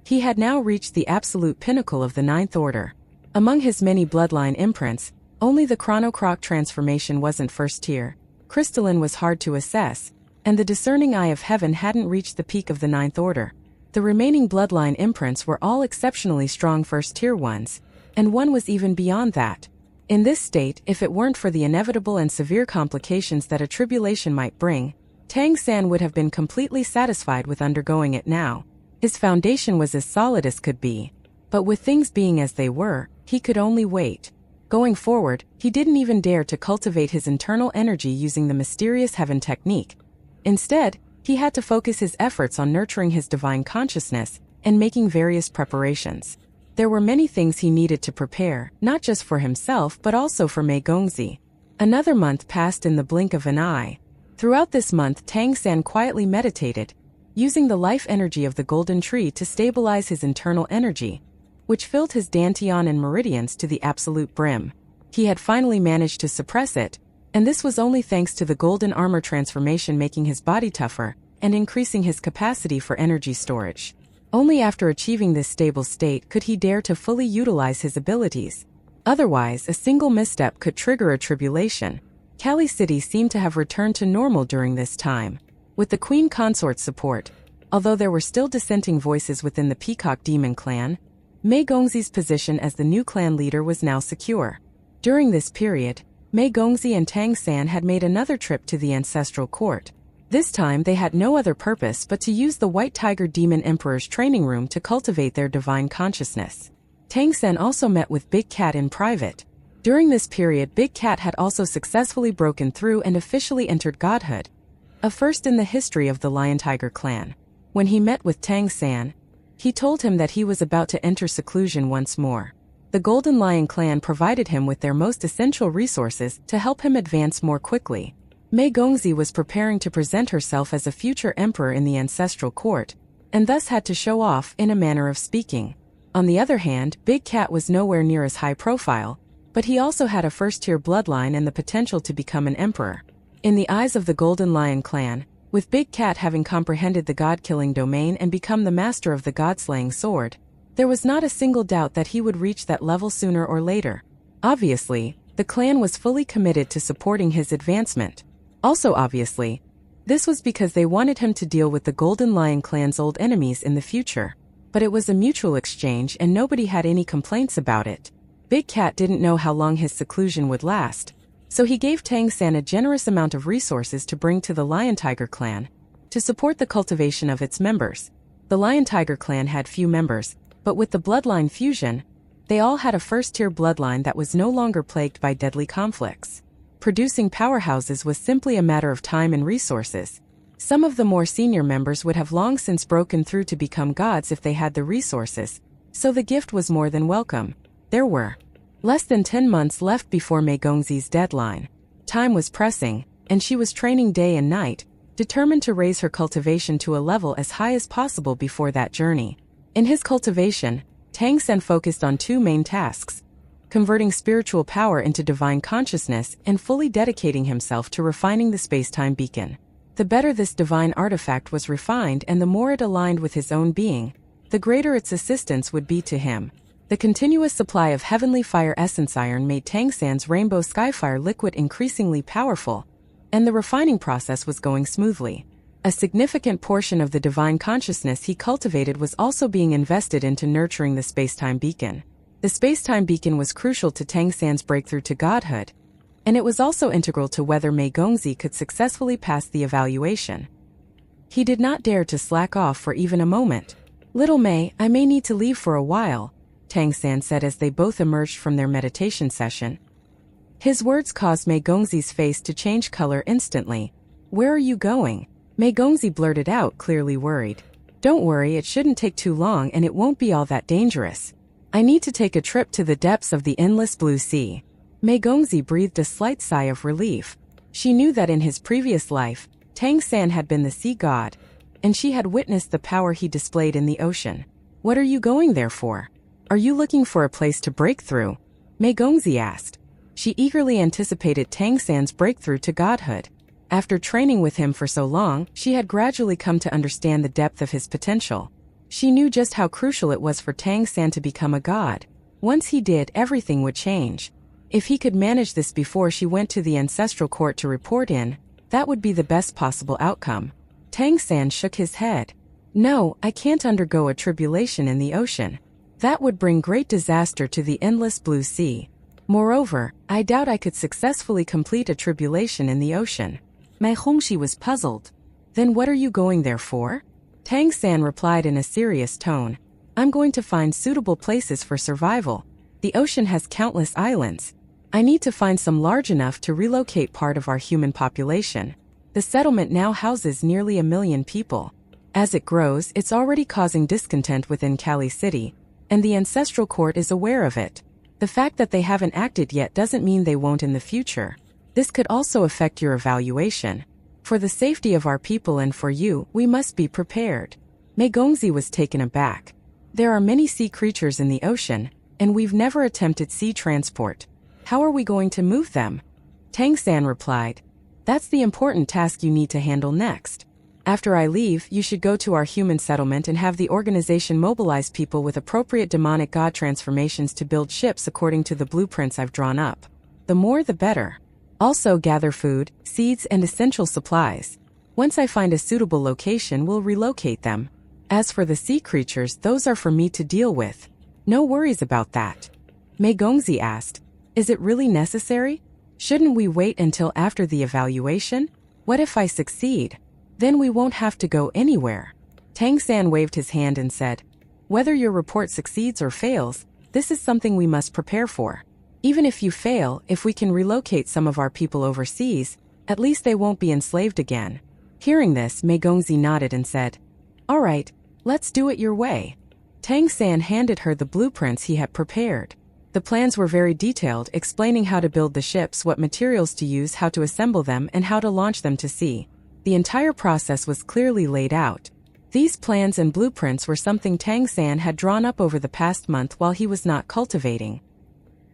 He had now reached the absolute pinnacle of the ninth order. Among his many bloodline imprints, only the chronocroc transformation wasn't first tier. Crystalline was hard to assess, and the discerning eye of heaven hadn't reached the peak of the ninth order. The remaining bloodline imprints were all exceptionally strong first-tier ones, and one was even beyond that. In this state, if it weren't for the inevitable and severe complications that a tribulation might bring, Tang San would have been completely satisfied with undergoing it now. His foundation was as solid as could be. But with things being as they were, he could only wait. Going forward, he didn't even dare to cultivate his internal energy using the mysterious heaven technique. Instead, he had to focus his efforts on nurturing his divine consciousness and making various preparations. There were many things he needed to prepare, not just for himself but also for Mei Gongzi. Another month passed in the blink of an eye. Throughout this month, Tang San quietly meditated, using the life energy of the golden tree to stabilize his internal energy, which filled his dantian and meridians to the absolute brim. He had finally managed to suppress it, and this was only thanks to the golden armor transformation making his body tougher and increasing his capacity for energy storage. Only after achieving this stable state could he dare to fully utilize his abilities. Otherwise, a single misstep could trigger a tribulation. Kali City seemed to have returned to normal during this time. With the Queen Consort's support, although there were still dissenting voices within the Peacock Demon clan, Mei Gongzi's position as the new clan leader was now secure. During this period, Mei Gongzi and Tang San had made another trip to the ancestral court. This time they had no other purpose but to use the White Tiger Demon Emperor's training room to cultivate their divine consciousness. Tang San also met with Big Cat in private. During this period, Big Cat had also successfully broken through and officially entered godhood, a first in the history of the Lion Tiger clan. When he met with Tang San, he told him that he was about to enter seclusion once more. The Golden Lion clan provided him with their most essential resources to help him advance more quickly. Mei Gongzi was preparing to present herself as a future emperor in the ancestral court, and thus had to show off in a manner of speaking. On the other hand, Big Cat was nowhere near as high profile, but he also had a first-tier bloodline and the potential to become an emperor. In the eyes of the Golden Lion clan, with Big Cat having comprehended the god-killing domain and become the master of the god-slaying sword, there was not a single doubt that he would reach that level sooner or later. Obviously, the clan was fully committed to supporting his advancement. Also obviously, this was because they wanted him to deal with the Golden Lion clan's old enemies in the future. But it was a mutual exchange and nobody had any complaints about it. Big Cat didn't know how long his seclusion would last, so he gave Tang San a generous amount of resources to bring to the Lion Tiger clan, to support the cultivation of its members. The Lion Tiger clan had few members, but with the bloodline fusion, they all had a first-tier bloodline that was no longer plagued by deadly conflicts. Producing powerhouses was simply a matter of time and resources. Some of the more senior members would have long since broken through to become gods if they had the resources, so the gift was more than welcome. There were less than 10 months left before Mei Gongzi's deadline. Time was pressing, and she was training day and night, determined to raise her cultivation to a level as high as possible before that journey. In his cultivation, Tang San focused on two main tasks: converting spiritual power into divine consciousness and fully dedicating himself to refining the space-time beacon. The better this divine artifact was refined and the more it aligned with his own being, the greater its assistance would be to him. The continuous supply of heavenly fire essence iron made Tang San's rainbow skyfire liquid increasingly powerful, and the refining process was going smoothly. A significant portion of the divine consciousness he cultivated was also being invested into nurturing the space-time beacon. The space-time beacon was crucial to Tang San's breakthrough to godhood, and it was also integral to whether Mei Gongzi could successfully pass the evaluation. He did not dare to slack off for even a moment. "Little Mei, I may need to leave for a while," Tang San said as they both emerged from their meditation session. His words caused Mei Gongzi's face to change color instantly. "Where are you going?" Mei Gongzi blurted out, clearly worried. "Don't worry, it shouldn't take too long and it won't be all that dangerous. I need to take a trip to the depths of the endless blue sea." Mei Gongzi breathed a slight sigh of relief. She knew that in his previous life, Tang San had been the sea god, and she had witnessed the power he displayed in the ocean. "What are you going there for? Are you looking for a place to break through?" Mei Gongzi asked. She eagerly anticipated Tang San's breakthrough to godhood. After training with him for so long, she had gradually come to understand the depth of his potential. She knew just how crucial it was for Tang San to become a god. Once he did, everything would change. If he could manage this before she went to the ancestral court to report in, that would be the best possible outcome. Tang San shook his head. "No, I can't undergo a tribulation in the ocean. That would bring great disaster to the endless blue sea. Moreover, I doubt I could successfully complete a tribulation in the ocean." Mei Gongzi was puzzled. "Then what are you going there for?" Tang San replied in a serious tone. "I'm going to find suitable places for survival. The ocean has countless islands. I need to find some large enough to relocate part of our human population. The settlement now houses nearly 1 million people. As it grows, it's already causing discontent within Kali City, and the ancestral court is aware of it. The fact that they haven't acted yet doesn't mean they won't in the future. This could also affect your evaluation. For the safety of our people and for you, we must be prepared." Mei Gongzi was taken aback. "There are many sea creatures in the ocean, and we've never attempted sea transport. How are we going to move them?" Tang San replied. "That's the important task you need to handle next. After I leave, you should go to our human settlement and have the organization mobilize people with appropriate demonic god transformations to build ships according to the blueprints I've drawn up. The more the better. Also gather food, seeds and essential supplies. Once I find a suitable location, we'll relocate them. As for the sea creatures, those are for me to deal with. No worries about that." Mei Gongzi asked, "Is it really necessary? Shouldn't we wait until after the evaluation? What if I succeed? Then we won't have to go anywhere." Tang San waved his hand and said, "Whether your report succeeds or fails, this is something we must prepare for. Even if you fail, if we can relocate some of our people overseas, at least they won't be enslaved again." Hearing this, Mei Gongzi nodded and said, "All right, let's do it your way." Tang San handed her the blueprints he had prepared. The plans were very detailed, explaining how to build the ships, what materials to use, how to assemble them, and how to launch them to sea. The entire process was clearly laid out. These plans and blueprints were something Tang San had drawn up over the past month while he was not cultivating.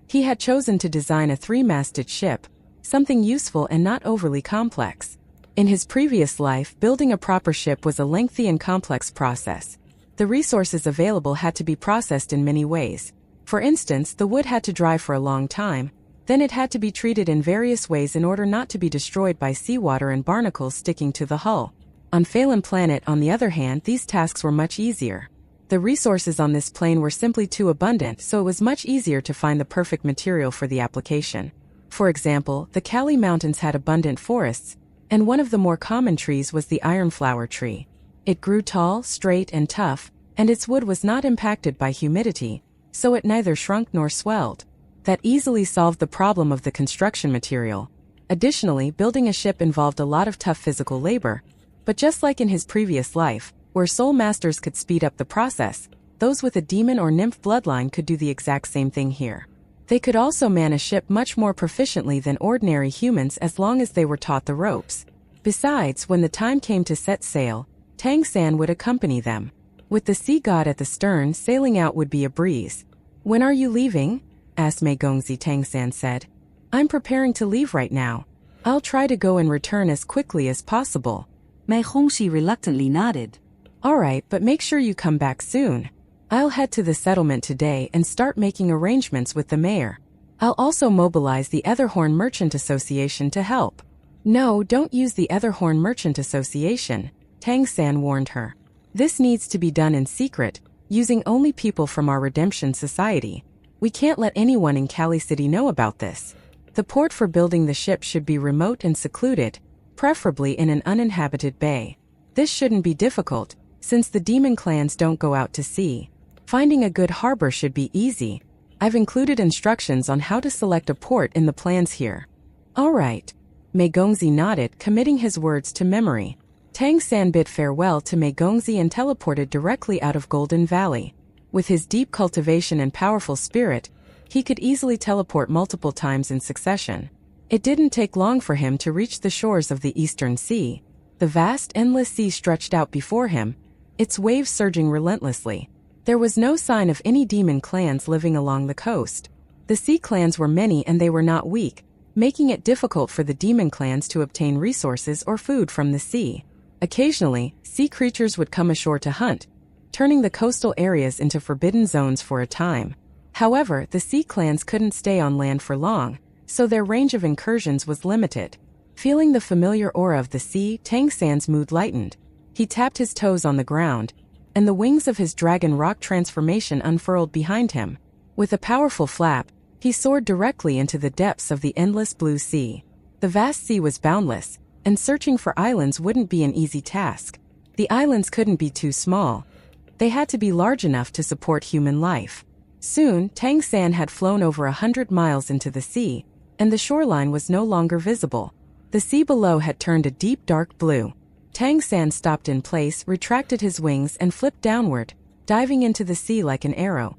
He had chosen to design a 3-masted ship, something useful and not overly complex. In his previous life, building a proper ship was a lengthy and complex process. The resources available had to be processed in many ways. For instance, the wood had to dry for a long time, then it had to be treated in various ways in order not to be destroyed by seawater and barnacles sticking to the hull. On Phelan Planet, on the other hand, these tasks were much easier. The resources on this plane were simply too abundant, so it was much easier to find the perfect material for the application. For example, the Kali Mountains had abundant forests, and one of the more common trees was the ironflower tree. It grew tall, straight, and tough, and its wood was not impacted by humidity, so it neither shrunk nor swelled. That easily solved the problem of the construction material. Additionally, building a ship involved a lot of tough physical labor, but just like in his previous life, where soul masters could speed up the process, those with a demon or nymph bloodline could do the exact same thing here. They could also man a ship much more proficiently than ordinary humans as long as they were taught the ropes. Besides, when the time came to set sail, Tang San would accompany them. With the sea god at the stern, sailing out would be a breeze. "When are you leaving?" asked Mei Gongzi. Tang San said. "I'm preparing to leave right now. I'll try to go and return as quickly as possible." Mei Gongzi reluctantly nodded. "All right, but make sure you come back soon. I'll head to the settlement today and start making arrangements with the mayor. I'll also mobilize the Etherhorn Merchant Association to help." "No, don't use the Etherhorn Merchant Association," Tang San warned her. "This needs to be done in secret, using only people from our Redemption Society. We can't let anyone in Kali City know about this. The port for building the ship should be remote and secluded, preferably in an uninhabited bay. This shouldn't be difficult, since the demon clans don't go out to sea. Finding a good harbor should be easy. I've included instructions on how to select a port in the plans here." "All right." Mei Gongzi nodded, committing his words to memory. Tang San bid farewell to Mei Gongzi and teleported directly out of Golden Valley. With his deep cultivation and powerful spirit, he could easily teleport multiple times in succession. It didn't take long for him to reach the shores of the Eastern Sea. The vast, endless sea stretched out before him, its waves surging relentlessly. There was no sign of any demon clans living along the coast. The sea clans were many and they were not weak, making it difficult for the demon clans to obtain resources or food from the sea. Occasionally, sea creatures would come ashore to hunt, turning the coastal areas into forbidden zones for a time. However, the sea clans couldn't stay on land for long, so their range of incursions was limited. Feeling the familiar aura of the sea, Tang San's mood lightened. He tapped his toes on the ground, and the wings of his dragon rock transformation unfurled behind him. With a powerful flap, he soared directly into the depths of the endless blue sea. The vast sea was boundless, and searching for islands wouldn't be an easy task. The islands couldn't be too small. They had to be large enough to support human life. Soon, Tang San had flown over 100 miles into the sea, and the shoreline was no longer visible. The sea below had turned a deep dark blue. Tang San stopped in place, retracted his wings, and flipped downward, diving into the sea like an arrow.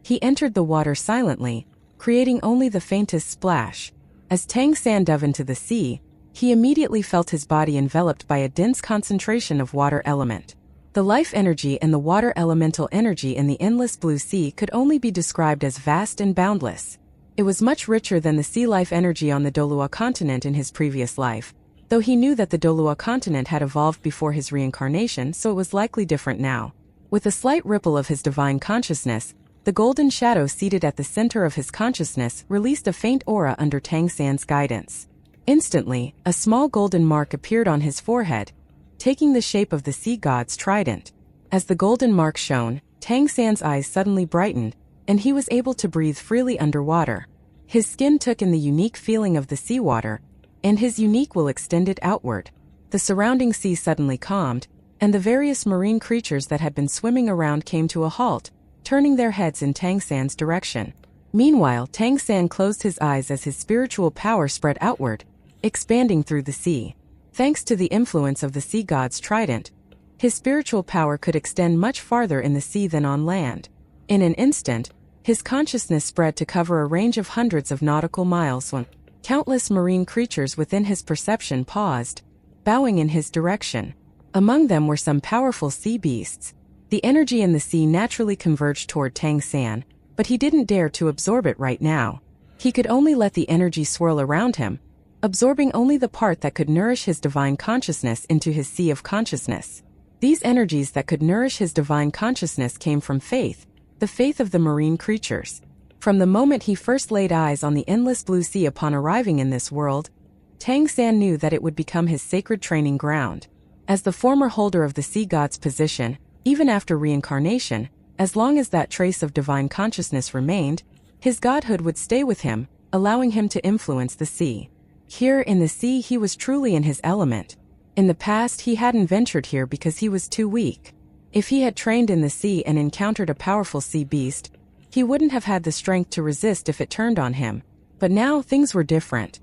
He entered the water silently, creating only the faintest splash. As Tang San dove into the sea, he immediately felt his body enveloped by a dense concentration of water element. The life energy and the water elemental energy in the endless blue sea could only be described as vast and boundless. It was much richer than the sea life energy on the Douluo continent in his previous life, though he knew that the Douluo continent had evolved before his reincarnation, so it was likely different now. With a slight ripple of his divine consciousness, the golden shadow seated at the center of his consciousness released a faint aura under Tang San's guidance. Instantly, a small golden mark appeared on his forehead, taking the shape of the sea god's trident. As the golden mark shone, Tang San's eyes suddenly brightened, and he was able to breathe freely underwater. His skin took in the unique feeling of the seawater, and his unique will extended outward. The surrounding sea suddenly calmed, and the various marine creatures that had been swimming around came to a halt, turning their heads in Tang San's direction. Meanwhile, Tang San closed his eyes as his spiritual power spread outward, expanding through the sea. Thanks to the influence of the sea god's trident, his spiritual power could extend much farther in the sea than on land. In an instant, His consciousness spread to cover a range of hundreds of nautical miles when countless marine creatures within his perception paused, bowing in his direction. Among them were some powerful sea beasts. The energy in the sea naturally converged toward Tang San, but he didn't dare to absorb it right now. He could only let the energy swirl around him, absorbing only the part that could nourish his divine consciousness into his sea of consciousness. These energies that could nourish his divine consciousness came from faith, the faith of the marine creatures. From the moment he first laid eyes on the endless blue sea upon arriving in this world, Tang San knew that it would become his sacred training ground. As the former holder of the sea god's position, even after reincarnation, as long as that trace of divine consciousness remained, his godhood would stay with him, allowing him to influence the sea. Here in the sea he was truly in his element. In the past he hadn't ventured here because he was too weak. If he had trained in the sea and encountered a powerful sea beast, he wouldn't have had the strength to resist if it turned on him. But now things were different.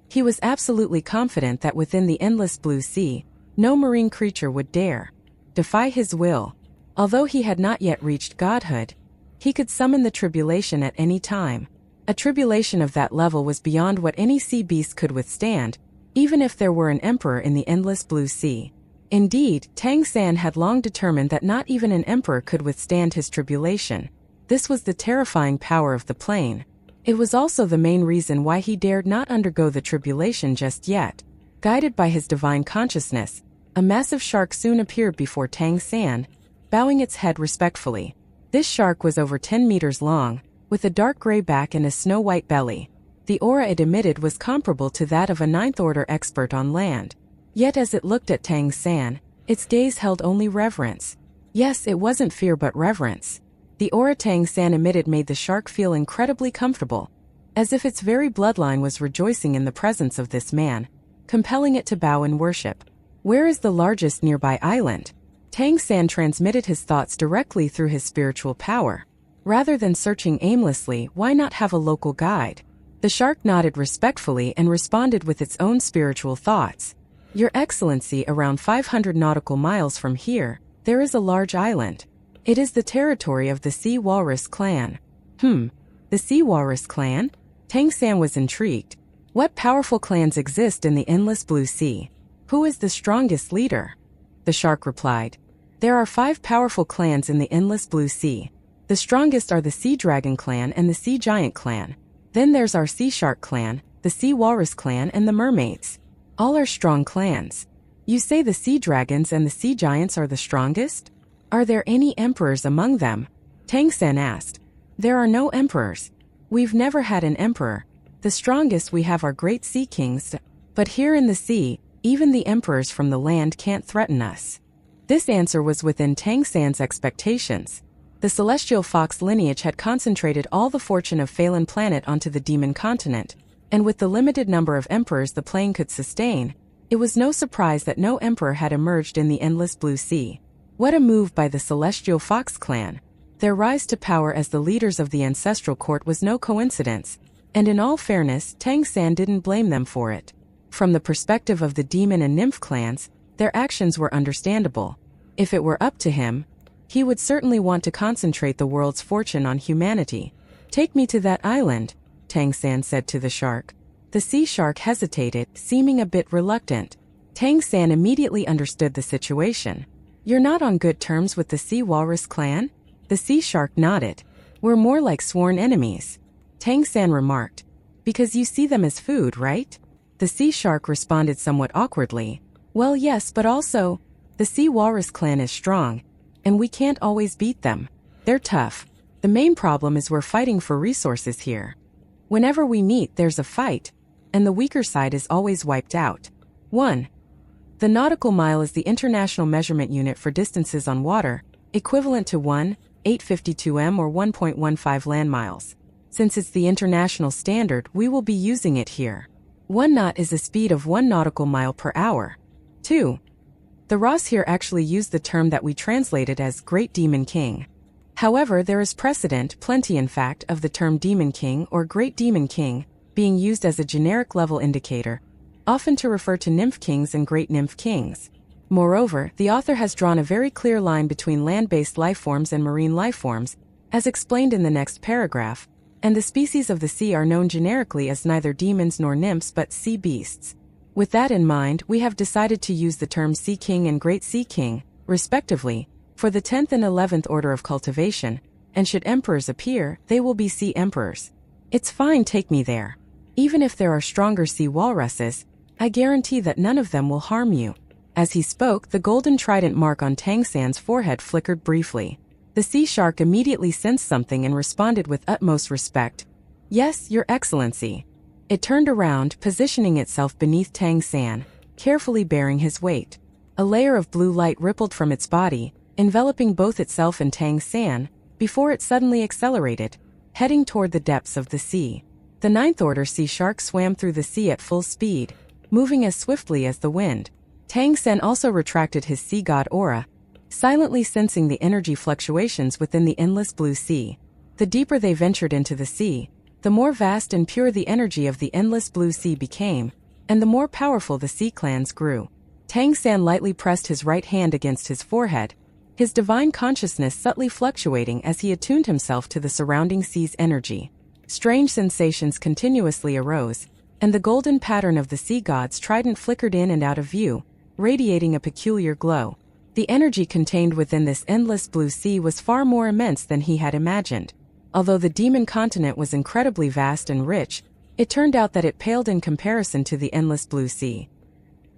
He was absolutely confident that within the endless blue sea, no marine creature would dare defy his will. Although he had not yet reached godhood, he could summon the tribulation at any time. A tribulation of that level was beyond what any sea beast could withstand, even if there were an emperor in the endless blue sea. Indeed, Tang San had long determined that not even an emperor could withstand his tribulation. This was the terrifying power of the plane. It was also the main reason why he dared not undergo the tribulation just yet. Guided by his divine consciousness, a massive shark soon appeared before Tang San, bowing its head respectfully. This shark was over 10 meters long, with a dark gray back and a snow-white belly. The aura it emitted was comparable to that of a ninth-order expert on land. Yet as it looked at Tang San, its gaze held only reverence. Yes, it wasn't fear but reverence. The aura Tang San emitted made the shark feel incredibly comfortable, as if its very bloodline was rejoicing in the presence of this man, compelling it to bow in worship. Where is the largest nearby island? Tang San transmitted his thoughts directly through his spiritual power. Rather than searching aimlessly, why not have a local guide? The shark nodded respectfully and responded with its own spiritual thoughts. Your Excellency, around 500 nautical miles from here, there is a large island. It is the territory of the Sea Walrus clan. The Sea Walrus clan? Tang San was intrigued. What powerful clans exist in the endless blue sea? Who is the strongest leader? The shark replied. There are 5 powerful clans in the endless blue sea. The strongest are the Sea Dragon clan and the Sea Giant clan. Then there's our Sea Shark clan, the Sea Walrus clan and the Mermaids. All are strong clans. You say the Sea Dragons and the Sea Giants are the strongest? Are there any emperors among them? Tang San asked. There are no emperors. We've never had an emperor. The strongest we have are great sea kings. But here in the sea, even the emperors from the land can't threaten us. This answer was within Tang San's expectations. The celestial fox lineage had concentrated all the fortune of Phelan planet onto the demon continent, and with the limited number of emperors the plane could sustain, it was no surprise that no emperor had emerged in the endless blue sea. What a move by the celestial fox clan! Their rise to power as the leaders of the ancestral court was no coincidence, and in all fairness, Tang San didn't blame them for it. From the perspective of the demon and nymph clans, their actions were understandable. If it were up to him, he would certainly want to concentrate the world's fortune on humanity. Take me to that island, Tang San said to the shark. The sea shark hesitated, seeming a bit reluctant. Tang San immediately understood the situation. You're not on good terms with the Sea Walrus clan? The sea shark nodded. We're more like sworn enemies. Tang San remarked. Because you see them as food, right? The sea shark responded somewhat awkwardly. Well, yes, but also, the Sea Walrus clan is strong, and we can't always beat them. They're tough. The main problem is we're fighting for resources here. Whenever we meet, there's a fight, and the weaker side is always wiped out. 1. The nautical mile is the international measurement unit for distances on water, equivalent to 1,852 m or 1.15 land miles. Since it's the international standard, we will be using it here. 1 knot is a speed of 1 nautical mile per hour. 2. The Ross here actually used the term that we translated as Great Demon King. However, there is precedent, plenty in fact, of the term Demon King or Great Demon King being used as a generic level indicator, often to refer to nymph kings and great nymph kings. Moreover, the author has drawn a very clear line between land-based lifeforms and marine lifeforms, as explained in the next paragraph, and the species of the sea are known generically as neither demons nor nymphs but sea beasts. With that in mind, we have decided to use the terms Sea King and Great Sea King, respectively, for the 10th and 11th order of cultivation, and should emperors appear, they will be sea emperors. It's fine, take me there. Even if there are stronger sea walruses, I guarantee that none of them will harm you. As he spoke, the golden trident mark on Tang San's forehead flickered briefly. The sea shark immediately sensed something and responded with utmost respect. Yes, Your Excellency. It turned around, positioning itself beneath Tang San, carefully bearing his weight. A layer of blue light rippled from its body, enveloping both itself and Tang San, before it suddenly accelerated, heading toward the depths of the sea. The 9th order sea shark swam through the sea at full speed, moving as swiftly as the wind. Tang San also retracted his sea god aura, silently sensing the energy fluctuations within the endless blue sea. The deeper they ventured into the sea, the more vast and pure the energy of the endless blue sea became, and the more powerful the sea clans grew. Tang San lightly pressed his right hand against his forehead, his divine consciousness subtly fluctuating as he attuned himself to the surrounding sea's energy. Strange sensations continuously arose, and the golden pattern of the sea god's trident flickered in and out of view, radiating a peculiar glow. The energy contained within this endless blue sea was far more immense than he had imagined. Although the demon continent was incredibly vast and rich, it turned out that it paled in comparison to the endless blue sea.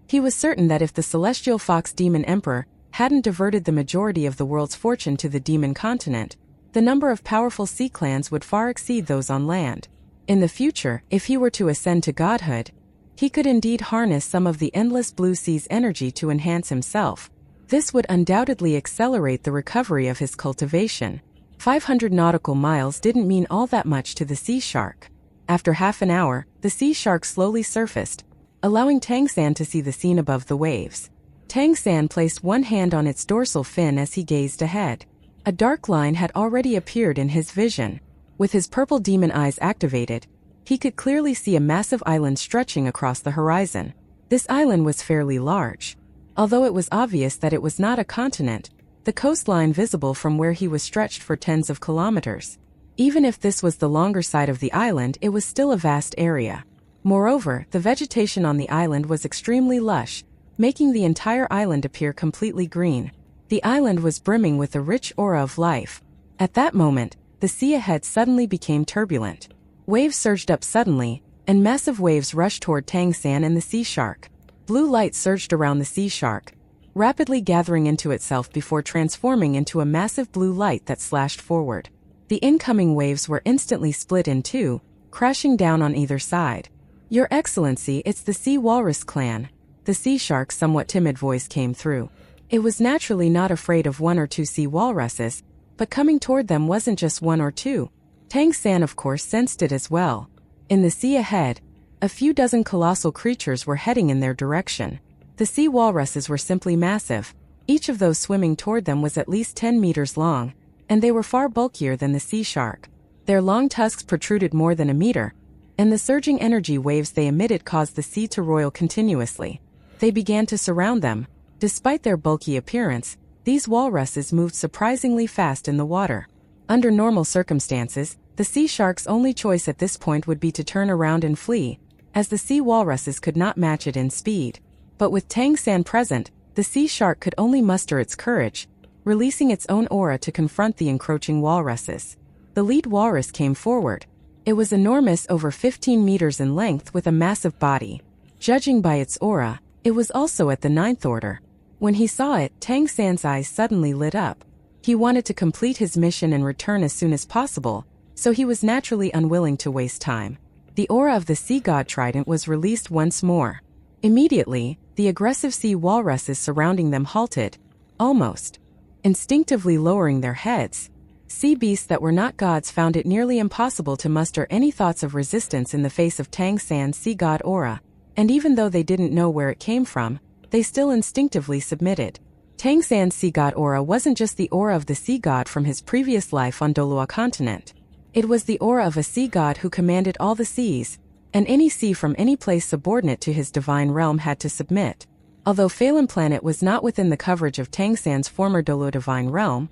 He was certain that if the celestial fox demon emperor hadn't diverted the majority of the world's fortune to the demon continent, the number of powerful sea clans would far exceed those on land. In the future, if he were to ascend to godhood, he could indeed harness some of the endless blue sea's energy to enhance himself. This would undoubtedly accelerate the recovery of his cultivation. 500 nautical miles didn't mean all that much to the sea shark. After half an hour, the sea shark slowly surfaced, allowing Tang San to see the scene above the waves. Tang San placed one hand on its dorsal fin as he gazed ahead. A dark line had already appeared in his vision. With his purple demon eyes activated, he could clearly see a massive island stretching across the horizon. This island was fairly large. Although it was obvious that it was not a continent, the coastline visible from where he was stretched for tens of kilometers. Even if this was the longer side of the island, it was still a vast area. Moreover, the vegetation on the island was extremely lush, making the entire island appear completely green. The island was brimming with a rich aura of life. At that moment, the sea ahead suddenly became turbulent. Waves surged up suddenly, and massive waves rushed toward Tang San and the sea shark. Blue light surged around the sea shark, rapidly gathering into itself before transforming into a massive blue light that slashed forward. The incoming waves were instantly split in two, crashing down on either side. Your Excellency, it's the Sea Walrus clan. The sea shark's somewhat timid voice came through. It was naturally not afraid of one or two sea walruses, but coming toward them wasn't just one or two. Tang San of course sensed it as well. In the sea ahead, a few dozen colossal creatures were heading in their direction. The sea walruses were simply massive. Each of those swimming toward them was at least 10 meters long, and they were far bulkier than the sea shark. Their long tusks protruded more than a meter, and the surging energy waves they emitted caused the sea to roil continuously. They began to surround them. Despite their bulky appearance, these walruses moved surprisingly fast in the water. Under normal circumstances, the sea shark's only choice at this point would be to turn around and flee, as the sea walruses could not match it in speed. But with Tang San present, the sea shark could only muster its courage, releasing its own aura to confront the encroaching walruses. The lead walrus came forward. It was enormous, over 15 meters in length with a massive body. Judging by its aura, it was also at the 9th order. When he saw it, Tang San's eyes suddenly lit up. He wanted to complete his mission and return as soon as possible, so he was naturally unwilling to waste time. The aura of the sea god trident was released once more. Immediately, the aggressive sea walruses surrounding them halted, almost instinctively lowering their heads. Sea beasts that were not gods found it nearly impossible to muster any thoughts of resistance in the face of Tang San's sea god aura, and even though they didn't know where it came from, they still instinctively submitted. Tang San's sea god aura wasn't just the aura of the sea god from his previous life on Douluo continent. It was the aura of a sea god who commanded all the seas, and any sea from any place subordinate to his divine realm had to submit. Although Phelan planet was not within the coverage of Tang San's former Douluo divine realm,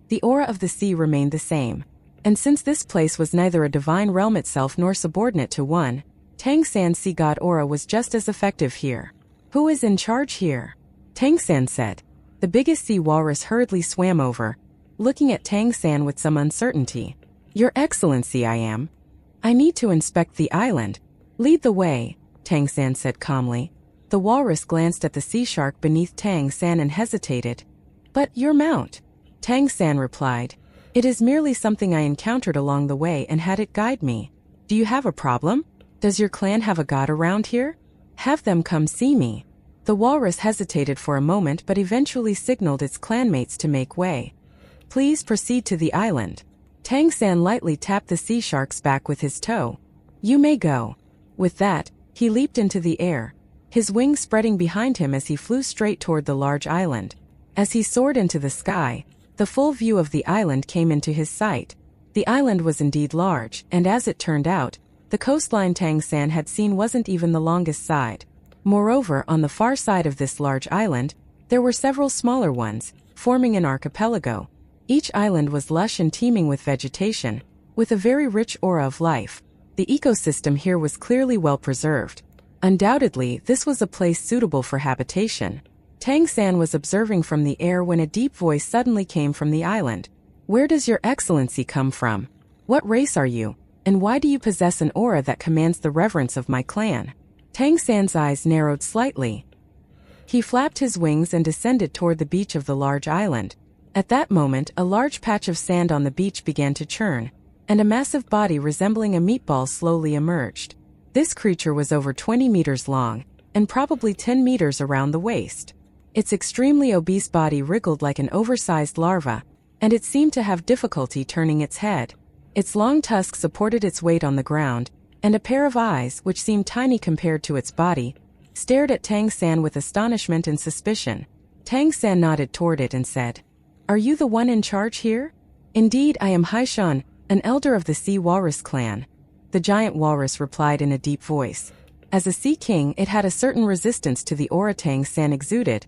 the aura of the sea remained the same. And since this place was neither a divine realm itself nor subordinate to one, Tang San's sea god aura was just as effective here. Who is in charge here? Tang San said. The biggest sea walrus hurriedly swam over, looking at Tang San with some uncertainty. Your Excellency, I am. I need to inspect the island. Lead the way, Tang San said calmly. The walrus glanced at the sea shark beneath Tang San and hesitated. But your mount, Tang San replied. It is merely something I encountered along the way and had it guide me. Do you have a problem? Does your clan have a god around here? Have them come see me. The walrus hesitated for a moment but eventually signaled its clanmates to make way. Please proceed to the island. Tang San lightly tapped the sea shark's back with his toe. You may go. With that, he leaped into the air, his wings spreading behind him as he flew straight toward the large island. As he soared into the sky, the full view of the island came into his sight. The island was indeed large, and as it turned out, the coastline Tang San had seen wasn't even the longest side. Moreover, on the far side of this large island, there were several smaller ones, forming an archipelago. Each island was lush and teeming with vegetation, with a very rich aura of life. The ecosystem here was clearly well preserved. Undoubtedly, this was a place suitable for habitation. Tang San was observing from the air when a deep voice suddenly came from the island. Where does your excellency come from? What race are you? And why do you possess an aura that commands the reverence of my clan? Tang San's eyes narrowed slightly. He flapped his wings and descended toward the beach of the large island. At that moment, a large patch of sand on the beach began to churn, and a massive body resembling a meatball slowly emerged. This creature was over 20 meters long, and probably 10 meters around the waist. Its extremely obese body wriggled like an oversized larva, and it seemed to have difficulty turning its head. Its long tusks supported its weight on the ground, and a pair of eyes, which seemed tiny compared to its body, stared at Tang San with astonishment and suspicion. Tang San nodded toward it and said, Are you the one in charge here? Indeed, I am Haishan, an elder of the Sea Walrus clan. The giant walrus replied in a deep voice. As a sea king, it had a certain resistance to the aura Tang San exuded,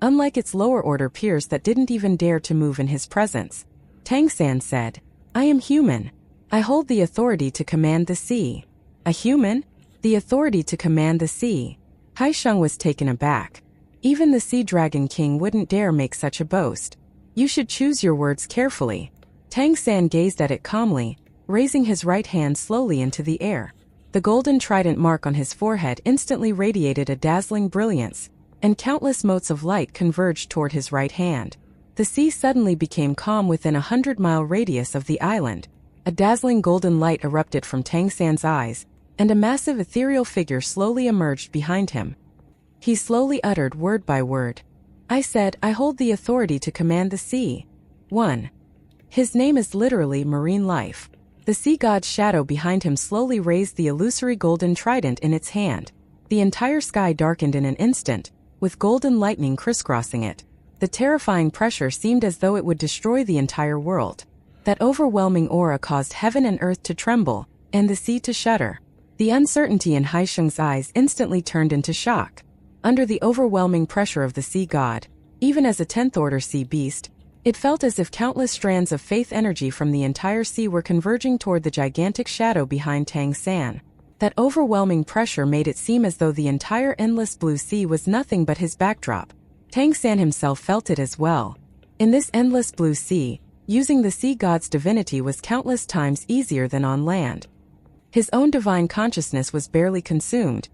unlike its lower order peers that didn't even dare to move in his presence. Tang San said, I am human. I hold the authority to command the sea. A human? The authority to command the sea. Haisheng was taken aback. Even the Sea Dragon King wouldn't dare make such a boast. You should choose your words carefully. Tang San gazed at it calmly, raising his right hand slowly into the air. The golden trident mark on his forehead instantly radiated a dazzling brilliance, and countless motes of light converged toward his right hand. The sea suddenly became calm within a 100-mile radius of the island. A dazzling golden light erupted from Tang San's eyes, and a massive ethereal figure slowly emerged behind him. He slowly uttered word by word. I said, I hold the authority to command the sea. 1. His name is literally marine life. The sea god's shadow behind him slowly raised the illusory golden trident in its hand. The entire sky darkened in an instant, with golden lightning crisscrossing it. The terrifying pressure seemed as though it would destroy the entire world. That overwhelming aura caused heaven and earth to tremble, and the sea to shudder. The uncertainty in Haisheng's eyes instantly turned into shock. Under the overwhelming pressure of the sea god, even as a 10th-order sea beast, it felt as if countless strands of faith energy from the entire sea were converging toward the gigantic shadow behind Tang San. That overwhelming pressure made it seem as though the entire endless blue sea was nothing but his backdrop. Tang San himself felt it as well. In this endless blue sea, using the sea god's divinity was countless times easier than on land. His own divine consciousness was barely consumed.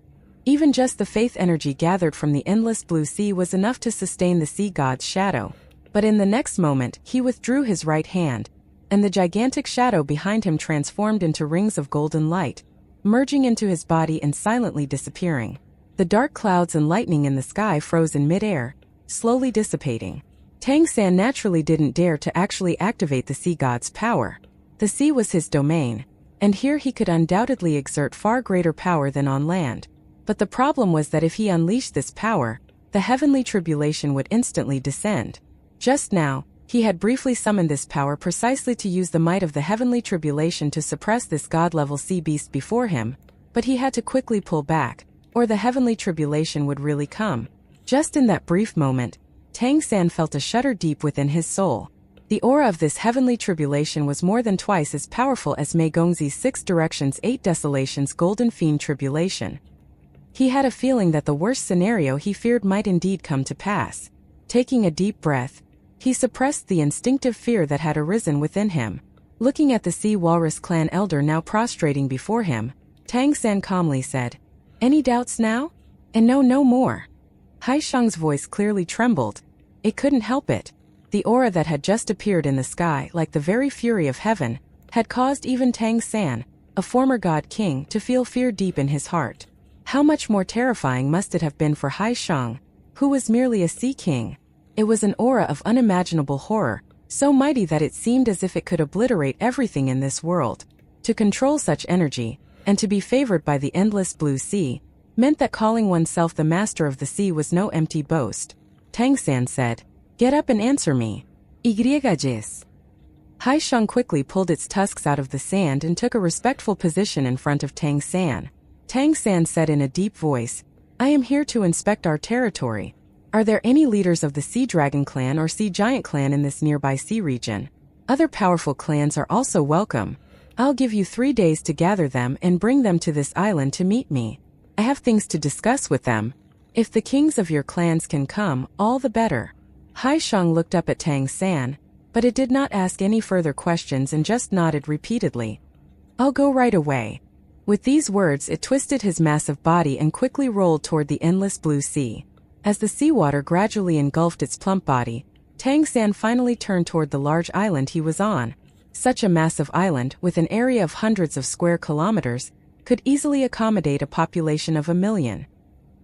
Even just the faith energy gathered from the endless blue sea was enough to sustain the sea god's shadow. But in the next moment, he withdrew his right hand, and the gigantic shadow behind him transformed into rings of golden light, merging into his body and silently disappearing. The dark clouds and lightning in the sky froze in midair, slowly dissipating. Tang San naturally didn't dare to actually activate the sea god's power. The sea was his domain, and here he could undoubtedly exert far greater power than on land. But the problem was that if he unleashed this power, the heavenly tribulation would instantly descend. Just now, he had briefly summoned this power precisely to use the might of the heavenly tribulation to suppress this god-level sea beast before him, but he had to quickly pull back, or the heavenly tribulation would really come. Just in that brief moment, Tang San felt a shudder deep within his soul. The aura of this heavenly tribulation was more than twice as powerful as Mei Gongzi's 6 Directions 8 Desolations Golden Fiend Tribulation. He had a feeling that the worst scenario he feared might indeed come to pass. Taking a deep breath, he suppressed the instinctive fear that had arisen within him. Looking at the Sea Walrus clan elder now prostrating before him, Tang San calmly said, "Any doubts now? And no more." Hai Shang's voice clearly trembled. It couldn't help it. The aura that had just appeared in the sky like the very fury of heaven had caused even Tang San, a former god king, to feel fear deep in his heart. How much more terrifying must it have been for Hai Shang, who was merely a sea king? It was an aura of unimaginable horror, so mighty that it seemed as if it could obliterate everything in this world. To control such energy, and to be favored by the endless blue sea, meant that calling oneself the master of the sea was no empty boast. Tang San said, "Get up and answer me." Igriages. Hai Shang quickly pulled its tusks out of the sand and took a respectful position in front of Tang San. Tang San said in a deep voice, "I am here to inspect our territory. Are there any leaders of the Sea Dragon clan or Sea Giant clan in this nearby sea region? Other powerful clans are also welcome. I'll give you 3 days to gather them and bring them to this island to meet me. I have things to discuss with them. If the kings of your clans can come, all the better." Hai Shang looked up at Tang San, but it did not ask any further questions and just nodded repeatedly. "I'll go right away." With these words, it twisted his massive body and quickly rolled toward the endless blue sea. As the seawater gradually engulfed its plump body, Tang San finally turned toward the large island he was on. Such a massive island, with an area of hundreds of square kilometers, could easily accommodate a population of 1 million.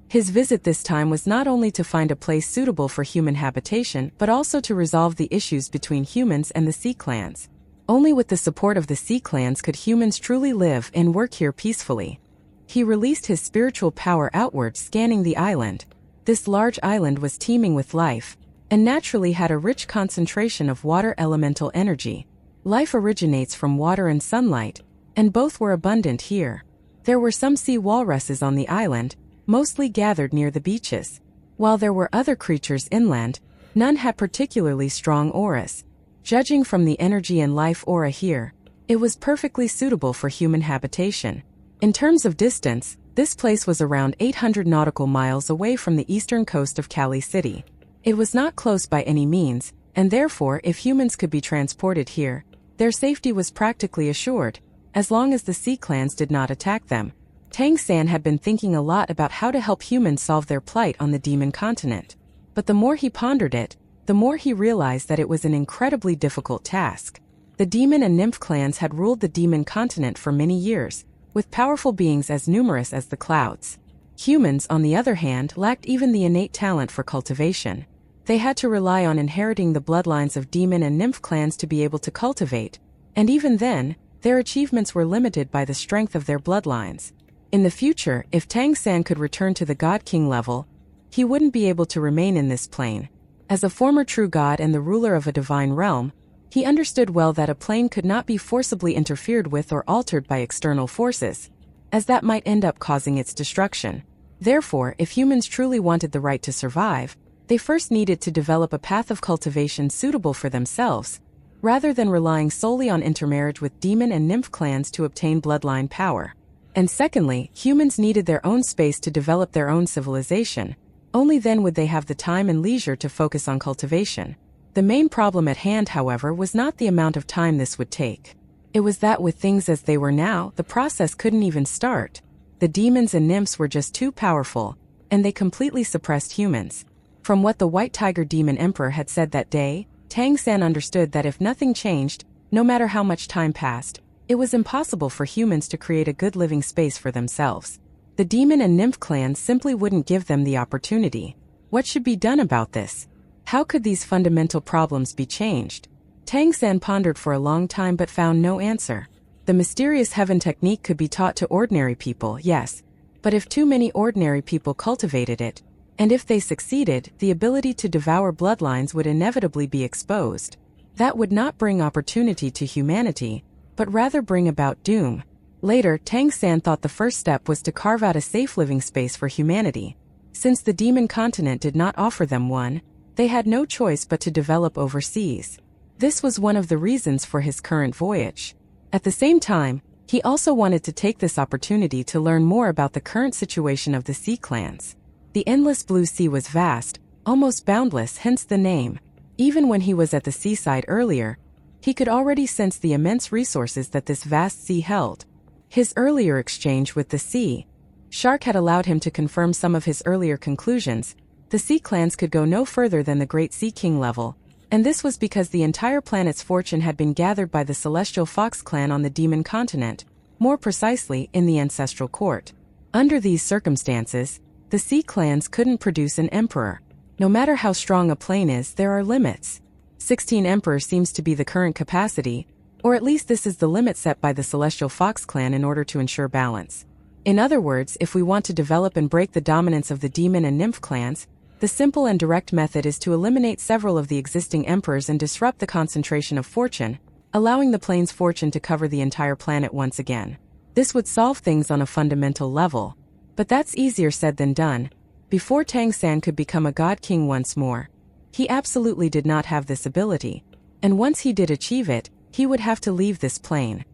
His visit this time was not only to find a place suitable for human habitation but also to resolve the issues between humans and the sea clans. Only with the support of the sea clans could humans truly live and work here peacefully. He released his spiritual power outward, scanning the island. This large island was teeming with life, and naturally had a rich concentration of water elemental energy. Life originates from water and sunlight, and both were abundant here. There were some sea walruses on the island, mostly gathered near the beaches. While there were other creatures inland, none had particularly strong auras. Judging from the energy and life aura here, it was perfectly suitable for human habitation. In terms of distance, this place was around 800 nautical miles away from the eastern coast of Kali City. It was not close by any means, and therefore if humans could be transported here, their safety was practically assured, as long as the sea clans did not attack them. Tang San had been thinking a lot about how to help humans solve their plight on the demon continent. But the more he pondered it, the more he realized that it was an incredibly difficult task. The demon and nymph clans had ruled the demon continent for many years, with powerful beings as numerous as the clouds. Humans, on the other hand, lacked even the innate talent for cultivation. They had to rely on inheriting the bloodlines of demon and nymph clans to be able to cultivate, and even then, their achievements were limited by the strength of their bloodlines. In the future, if Tang San could return to the God King level, he wouldn't be able to remain in this plane. As a former true god and the ruler of a divine realm, he understood well that a plane could not be forcibly interfered with or altered by external forces, as that might end up causing its destruction. Therefore, if humans truly wanted the right to survive, they first needed to develop a path of cultivation suitable for themselves, rather than relying solely on intermarriage with demon and nymph clans to obtain bloodline power. And secondly, humans needed their own space to develop their own civilization. Only then would they have the time and leisure to focus on cultivation. The main problem at hand, however, was not the amount of time this would take. It was that with things as they were now, the process couldn't even start. The demons and nymphs were just too powerful, and they completely suppressed humans. From what the White Tiger Demon Emperor had said that day, Tang San understood that if nothing changed, no matter how much time passed, it was impossible for humans to create a good living space for themselves. The demon and nymph clans simply wouldn't give them the opportunity. What should be done about this? How could these fundamental problems be changed? Tang San pondered for a long time but found no answer. The mysterious heaven technique could be taught to ordinary people, yes, but if too many ordinary people cultivated it, and if they succeeded, the ability to devour bloodlines would inevitably be exposed. That would not bring opportunity to humanity, but rather bring about doom. Later, Tang San thought the first step was to carve out a safe living space for humanity. Since the demon continent did not offer them one, they had no choice but to develop overseas. This was one of the reasons for his current voyage. At the same time, he also wanted to take this opportunity to learn more about the current situation of the sea clans. The endless blue sea was vast, almost boundless, hence the name. Even when he was at the seaside earlier, he could already sense the immense resources that this vast sea held. His earlier exchange with the sea shark had allowed him to confirm some of his earlier conclusions. The sea clans could go no further than the Great Sea King level, and this was because the entire planet's fortune had been gathered by the Celestial Fox clan on the Demon Continent, more precisely in the Ancestral Court. Under these circumstances, the sea clans couldn't produce an emperor. No matter how strong a plane is, there are limits. 16 emperors seems to be the current capacity, or at least this is the limit set by the Celestial Fox clan in order to ensure balance. In other words, if we want to develop and break the dominance of the demon and nymph clans, the simple and direct method is to eliminate several of the existing emperors and disrupt the concentration of fortune, allowing the plane's fortune to cover the entire planet once again. This would solve things on a fundamental level. But that's easier said than done. Before Tang San could become a god king once more, he absolutely did not have this ability, and once he did achieve it, he would have to leave this plane.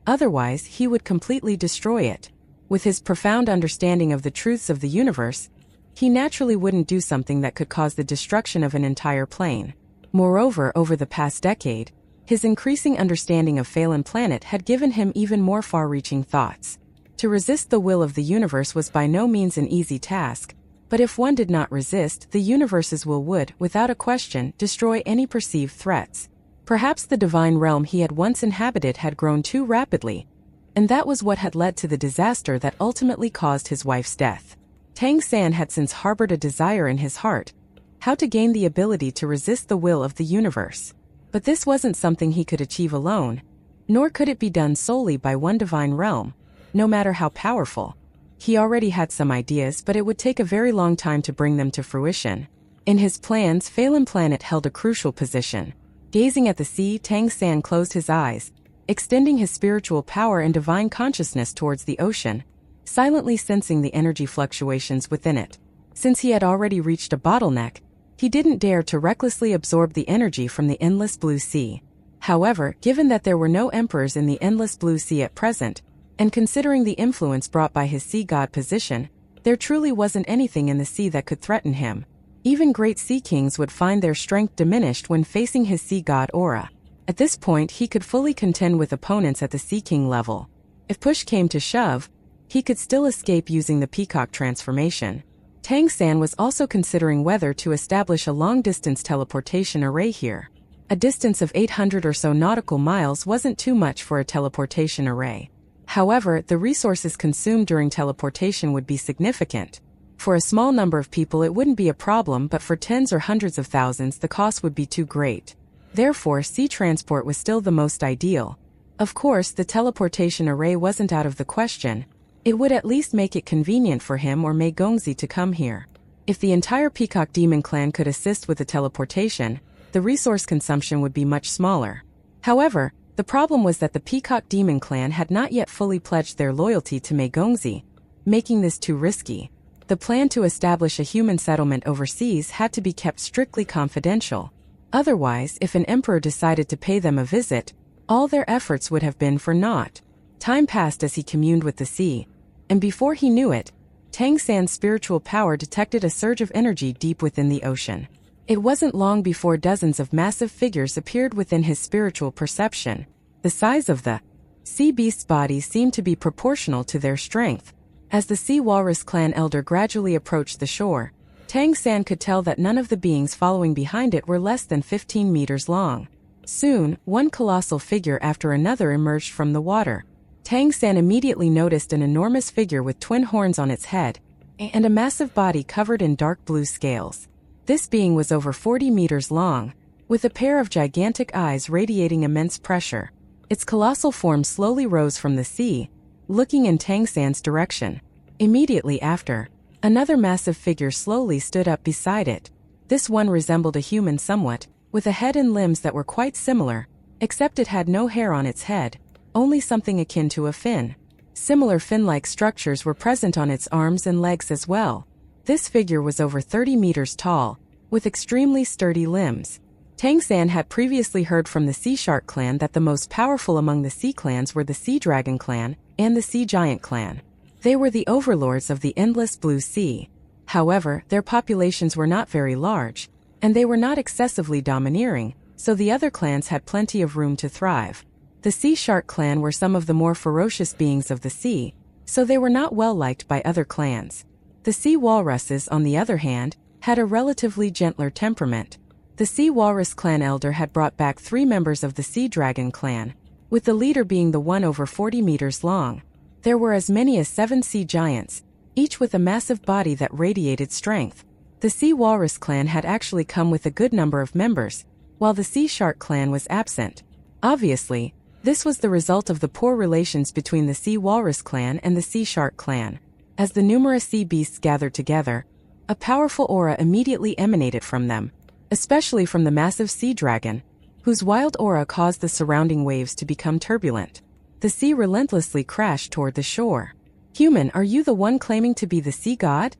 Otherwise, he would completely destroy it. With his profound understanding of the truths of the universe, he naturally wouldn't do something that could cause the destruction of an entire plane. Moreover, over the past decade, his increasing understanding of Phelan Planet had given him even more far-reaching thoughts. To resist the will of the universe was by no means an easy task, but if one did not resist, the universe's will would, without a question, destroy any perceived threats. Perhaps the divine realm he had once inhabited had grown too rapidly, and that was what had led to the disaster that ultimately caused his wife's death. Tang San had since harbored a desire in his heart, how to gain the ability to resist the will of the universe. But this wasn't something he could achieve alone, nor could it be done solely by one divine realm, no matter how powerful. He already had some ideas, but it would take a very long time to bring them to fruition. In his plans, Phelan Planet held a crucial position. Gazing at the sea, Tang San closed his eyes, extending his spiritual power and divine consciousness towards the ocean, silently sensing the energy fluctuations within it. Since he had already reached a bottleneck, he didn't dare to recklessly absorb the energy from the endless blue sea. However, given that there were no emperors in the endless blue sea at present, and considering the influence brought by his sea god position, there truly wasn't anything in the sea that could threaten him. Even great sea kings would find their strength diminished when facing his sea god aura. At this point, he could fully contend with opponents at the sea king level. If push came to shove, he could still escape using the peacock transformation. Tang San was also considering whether to establish a long-distance teleportation array here. A distance of 800 or so nautical miles wasn't too much for a teleportation array. However, the resources consumed during teleportation would be significant. For a small number of people it wouldn't be a problem, but for tens or hundreds of thousands the cost would be too great. Therefore, sea transport was still the most ideal. Of course, the teleportation array wasn't out of the question. It would at least make it convenient for him or Mei Gongzi to come here. If the entire Peacock Demon clan could assist with the teleportation, the resource consumption would be much smaller. However, the problem was that the Peacock Demon clan had not yet fully pledged their loyalty to Mei Gongzi, making this too risky. The plan to establish a human settlement overseas had to be kept strictly confidential. Otherwise, if an emperor decided to pay them a visit, all their efforts would have been for naught. Time passed as he communed with the sea, and before he knew it, Tang San's spiritual power detected a surge of energy deep within the ocean. It wasn't long before dozens of massive figures appeared within his spiritual perception. The size of the sea beast's bodies seemed to be proportional to their strength. As the sea walrus clan elder gradually approached the shore, Tang San could tell that none of the beings following behind it were less than 15 meters long. Soon, one colossal figure after another emerged from the water. Tang San immediately noticed an enormous figure with twin horns on its head, and a massive body covered in dark blue scales. This being was over 40 meters long, with a pair of gigantic eyes radiating immense pressure. Its colossal form slowly rose from the sea, looking in Tang San's direction. Immediately after, another massive figure slowly stood up beside it. This one resembled a human somewhat, with a head and limbs that were quite similar, except it had no hair on its head, only something akin to a fin. Similar fin-like structures were present on its arms and legs as well. This figure was over 30 meters tall, with extremely sturdy limbs. Tang San had previously heard from the Sea Shark clan that the most powerful among the sea clans were the Sea Dragon clan and the Sea Giant clan. They were the overlords of the endless blue sea. However, their populations were not very large, and they were not excessively domineering, so the other clans had plenty of room to thrive. The Sea Shark clan were some of the more ferocious beings of the sea, so they were not well liked by other clans. The Sea Walruses, on the other hand, had a relatively gentler temperament. The Sea Walrus clan elder had brought back 3 members of the Sea Dragon clan, with the leader being the one over 40 meters long. There were as many as 7 sea giants, each with a massive body that radiated strength. The Sea Walrus clan had actually come with a good number of members, while the Sea Shark clan was absent. Obviously, this was the result of the poor relations between the Sea Walrus clan and the Sea Shark clan. As the numerous sea beasts gathered together, a powerful aura immediately emanated from them, especially from the massive sea dragon, whose wild aura caused the surrounding waves to become turbulent. The sea relentlessly crashed toward the shore. "Human, are you the one claiming to be the sea god?"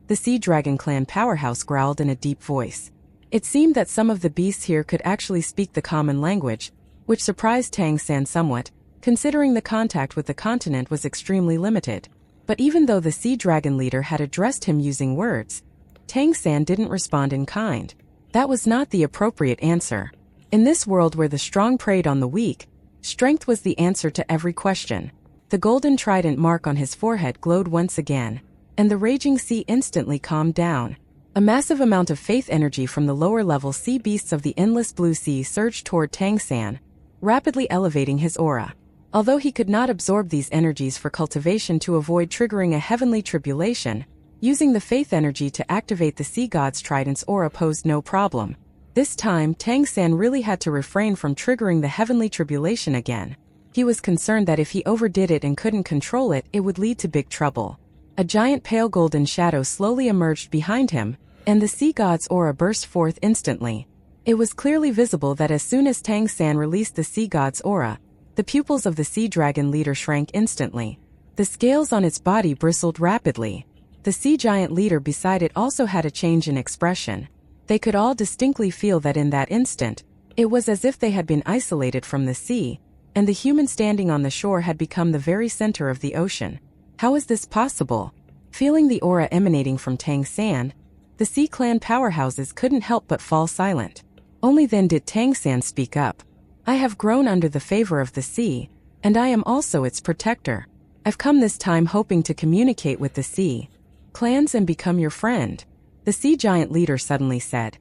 The Sea Dragon clan powerhouse growled in a deep voice. It seemed that some of the beasts here could actually speak the common language, which surprised Tang San somewhat, considering the contact with the continent was extremely limited. But even though the Sea Dragon leader had addressed him using words, Tang San didn't respond in kind. That was not the appropriate answer. In this world where the strong preyed on the weak, strength was the answer to every question. The golden trident mark on his forehead glowed once again, and the raging sea instantly calmed down. A massive amount of faith energy from the lower-level sea beasts of the endless blue sea surged toward Tang San, rapidly elevating his aura. Although he could not absorb these energies for cultivation to avoid triggering a heavenly tribulation, using the faith energy to activate the sea god's trident's aura posed no problem. This time, Tang San really had to refrain from triggering the heavenly tribulation again. He was concerned that if he overdid it and couldn't control it, it would lead to big trouble. A giant pale golden shadow slowly emerged behind him, and the sea god's aura burst forth instantly. It was clearly visible that as soon as Tang San released the sea god's aura, the pupils of the Sea Dragon leader shrank instantly. The scales on its body bristled rapidly. The Sea Giant leader beside it also had a change in expression. They could all distinctly feel that in that instant, it was as if they had been isolated from the sea, and the human standing on the shore had become the very center of the ocean. How is this possible? Feeling the aura emanating from Tang San, the Sea Clan powerhouses couldn't help but fall silent. Only then did Tang San speak up. "I have grown under the favor of the sea, and I am also its protector. I've come this time hoping to communicate with the sea clans and become your friend," the Sea Giant leader suddenly said.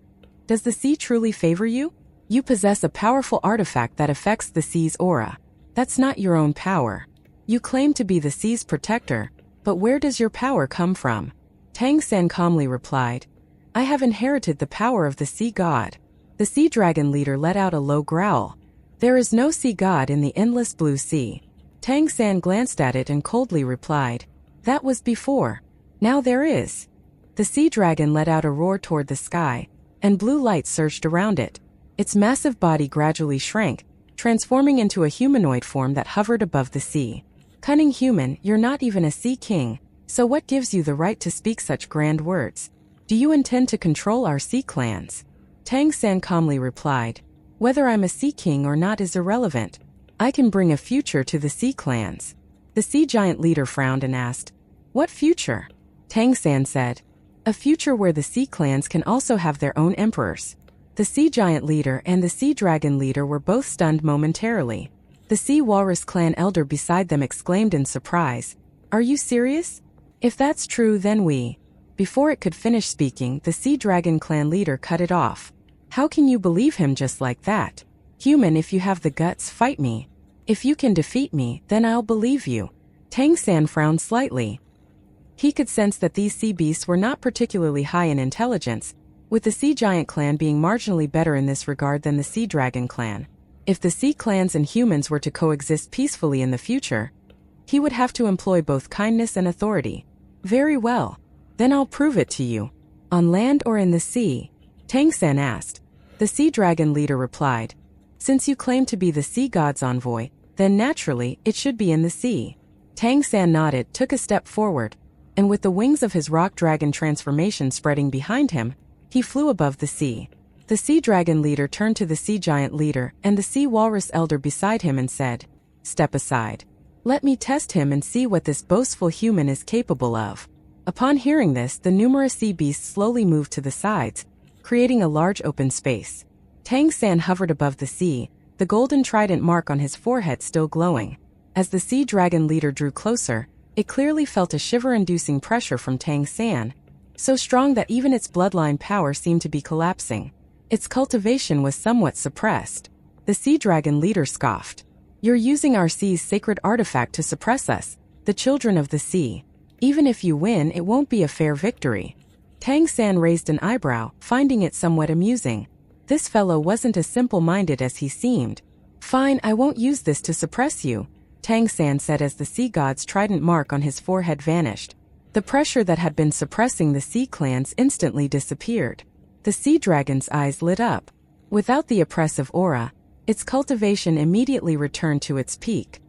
"Does the sea truly favor you? You possess a powerful artifact that affects the sea's aura. That's not your own power. You claim to be the sea's protector, but where does your power come from?" Tang San calmly replied, "I have inherited the power of the sea god." The Sea Dragon leader let out a low growl. "There is no sea god in the endless blue sea." Tang San glanced at it and coldly replied, "That was before. Now there is." The Sea Dragon let out a roar toward the sky, and blue light surged around it. Its massive body gradually shrank, transforming into a humanoid form that hovered above the sea. "Cunning human, you're not even a sea king, so what gives you the right to speak such grand words? Do you intend to control our sea clans?" Tang San calmly replied, "Whether I'm a sea king or not is irrelevant. I can bring a future to the sea clans." The Sea Giant leader frowned and asked, "What future?" Tang San said, "A future where the sea clans can also have their own emperors." The Sea Giant leader and the Sea Dragon leader were both stunned momentarily. The Sea Walrus clan elder beside them exclaimed in surprise, "Are you serious? If that's true, then we..." Before it could finish speaking, the Sea Dragon clan leader cut it off. "How can you believe him just like that? Human, if you have the guts, fight me. If you can defeat me, then I'll believe you." Tang San frowned slightly. He could sense that these sea beasts were not particularly high in intelligence, with the Sea Giant clan being marginally better in this regard than the Sea Dragon clan. If the sea clans and humans were to coexist peacefully in the future, he would have to employ both kindness and authority. "Very well. Then I'll prove it to you. On land or in the sea?" Tang San asked. The Sea Dragon leader replied, "Since you claim to be the sea god's envoy, then naturally, it should be in the sea." Tang San nodded, took a step forward, and with the wings of his rock dragon transformation spreading behind him, he flew above the sea. The sea dragon leader turned to the sea giant leader and the sea walrus elder beside him and said, "Step aside. Let me test him and see what this boastful human is capable of." Upon hearing this, the numerous sea beasts slowly moved to the sides, creating a large open space. Tang San hovered above the sea, the golden trident mark on his forehead still glowing. As the sea dragon leader drew closer, it clearly felt a shiver-inducing pressure from Tang San, so strong that even its bloodline power seemed to be collapsing. Its cultivation was somewhat suppressed. The sea dragon leader scoffed. "You're using our sea's sacred artifact to suppress us, the children of the sea. Even if you win, it won't be a fair victory." Tang San raised an eyebrow, finding it somewhat amusing. This fellow wasn't as simple-minded as he seemed. "Fine, I won't use this to suppress you," Tang San said as the sea god's trident mark on his forehead vanished. The pressure that had been suppressing the sea clans instantly disappeared. The sea dragon's eyes lit up. Without the oppressive aura, its cultivation immediately returned to its peak.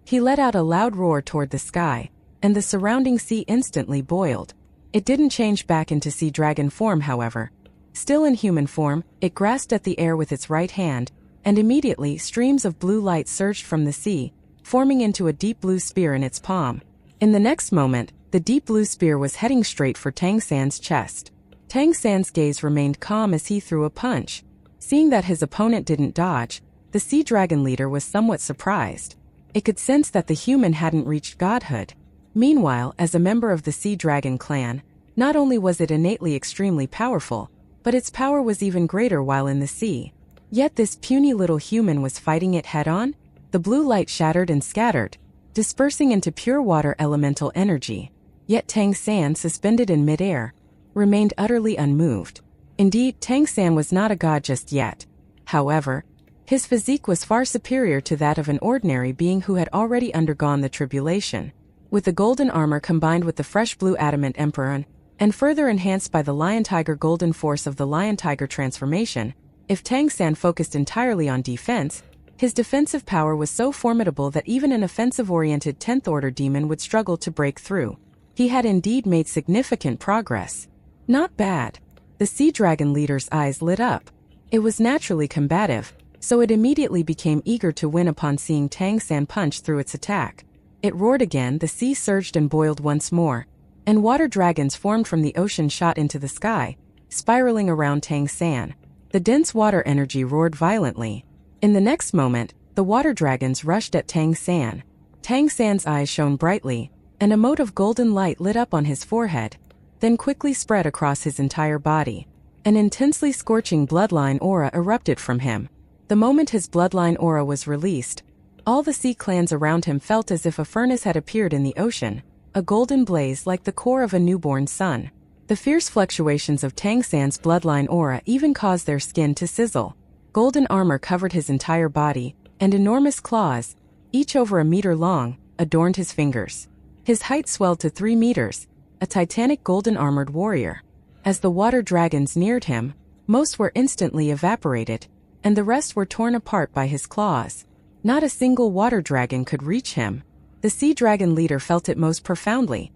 He let out a loud roar toward the sky, and the surrounding sea instantly boiled. It didn't change back into sea dragon form, however. Still in human form, it grasped at the air with its right hand, and immediately streams of blue light surged from the sea, forming into a deep blue spear in its palm. In the next moment, the deep blue spear was heading straight for Tang San's chest. Tang San's gaze remained calm as he threw a punch. Seeing that his opponent didn't dodge, the sea dragon leader was somewhat surprised. It could sense that the human hadn't reached godhood. Meanwhile, as a member of the sea dragon clan, not only was it innately extremely powerful, but its power was even greater while in the sea. Yet this puny little human was fighting it head-on? The blue light shattered and scattered, dispersing into pure water elemental energy. Yet Tang San, suspended in midair, remained utterly unmoved. Indeed, Tang San was not a god just yet. However, his physique was far superior to that of an ordinary being who had already undergone the tribulation. With the golden armor combined with the fresh blue adamant emperor, and further enhanced by the lion-tiger golden force of the lion-tiger transformation, if Tang San focused entirely on defense, his defensive power was so formidable that even an offensive-oriented 10th-order demon would struggle to break through. He had indeed made significant progress. Not bad. The sea dragon leader's eyes lit up. It was naturally combative, so it immediately became eager to win upon seeing Tang San punch through its attack. It roared again, the sea surged and boiled once more, and water dragons formed from the ocean shot into the sky, spiraling around Tang San. The dense water energy roared violently. In the next moment, the water dragons rushed at Tang San. Tang San's eyes shone brightly, and a mote of golden light lit up on his forehead, then quickly spread across his entire body. An intensely scorching bloodline aura erupted from him. The moment his bloodline aura was released, all the sea clans around him felt as if a furnace had appeared in the ocean, a golden blaze like the core of a newborn sun. The fierce fluctuations of Tang San's bloodline aura even caused their skin to sizzle. Golden armor covered his entire body, and enormous claws, each over a meter long, adorned his fingers. His height swelled to 3 meters, a titanic golden-armored warrior. As the water dragons neared him, most were instantly evaporated, and the rest were torn apart by his claws. Not a single water dragon could reach him. The sea dragon leader felt it most profoundly.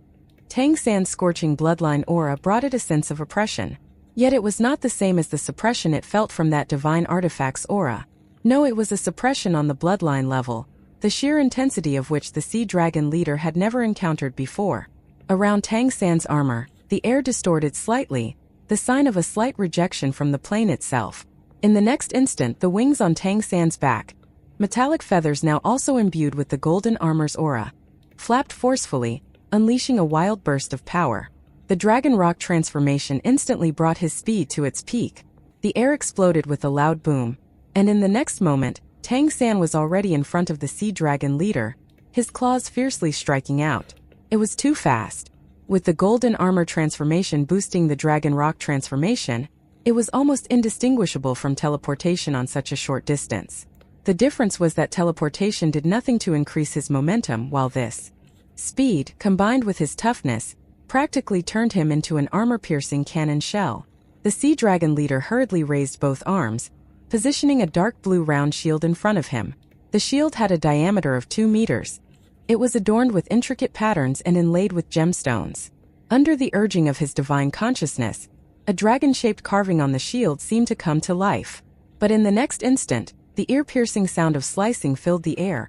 Tang San's scorching bloodline aura brought it a sense of oppression. Yet it was not the same as the suppression it felt from that divine artifact's aura. No, it was a suppression on the bloodline level, the sheer intensity of which the sea dragon leader had never encountered before. Around Tang San's armor, the air distorted slightly, the sign of a slight rejection from the plane itself. In the next instant, the wings on Tang San's back, metallic feathers now also imbued with the golden armor's aura, flapped forcefully, unleashing a wild burst of power. The dragon rock transformation instantly brought his speed to its peak. The air exploded with a loud boom, and in the next moment, Tang San was already in front of the sea dragon leader, his claws fiercely striking out. It was too fast. With the golden armor transformation boosting the dragon rock transformation, it was almost indistinguishable from teleportation on such a short distance. The difference was that teleportation did nothing to increase his momentum, while this speed, combined with his toughness, practically turned him into an armor-piercing cannon shell. The sea dragon leader hurriedly raised both arms, positioning a dark blue round shield in front of him. The shield had a diameter of 2 meters. It was adorned with intricate patterns and inlaid with gemstones. Under the urging of his divine consciousness, A dragon-shaped carving on the shield seemed to come to life. But in the next instant, the ear-piercing sound of slicing filled the air,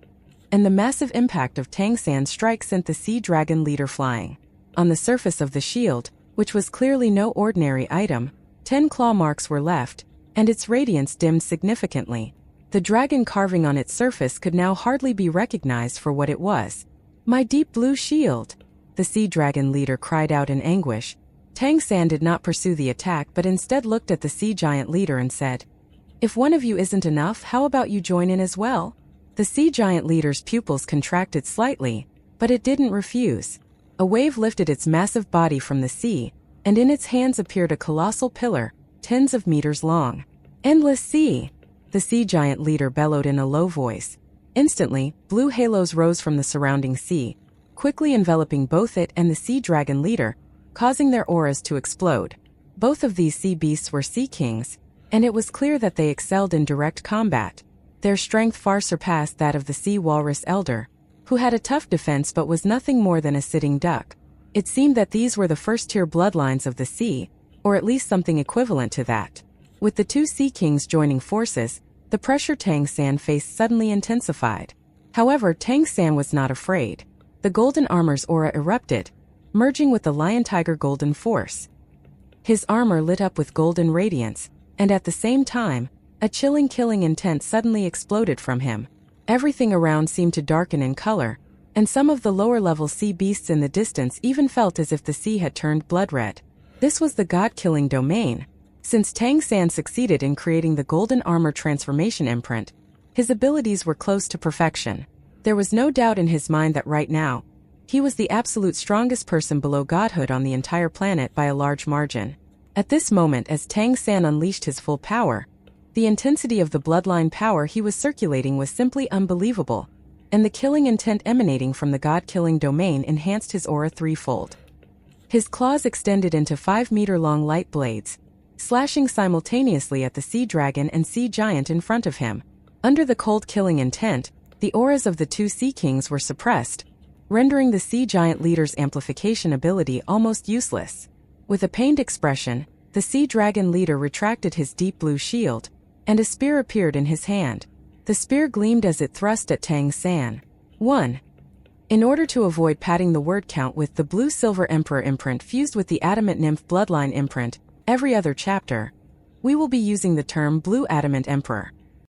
and the massive impact of Tang San's strike sent the sea dragon leader flying. On the surface of the shield, which was clearly no ordinary item, 10 claw marks were left, and its radiance dimmed significantly. The dragon carving on its surface could now hardly be recognized for what it was. "My deep blue shield!" the sea dragon leader cried out in anguish. Tang San did not pursue the attack but instead looked at the sea giant leader and said, "If one of you isn't enough, how about you join in as well?" The sea giant leader's pupils contracted slightly, but it didn't refuse. A wave lifted its massive body from the sea, and in its hands appeared a colossal pillar, tens of meters long. "Endless sea!" the sea giant leader bellowed in a low voice. Instantly, blue halos rose from the surrounding sea, quickly enveloping both it and the sea dragon leader, causing their auras to explode. Both of these sea beasts were sea kings, and it was clear that they excelled in direct combat. Their strength far surpassed that of the sea walrus elder, who had a tough defense but was nothing more than a sitting duck. It seemed that these were the first-tier bloodlines of the sea, or at least something equivalent to that. With the two sea kings joining forces, the pressure Tang San faced suddenly intensified. However, Tang San was not afraid. The golden armor's aura erupted, merging with the lion-tiger golden force. His armor lit up with golden radiance, and at the same time, a chilling killing intent suddenly exploded from him. Everything around seemed to darken in color, and some of the lower-level sea beasts in the distance even felt as if the sea had turned blood-red. This was the god-killing domain. Since Tang San succeeded in creating the golden armor transformation imprint, his abilities were close to perfection. There was no doubt in his mind that right now, he was the absolute strongest person below godhood on the entire planet by a large margin. At this moment, as Tang San unleashed his full power, the intensity of the bloodline power he was circulating was simply unbelievable, and the killing intent emanating from the god-killing domain enhanced his aura threefold. His claws extended into 5-meter-long light blades, slashing simultaneously at the sea dragon and sea giant in front of him. Under the cold killing intent, the auras of the two sea kings were suppressed, rendering the sea giant leader's amplification ability almost useless. With a pained expression, the sea dragon leader retracted his deep blue shield, and a spear appeared in his hand. The spear gleamed as it thrust at Tang San. 1. In order to avoid padding the word count with the blue-silver emperor imprint fused with the adamant nymph bloodline imprint every other chapter, we will be using the term blue adamant emperor.